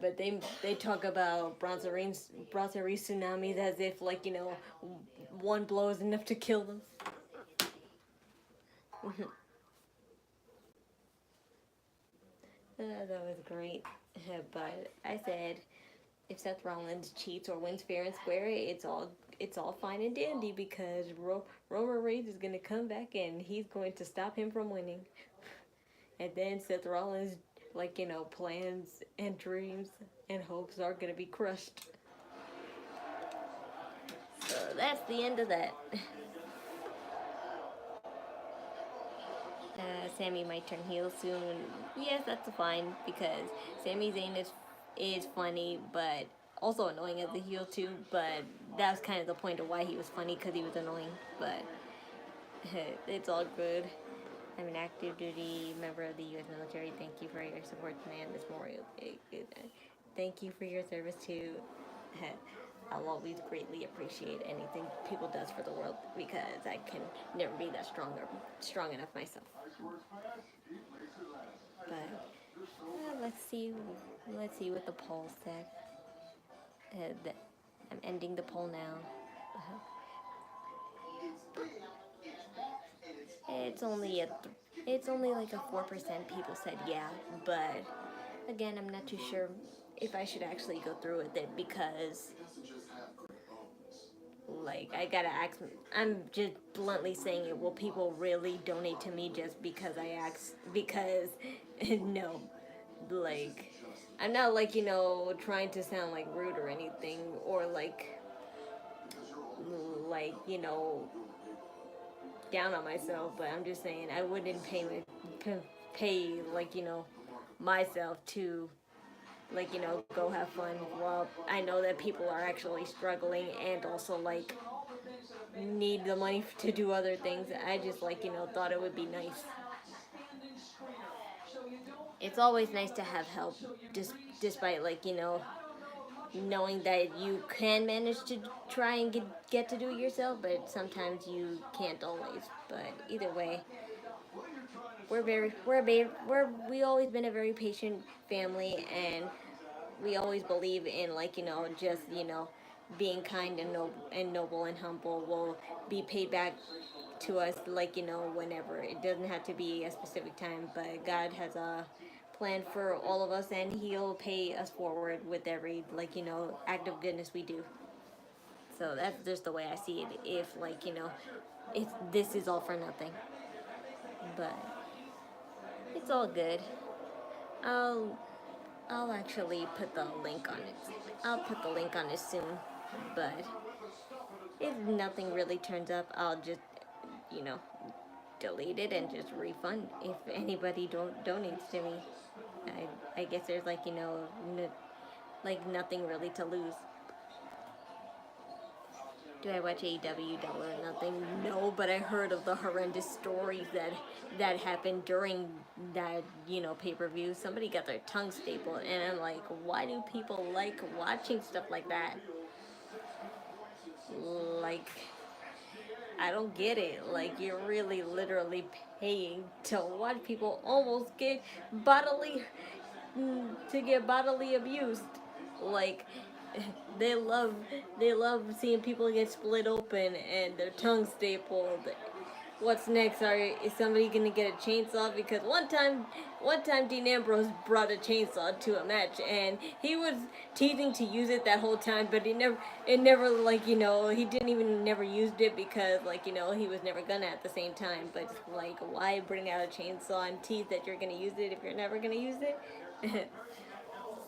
But they talk about Bronze Reigns tsunamis as if, like, you know, 1 blow is enough to kill them. That was great. But I said, if Seth Rollins cheats or wins fair and square, it's all fine and dandy, because Roman Reigns is gonna come back and he's going to stop him from winning. And then Seth Rollins, like, you know, plans and dreams and hopes are gonna be crushed. So that's the end of that. Sami might turn heel soon. Yes, that's fine, because Sami Zayn is funny, but also annoying as a heel too. But that was kind of the point of why he was funny, because he was annoying. But it's all good. I'm an active duty member of the U.S. military. Thank you for your support, man. This Memorial Day. Thank you for your service too. I'll always greatly appreciate anything people does for the world, because I can never be that strong enough myself. But let's see what the poll said. I'm ending the poll now. It's only like a 4% people said yeah, but again, I'm not too sure if I should actually go through with it, because, like, I gotta ask. I'm just bluntly saying it. Will people really donate to me just because I asked? Because no, like, I'm not, like, you know, trying to sound like rude or anything, or like you know, down on myself. But I'm just saying I wouldn't pay like, you know, myself to, like, you know, go have fun. Well, I know that people are actually struggling and also, like, need the money to do other things. I just, like, you know, thought it would be nice. It's always nice to have help, despite, like, you know, knowing that you can manage to try and get to do it yourself, but sometimes you can't always. But either way, we always been a very patient family, and we always believe in, like, you know, just, you know, being kind and noble and humble will be paid back to us, like, you know, whenever. It doesn't have to be a specific time, but God has a plan for all of us, and he'll pay us forward with every, like, you know, act of goodness we do. So that's just the way I see it. If, like, you know, if this is all for nothing, but it's all good. I'll actually put the link on it. I'll put the link on it soon. But if nothing really turns up, I'll just, you know, delete it and just refund if anybody donates to me. I guess there's, like, you know, like, nothing really to lose. Do I watch AEW Double or Nothing? No, but I heard of the horrendous stories that happened during that, you know, pay-per-view. Somebody got their tongue stapled, and I'm like, why do people like watching stuff like that? Like, I don't get it. Like, you're really literally paying to watch people almost get bodily abused. Like, they love seeing people get split open and their tongue stapled. what's next? Is somebody gonna get a chainsaw? Because one time Dean Ambrose brought a chainsaw to a match, and he was teasing to use it that whole time, but it never like he didn't even never used it because like he was never gonna at the same time. But like, why bring out a chainsaw and tease that you're gonna use it if you're never gonna use it?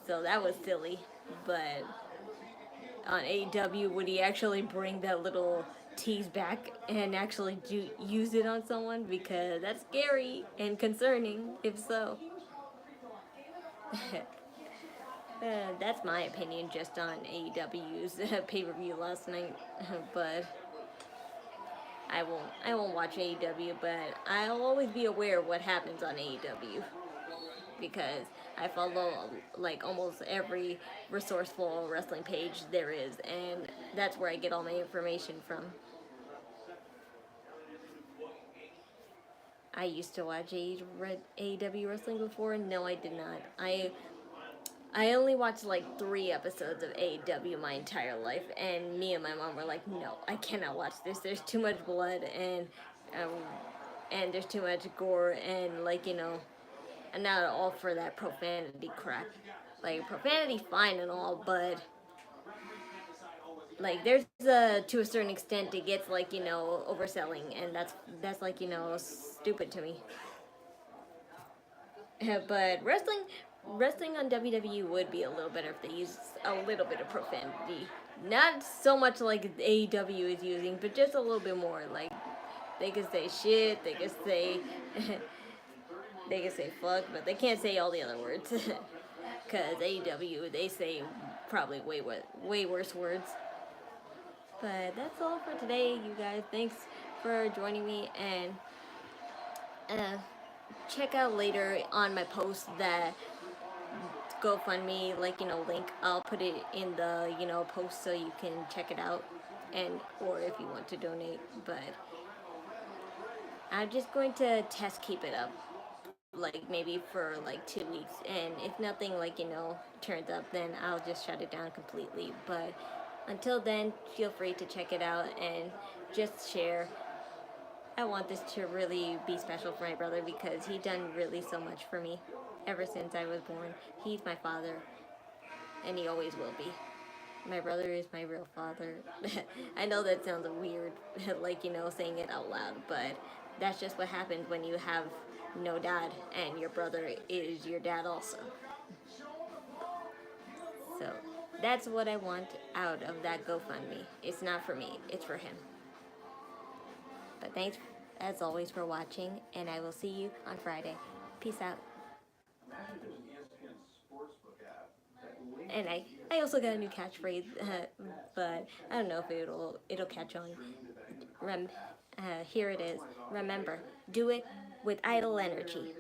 So that was silly, but on AEW, would he actually bring that little tease back and actually use it on someone? Because that's scary and concerning, if so. That's my opinion just on AEW's pay-per-view last night, but I won't watch AEW, but I'll always be aware of what happens on AEW. Because I follow like almost every resourceful wrestling page there is, and that's where I get all my information from. I used to watch AEW wrestling before. No, I did not. I only watched like 3 episodes of AEW my entire life, and me and my mom were like, no, I cannot watch this. There's too much blood and there's too much gore and like I'm not all for that profanity crap. Like, profanity fine and all, but like there's to a certain extent it gets like overselling, and that's like stupid to me. But wrestling on WWE would be a little better if they used a little bit of profanity. Not so much like AEW is using, but just a little bit more. Like, they could say shit, they could say they can say fuck, but they can't say all the other words. Because AEW, they say probably way worse words. But that's all for today, you guys. Thanks for joining me, and check out later on my post that GoFundMe, link. I'll put it in the, post so you can check it out, or if you want to donate. But I'm just going to test keep it up, like maybe for like 2 weeks, and if nothing turns up, then I'll just shut it down completely. But until then, feel free to check it out and just share. I want this to really be special for my brother because he done really so much for me ever since I was born. He's my father, and he always will be. My brother is my real father. I know that sounds weird, saying it out loud, but that's just what happens when you have no dad and your brother is your dad also. So that's what I want out of that GoFundMe. It's not for me, it's for him. But thanks as always for watching, and I will see you on Friday. Peace out. And I also got a new catchphrase, but I don't know if it'll catch on. Here it is. Remember, do it with idle energy.